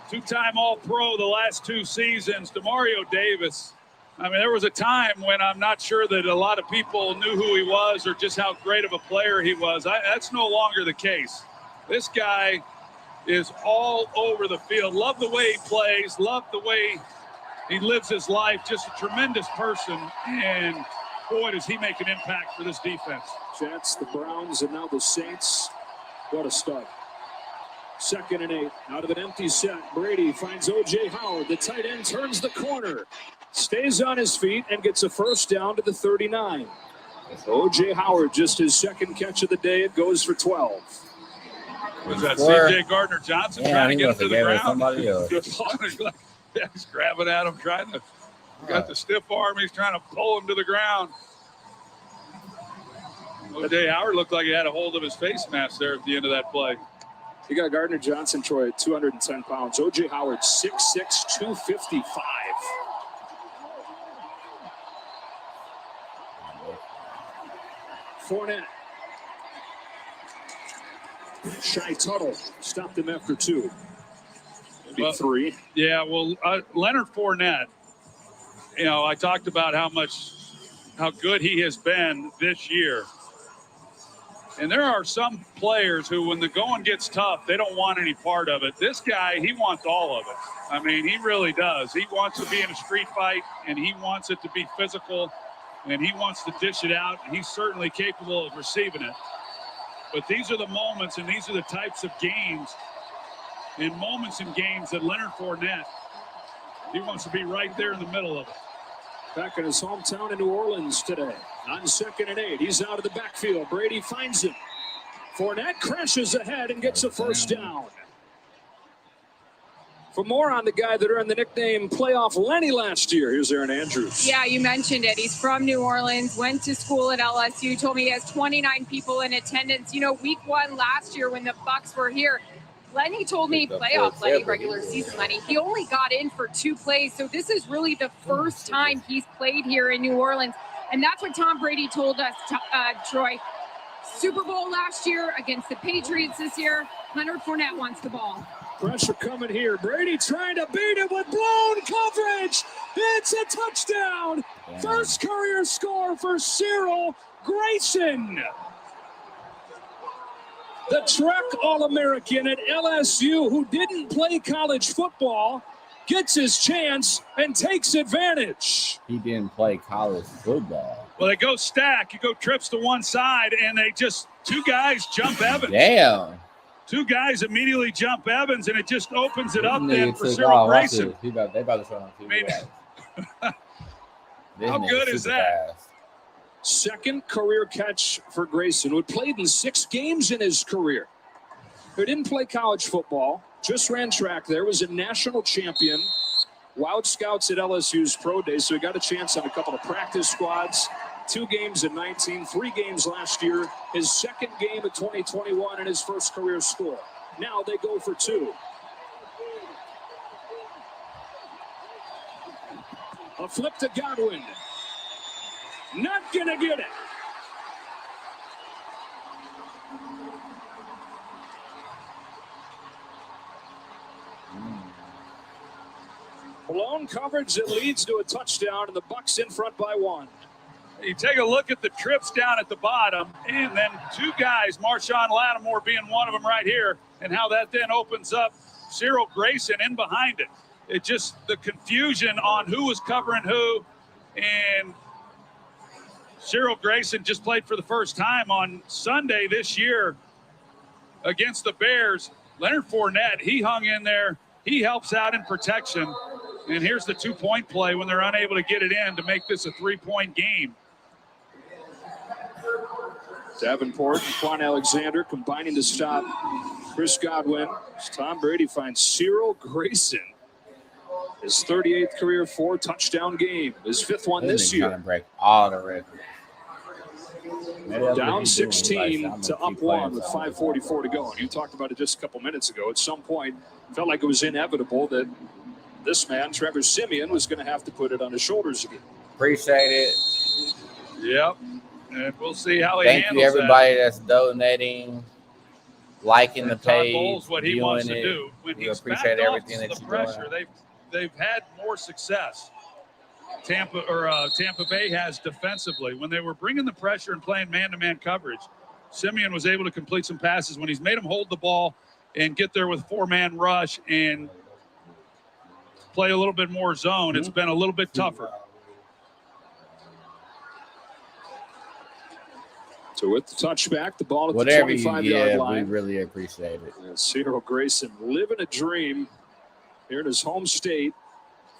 two-time All-Pro the last 2 seasons. Demario Davis. I mean, there was a time when I'm not sure that a lot of people knew who he was or just how great of a player he was. That's no longer the case. This guy is all over the field. Love the way he plays. Love the way he lives his life. Just a tremendous person. And boy, does he make an impact for this defense. Jets, the Browns, and now the Saints. What a start. 2nd and 8. Out of an empty set, Brady finds O.J. Howard. The tight end turns the corner. Stays on his feet and gets a first down to the 39. O.J. Howard, just his 2nd catch of the day. It goes for 12. Was that C.J. Gardner-Johnson trying to get him to the ground? Somebody else. He's grabbing at him, got the stiff arm. He's trying to pull him to the ground. O.J. Howard looked like he had a hold of his face mask there at the end of that play. You got Gardner-Johnson, Troy, at 210 pounds. O.J. Howard, 6'6", 255. Fournette. Shy Tuttle stopped him after 2. Maybe 3. Yeah, well, Leonard Fournette, you know, I talked about how good he has been this year. And there are some players who, when the going gets tough, they don't want any part of it. This guy, he wants all of it. I mean, he really does. He wants to be in a street fight, and he wants it to be physical, and he wants to dish it out. And he's certainly capable of receiving it. But these are the moments, and these are the types of games and moments in games that Leonard Fournette, he wants to be right there in the middle of it. Back in his hometown in New Orleans today. On 2nd and 8, he's out of the backfield. Brady finds him. Fournette crashes ahead and gets a first down. For more on the guy that earned the nickname Playoff Lenny last year, here's Aaron Andrews. Yeah, you mentioned it. He's from New Orleans, went to school at LSU, told me he has 29 people in attendance. You know, week 1 last year when the Bucs were here, Lenny told me playoff Lenny, regular season Lenny. He only got in for 2 plays, so this is really the first time he's played here in New Orleans. And that's what Tom Brady told us, Troy. Super Bowl last year against the Patriots this year. Leonard Fournette wants the ball. Pressure coming here. Brady trying to beat it with blown coverage. It's a touchdown. First career score for Cyril Grayson. The Trek All-American at LSU, who didn't play college football, gets his chance and takes advantage. He didn't play college football. Well, they go stack. You go trips to one side, and they just, 2 guys jump Evans. Damn. 2 guys immediately jump Evans, and it just opens it up then for Cyril Grayson. They about to show him. I mean, how good is that? Fast. 2nd career catch for Grayson, who had played in 6 games in his career. Who didn't play college football, just ran track there, was a national champion. Wild Scouts at LSU's Pro Day, so he got a chance on a couple of practice squads. 2 games in 19, 3 games last year. His 2nd game of 2021 and his first career score. Now they go for 2. A flip to Godwin. Not gonna get it. Blown coverage that leads to a touchdown, and the Bucs in front by 1. You take a look at the trips down at the bottom, and then 2 guys, Marshawn Lattimore being one of them right here, and how that then opens up Cyril Grayson in behind it. It just, the confusion on who was covering who, and Cyril Grayson just played for the first time on Sunday this year against the Bears. Leonard Fournette, he hung in there. He helps out in protection. And here's the 2-point play when they're unable to get it in to make this a 3-point game. Davenport and Quan Alexander combining to stop Chris Godwin. As Tom Brady finds Cyril Grayson. His 38th career 4-touchdown game. His 5th one this year. Trying to break all the records. Down 16 to up 1 with 5:44 to go. And you talked about it just a couple minutes ago. At some point, it felt like it was inevitable that this man, Trevor Siemian, was going to have to put it on his shoulders again. Appreciate it. Yep. And we'll see how he handles handles that. Thank you, everybody that's donating. liking the Todd page, Bowles, what he viewing wants it. to do. When We he's appreciate backed off everything that the you're pressure, doing. they've had more success. Tampa Bay has defensively. When they were bringing the pressure and playing man-to-man coverage, Simeon was able to complete some passes. When he's made them hold the ball and get there with four-man rush and play a little bit more zone, it's been a little bit tougher. So with the touchback, the ball at Whatever the you 25-yard give, line. we really appreciate it. And Cyril Grayson living a dream here in his home state.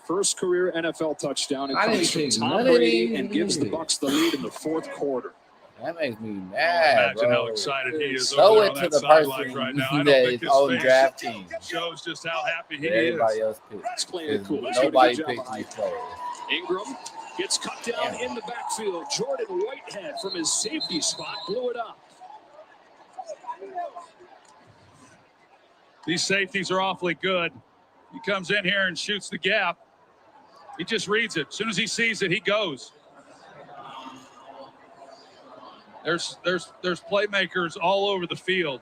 First career NFL touchdown. It comes from Tom Brady and gives the Bucs the lead in the fourth quarter. That makes me mad, Imagine bro. how excited he is Show over there it on to that the sideline person right now. I don't that think is his on face draft team. shows just how happy he That everybody is. else picked. It's playing it cool. Nobody picked these players. Ingram gets cut down in the backfield. Jordan Whitehead from his safety spot blew it up. These safeties are awfully good. He comes in here and shoots the gap. He just reads it. As soon as he sees it, he goes. There's playmakers all over the field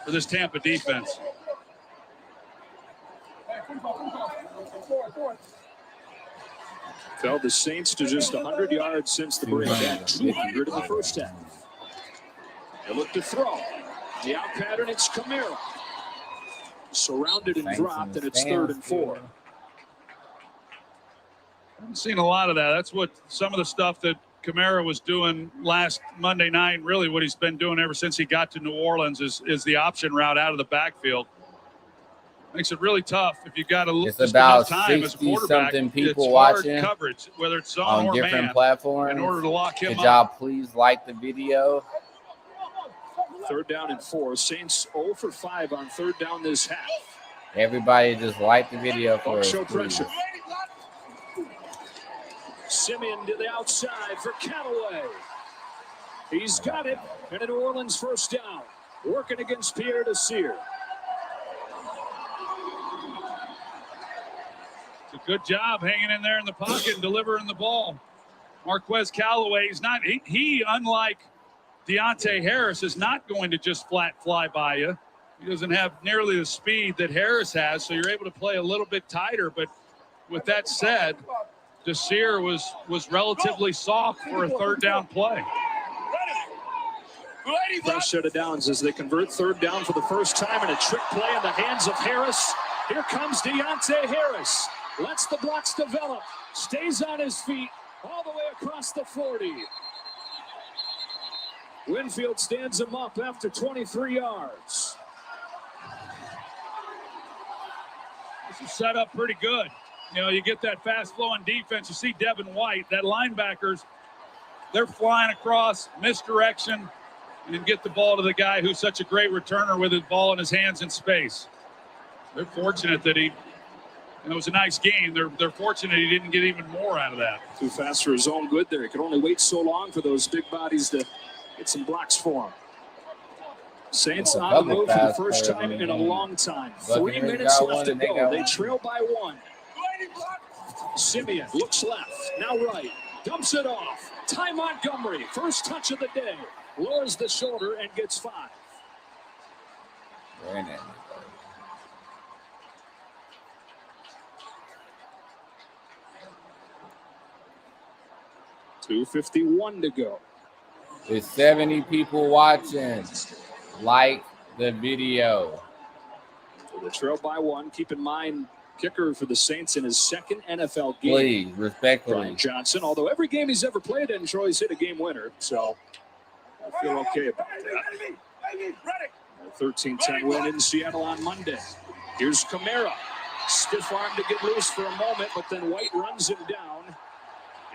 for this Tampa defense. Fell the Saints to just 100 yards since the break. At 200 in the first half. They look to throw. The out pattern, it's Kamara. Surrounded and dropped, and it's 3rd and 4. I haven't seen a lot of that. That's what some of the stuff that Kamara was doing last Monday night, really what he's been doing ever since he got to New Orleans is the option route out of the backfield. Makes it really tough if you've got It's about 60-something people watching coverage, whether it's zone on or different man, platforms. in order to lock him Could up. y'all please like the video? 3rd down and 4. Saints 0 for 5 on 3rd down this half. Everybody just like the video for us, Show please. pressure. Simeon to the outside for Callaway. He's got it, and a New Orleans first down. Working against Pierre Desir. It's a good job hanging in there in the pocket and delivering the ball. Marquez Callaway, he unlike Deontay Harris, is not going to just flat fly by you. He doesn't have nearly the speed that Harris has, so you're able to play a little bit tighter. But with that said, Desir was relatively soft for a 3rd down play. Fresh set of downs as they convert 3rd down for the first time, and a trick play in the hands of Harris. Here comes Deontay Harris. Lets the blocks develop. Stays on his feet all the way across the 40. Winfield stands him up after 23 yards. This is set up pretty good. You know, you get that fast-flowing defense. You see Devin White, that linebackers, they're flying across, misdirection, and get the ball to the guy who's such a great returner with his ball in his hands in space. They're fortunate that it was a nice game. They're fortunate he didn't get even more out of that. Too fast for his own good there. He could only wait so long for those big bodies to get some blocks for him. Saints on the move for the first time in a long time. 3 minutes left to go. They trail by 1. Simeon looks left, now right, dumps it off. Ty Montgomery, first touch of the day, lowers the shoulder and gets 5. Very nice. 2:51 to go. There's 70 people watching. Like the video. The trail by 1. Keep in mind, kicker for the Saints in his 2nd NFL game. Please, respectfully. Brian Johnson, although every game he's ever played in, Troy's hit a game winner, so I feel okay about that. A 13-10 win in Seattle on Monday. Here's Kamara. Stiff arm to get loose for a moment, but then White runs him down,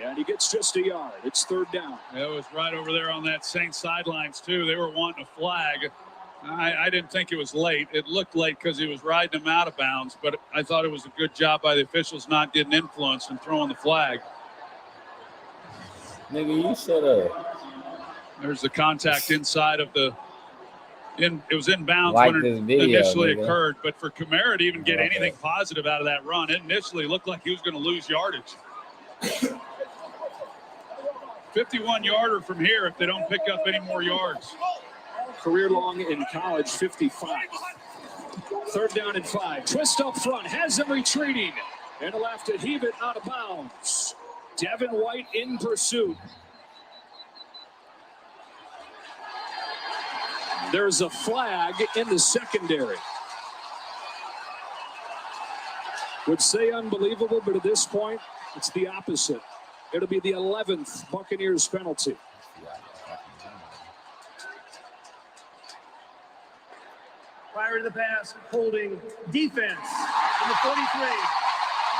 and he gets just a yard. It's 3rd down. It was right over there on that Saints sidelines, too. They were wanting a flag. I didn't think it was late. It looked late because he was riding him out of bounds, but I thought it was a good job by the officials not getting influenced and throwing the flag. Nigga, you shut up. There's the contact inside of the it was inbounds like when it video, initially nigga. occurred, but for Kamara to even get anything positive out of that run, it initially looked like he was going to lose yardage. 51-yarder from here if they don't pick up any more yards. career long in college, 55. Third down and 5. Twist up front, has them retreating. And he'll have to heave it out of bounds. Devin White in pursuit. There's a flag in the secondary. Would say unbelievable, but at this point, it's the opposite. It'll be the 11th Buccaneers penalty. Prior to the pass, holding defense in the 43.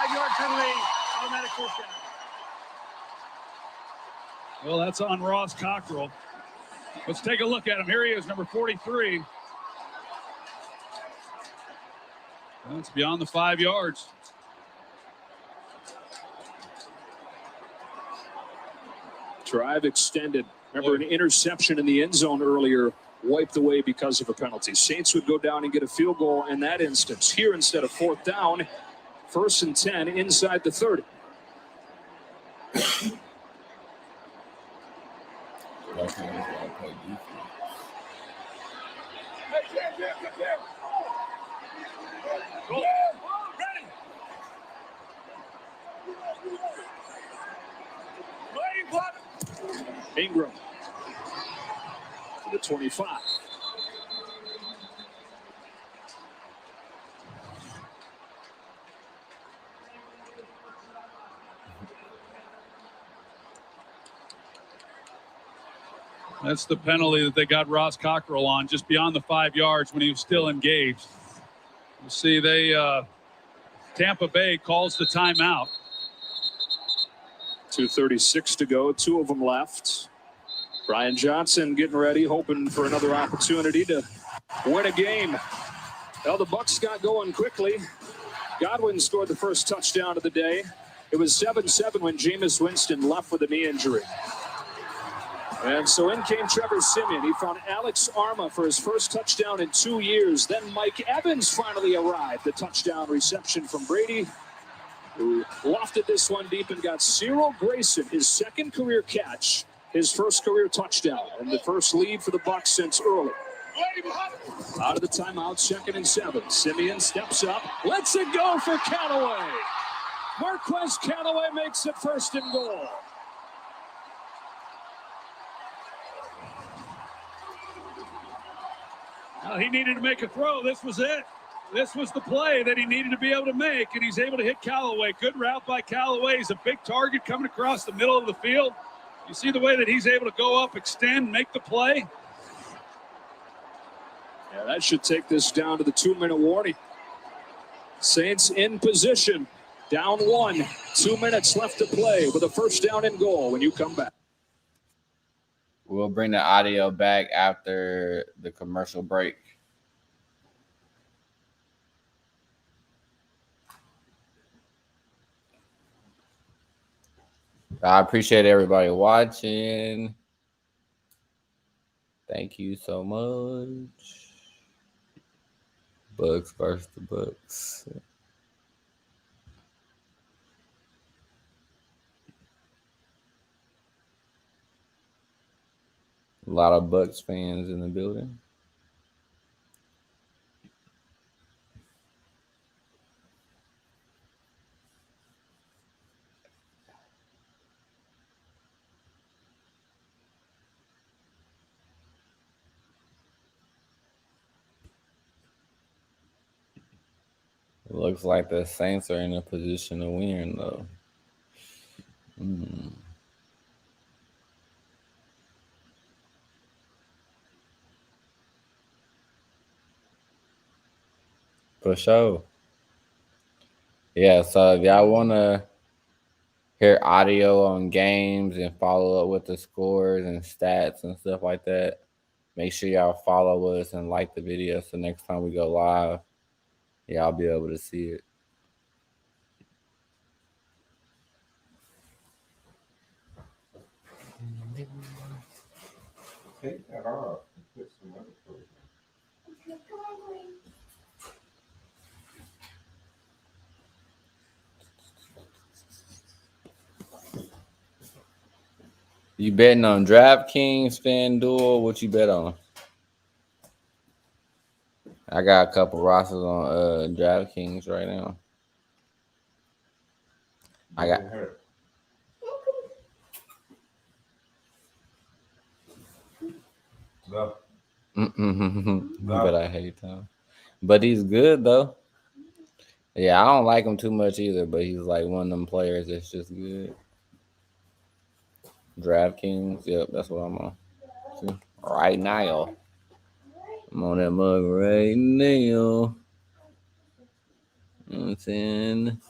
5-yard penalty, automatic first down. Well, that's on Ross Cockrell. Let's take a look at him. Here he is, number 43. That's beyond the 5 yards. Drive extended. Remember, an interception in the end zone earlier wiped away because of a penalty. Saints would go down and get a field goal in that instance. Here, instead of 4th down, 1st and 10 inside the 30. Ingram to the 25. That's the penalty that they got Ross Cockrell on, just beyond the 5 yards when he was still engaged. You see, Tampa Bay calls the timeout. 2:36 to go, 2 of them left. Brian Johnson getting ready, hoping for another opportunity to win a game. Well, the Bucs got going quickly. Godwin scored the first touchdown of the day. It was 7-7 when Jameis Winston left with a knee injury. And so in came Trevor Siemian. He found Alex Arma for his first touchdown in 2 years. Then Mike Evans finally arrived. The touchdown reception from Brady, who lofted this one deep and got Cyril Grayson, his second career catch, his first career touchdown, and the first lead for the Bucs since early. Out of the timeout, 2nd and 7. Siemian steps up, lets it go for Callaway. Marquez Callaway makes it 1st and goal. He needed to make a throw. This was it. This was the play that he needed to be able to make, and he's able to hit Callaway. Good route by Callaway. He's a big target coming across the middle of the field. You see the way that he's able to go up, extend, make the play? Yeah, that should take this down to the 2-minute warning. Saints in position. Down 1. 2 minutes left to play with a 1st down and goal when you come back. We'll bring the audio back after the commercial break. I appreciate everybody watching. Thank you so much. Bucks versus the Bucks. A lot of Bucks fans in the building. It looks like the Saints are in a position to win, though. For sure. Yeah, so if y'all want to hear audio on games and follow up with the scores and stats and stuff like that, make sure y'all follow us and like the video so next time we go live, y'all be able to see it. Take that off and put some other clothes on. You betting on DraftKings, FanDuel? What you bet on? I got a couple rosters on DraftKings right now. I got Go. But I hate him. But he's good though. Yeah, I don't like him too much either, but he's like one of them players that's just good. DraftKings, yep, that's what I'm on. See? Right now. I'm on that mug right now. You know what I'm saying?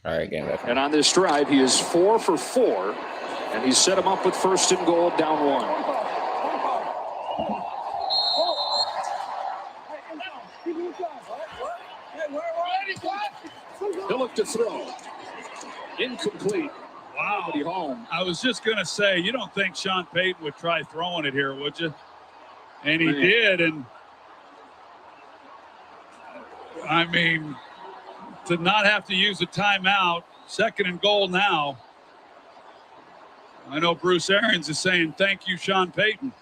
All right, game back. And on this drive, he is 4 for 4, and he's set him up with first and goal, down 1. He'll look to throw. Incomplete. Wow. Home. I was just going to say, you don't think Sean Payton would try throwing it here, would you? And he did. And, I mean, to not have to use a timeout, second and goal now. I know Bruce Arians is saying, thank you, Sean Payton.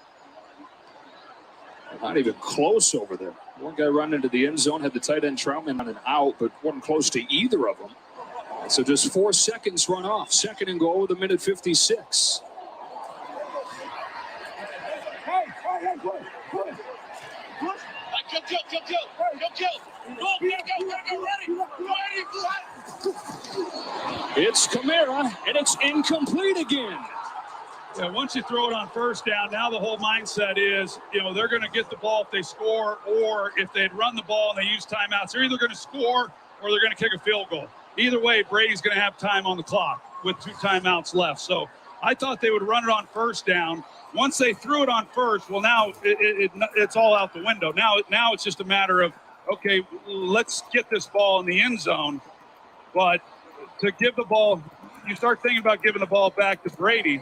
Not even close over there. One guy run into the end zone, had the tight end Troutman on an out, but wasn't close to either of them. So just 4 seconds run off. Second and goal with 1:56. It's Kamara, and it's incomplete again. Yeah, once you throw it on first down, now the whole mindset is, they're going to get the ball if they score, or if they'd run the ball and they use timeouts, they're either going to score or they're going to kick a field goal. Either way, Brady's going to have time on the clock with 2 timeouts left. So I thought they would run it on first down. Once they threw it on first, well, now it's all out the window. Now it's just a matter of, okay, let's get this ball in the end zone. But to give the ball, you start thinking about giving the ball back to Brady.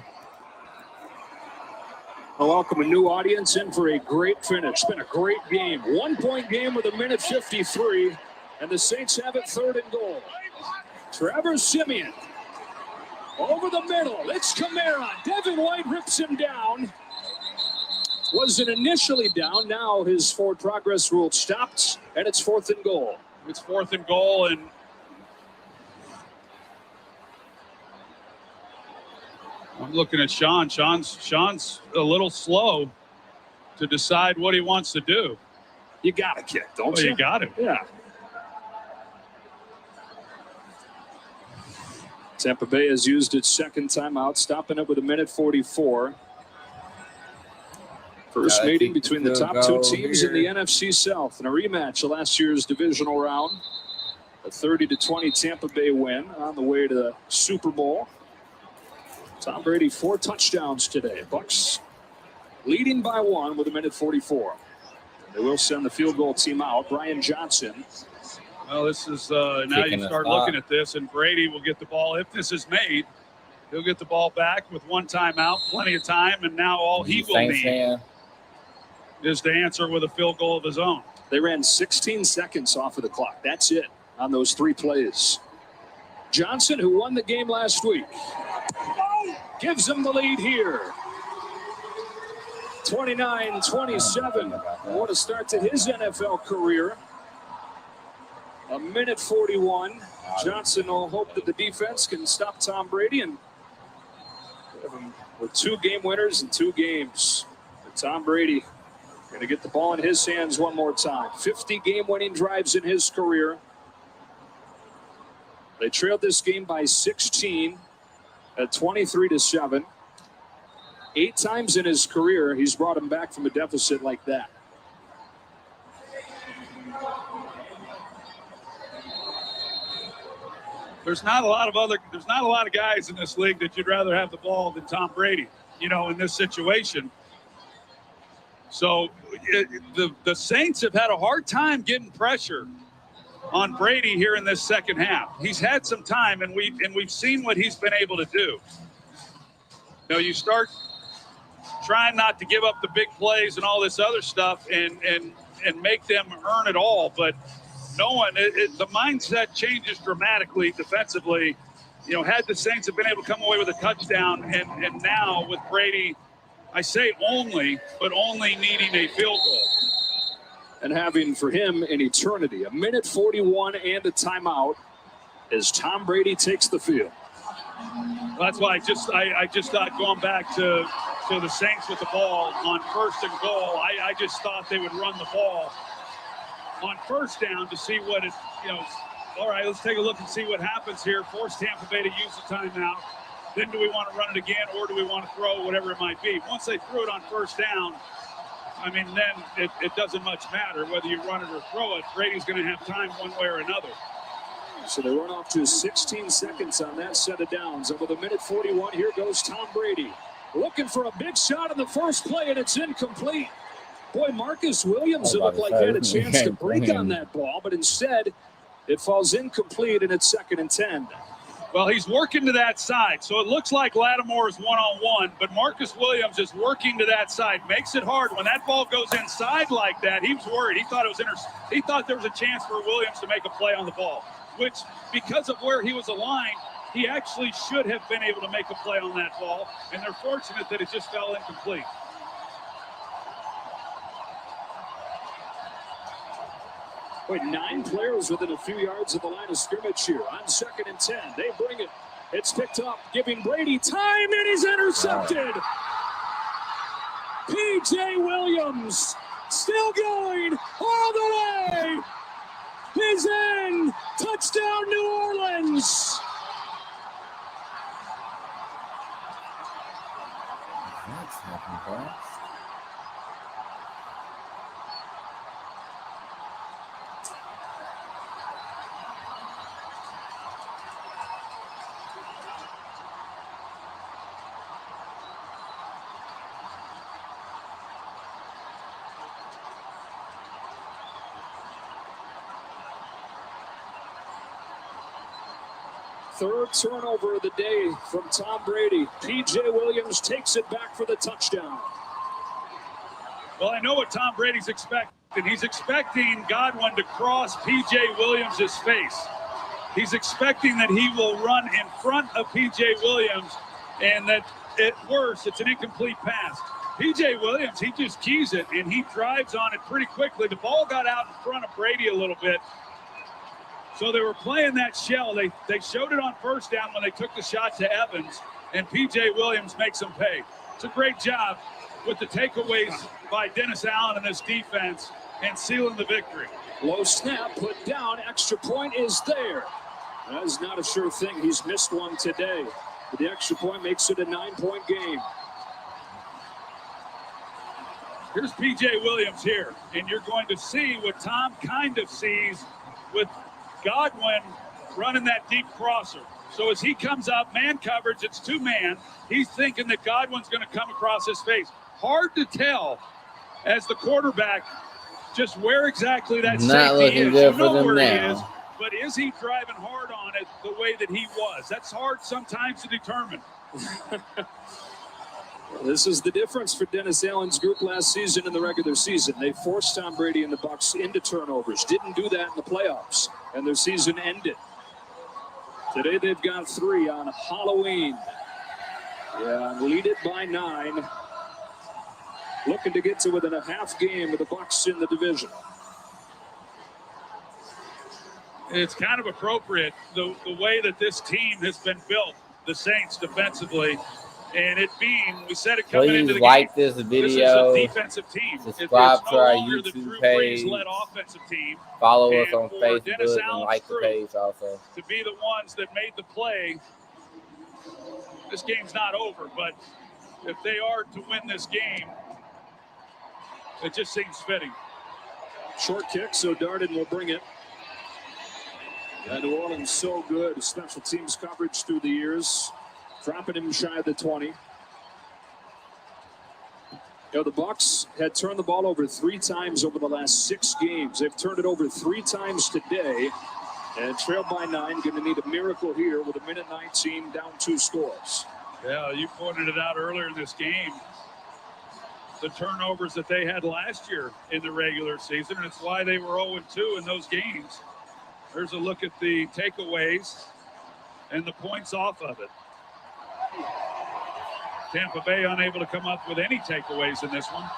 I welcome a new audience in for a great finish. It's been a great game. 1-point game with 1:53, and the Saints have it third and goal. Trevor Siemian over the middle. It's Kamara. Devin White rips him down. Wasn't initially down. Now his forward progress rule stopped, and it's 4th and goal. It's 4th and goal, and I'm looking at Sean. Sean's a little slow to decide what he wants to do. You got to kick, don't you? You got to. Yeah. Tampa Bay has used its second timeout, stopping it with 1:44. First meeting between the top 2 teams in the NFC South in a rematch of last year's divisional round. A 30-20 Tampa Bay win on the way to the Super Bowl. Tom Brady 4 touchdowns today. Bucs leading by 1 with 1:44. They will send the field goal team out. Brian Johnson. Well, this is now you start looking at this, and Brady will get the ball. If this is made, he'll get the ball back with 1 timeout, plenty of time, and now all he will need is to answer with a field goal of his own. They ran 16 seconds off of the clock. That's it on those 3 plays. Johnson, who won the game last week, gives them the lead here. 29-27. What a start to his NFL career. 1:41. Johnson will hope that the defense can stop Tom Brady and have him with 2 game winners in 2 games. But Tom Brady going to get the ball in his hands one more time. 50 game-winning drives in his career. They trailed this game by 16 at 23-7. 8 times in his career, he's brought him back from a deficit like that. There's not a lot of guys in this league that you'd rather have the ball than Tom Brady, in this situation. So the Saints have had a hard time getting pressure on Brady here in this second half. He's had some time, and we've seen what he's been able to do. You start trying not to give up the big plays and all this other stuff and make them earn it all, but the mindset changes dramatically defensively. Had the Saints have been able to come away with a touchdown, and now with Brady I say only, but only needing a field goal. And having for him an eternity, 1:41 and a timeout as Tom Brady takes the field. That's why I just thought going back to the Saints with the ball on 1st and goal, I just thought they would run the ball on 1st down to see what it, all right, let's take a look and see what happens here. Force Tampa Bay to use the timeout. Then do we want to run it again, or do we want to throw, whatever it might be? Once they threw it on 1st down, I mean, then it doesn't much matter whether you run it or throw it. Brady's going to have time one way or another. So they run off to 16 seconds on that set of downs. And with 1:41, here goes Tom Brady. Looking for a big shot in the first play, and it's incomplete. Boy, Marcus Williams, it looked like he had a chance to break on that ball, but instead it falls incomplete, and it's 2nd and 10. Well, he's working to that side, so it looks like Lattimore is one-on-one, but Marcus Williams is working to that side. Makes it hard. When that ball goes inside like that, he was worried. He thought he thought there was a chance for Williams to make a play on the ball, which, because of where he was aligned, he actually should have been able to make a play on that ball, and they're fortunate that it just fell incomplete. Wait, 9 players within a few yards of the line of scrimmage here on 2nd and 10. They bring it. It's picked up, giving Brady time, and he's intercepted. P.J. Williams still going all the way. He's in. Touchdown, New Orleans. That's happening, guys. Third turnover of the day from Tom Brady. P.J. Williams takes it back for the touchdown. Well, I know what Tom Brady's expecting. He's expecting Godwin to cross P.J. Williams' face. He's expecting that he will run in front of P.J. Williams, and that at worst, it's an incomplete pass. P.J. Williams, he just keys it, and he drives on it pretty quickly. The ball got out in front of Brady a little bit. So they were playing that shell. They showed it on 1st down when they took the shot to Evans, and P.J. Williams makes them pay. It's a great job with the takeaways by Dennis Allen and this defense and sealing the victory. Low snap, put down, extra point is there. That is not a sure thing. He's missed one today. But the extra point makes it a 9-point game. Here's P.J. Williams here, and you're going to see what Tom kind of sees with Godwin running that deep crosser. So as he comes up, man coverage, it's 2-man. He's thinking that Godwin's going to come across his face. Hard to tell as the quarterback just where exactly that safety is. You know where he is, but is he driving hard on it the way that he was? That's hard sometimes to determine. This is the difference for Dennis Allen's group last season in the regular season. They forced Tom Brady and the Bucs into turnovers. Didn't do that in the playoffs, and their season ended. Today they've got 3 on Halloween. Yeah, lead it by 9. Looking to get to within a half game with the Bucs in the division. It's kind of appropriate the way that this team has been built, the Saints defensively. And it being, we said it coming into the like game. this video. This is a defensive team. Subscribe to our no YouTube page. Offensive team. Follow us on for Facebook and like the page also. To be the ones that made the play, this game's not over. But if they are to win this game, it just seems fitting. Short kick, so Darden will bring it. And New Orleans so good. Special teams coverage through the years. Dropping him shy of the 20. You know, the Bucs had turned the ball over 3 times over the last 6 games. They've turned it over 3 times today and trailed by 9. Going to need a miracle here with 1:19 down 2 scores. Yeah, you pointed it out earlier in this game. The turnovers that they had last year in the regular season, and it's why they were 0-2 in those games. There's a look at the takeaways and the points off of it. Tampa Bay unable to come up with any takeaways in this one.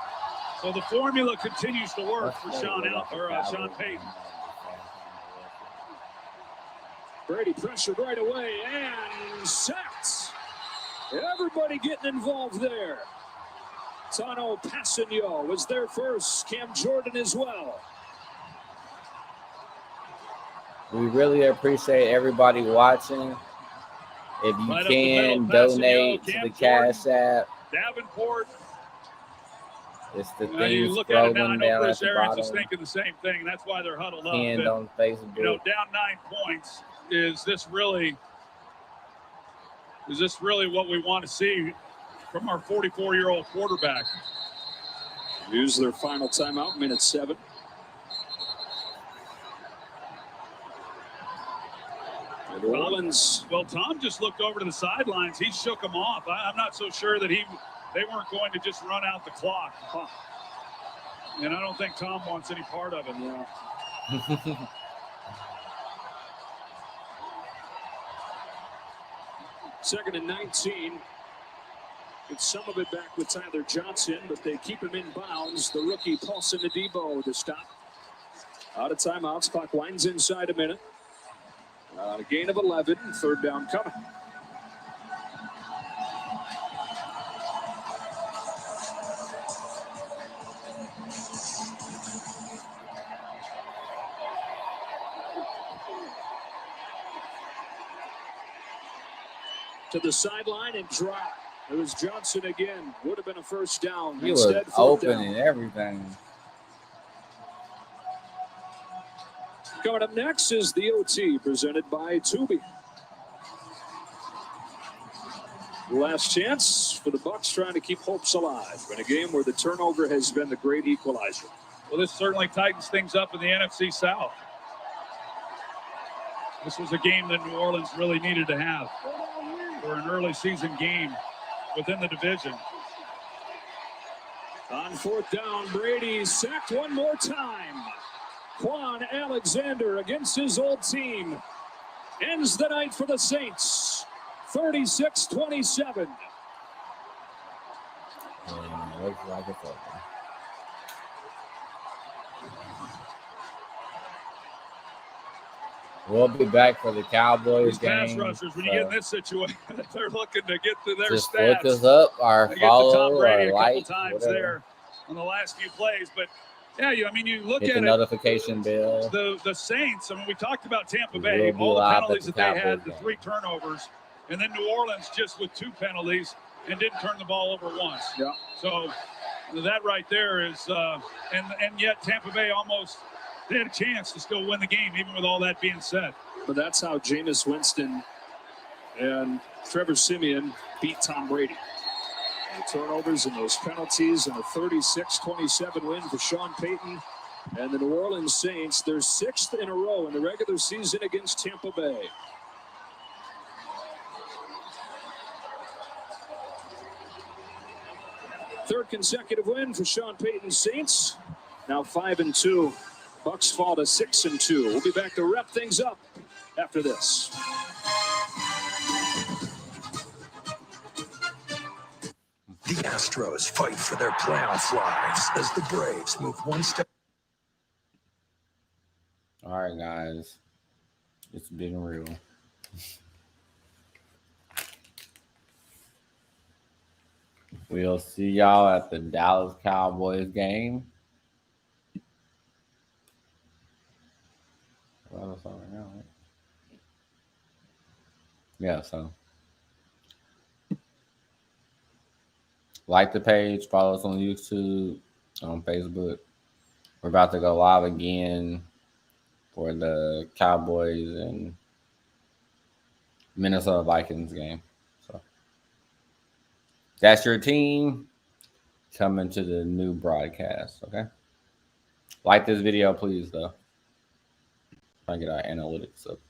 So the formula continues to work for Sean Payton. Brady pressured right away and sacked. Everybody getting involved there. Tano Passanio was there first. Cam Jordan as well. We really appreciate everybody watching. If you Right can, middle, donate to the Cash App. Davenport. It's the You thing look at it now, I scrolling know down Bruce at the Arians is bottom. thinking the same thing. That's why they're huddled up. Pinned on Facebook. Down 9 points. Is this really what we want to see from our 44-year-old quarterback? Use their final timeout, minute 7. Orleans. Well, Tom just looked over to the sidelines. He shook him off. I'm not so sure that they weren't going to just run out the clock. And I don't think Tom wants any part of it. Yeah. Second and 19. Get some of it back with Tyler Johnson, but they keep him in bounds. The rookie Paulson Adebo to stop. Out of timeouts. Clock winds inside a minute. A gain of 11. Third down coming. To the sideline and drop. It was Johnson again. Would have been a first down. He was open and everything. Coming up next is the OT presented by Tubi. Last chance for the Bucs trying to keep hopes alive in a game where the turnover has been the great equalizer. Well, this certainly tightens things up in the NFC South. This was a game that New Orleans really needed to have for an early season game within the division. On fourth down, Brady sacked one more time. Quan Alexander against his old team ends the night for the Saints, 36-27. Looks like it's over. We'll be back for the Cowboys These game. pass rushers, when you get in this situation, they're looking to get to their just stats. look us up, or They follow, get to Tom Brady or a like, couple times whatever. there on the last few plays. But, yeah, you look Hit at the it. notification bell. The Saints, we talked about Tampa We'll Bay, be all the live penalties at that the they had, Cowboys the 3 turnovers, and then New Orleans just with 2 penalties and didn't turn the ball over once. Yeah. So that right there is, and yet Tampa Bay almost, they had a chance to still win the game, even with all that being said. But that's how Jameis Winston and Trevor Siemian beat Tom Brady. The turnovers and those penalties and a 36-27 win for Sean Payton and the New Orleans Saints. Their 6th in a row in the regular season against Tampa Bay. Third consecutive win for Sean Payton's Saints. Now 5-2. Bucs fall to 6-2. We'll be back to wrap things up after this. The Astros fight for their playoff lives as the Braves move one step. All right, guys. It's been real. We'll see y'all at the Dallas Cowboys game. Well, that's all right now, right? Yeah, so like the page, follow us on YouTube, on Facebook. We're about to go live again for the Cowboys and Minnesota Vikings game. So that's your team coming to the new broadcast, okay? Like this video, please, though. Try to get our analytics up.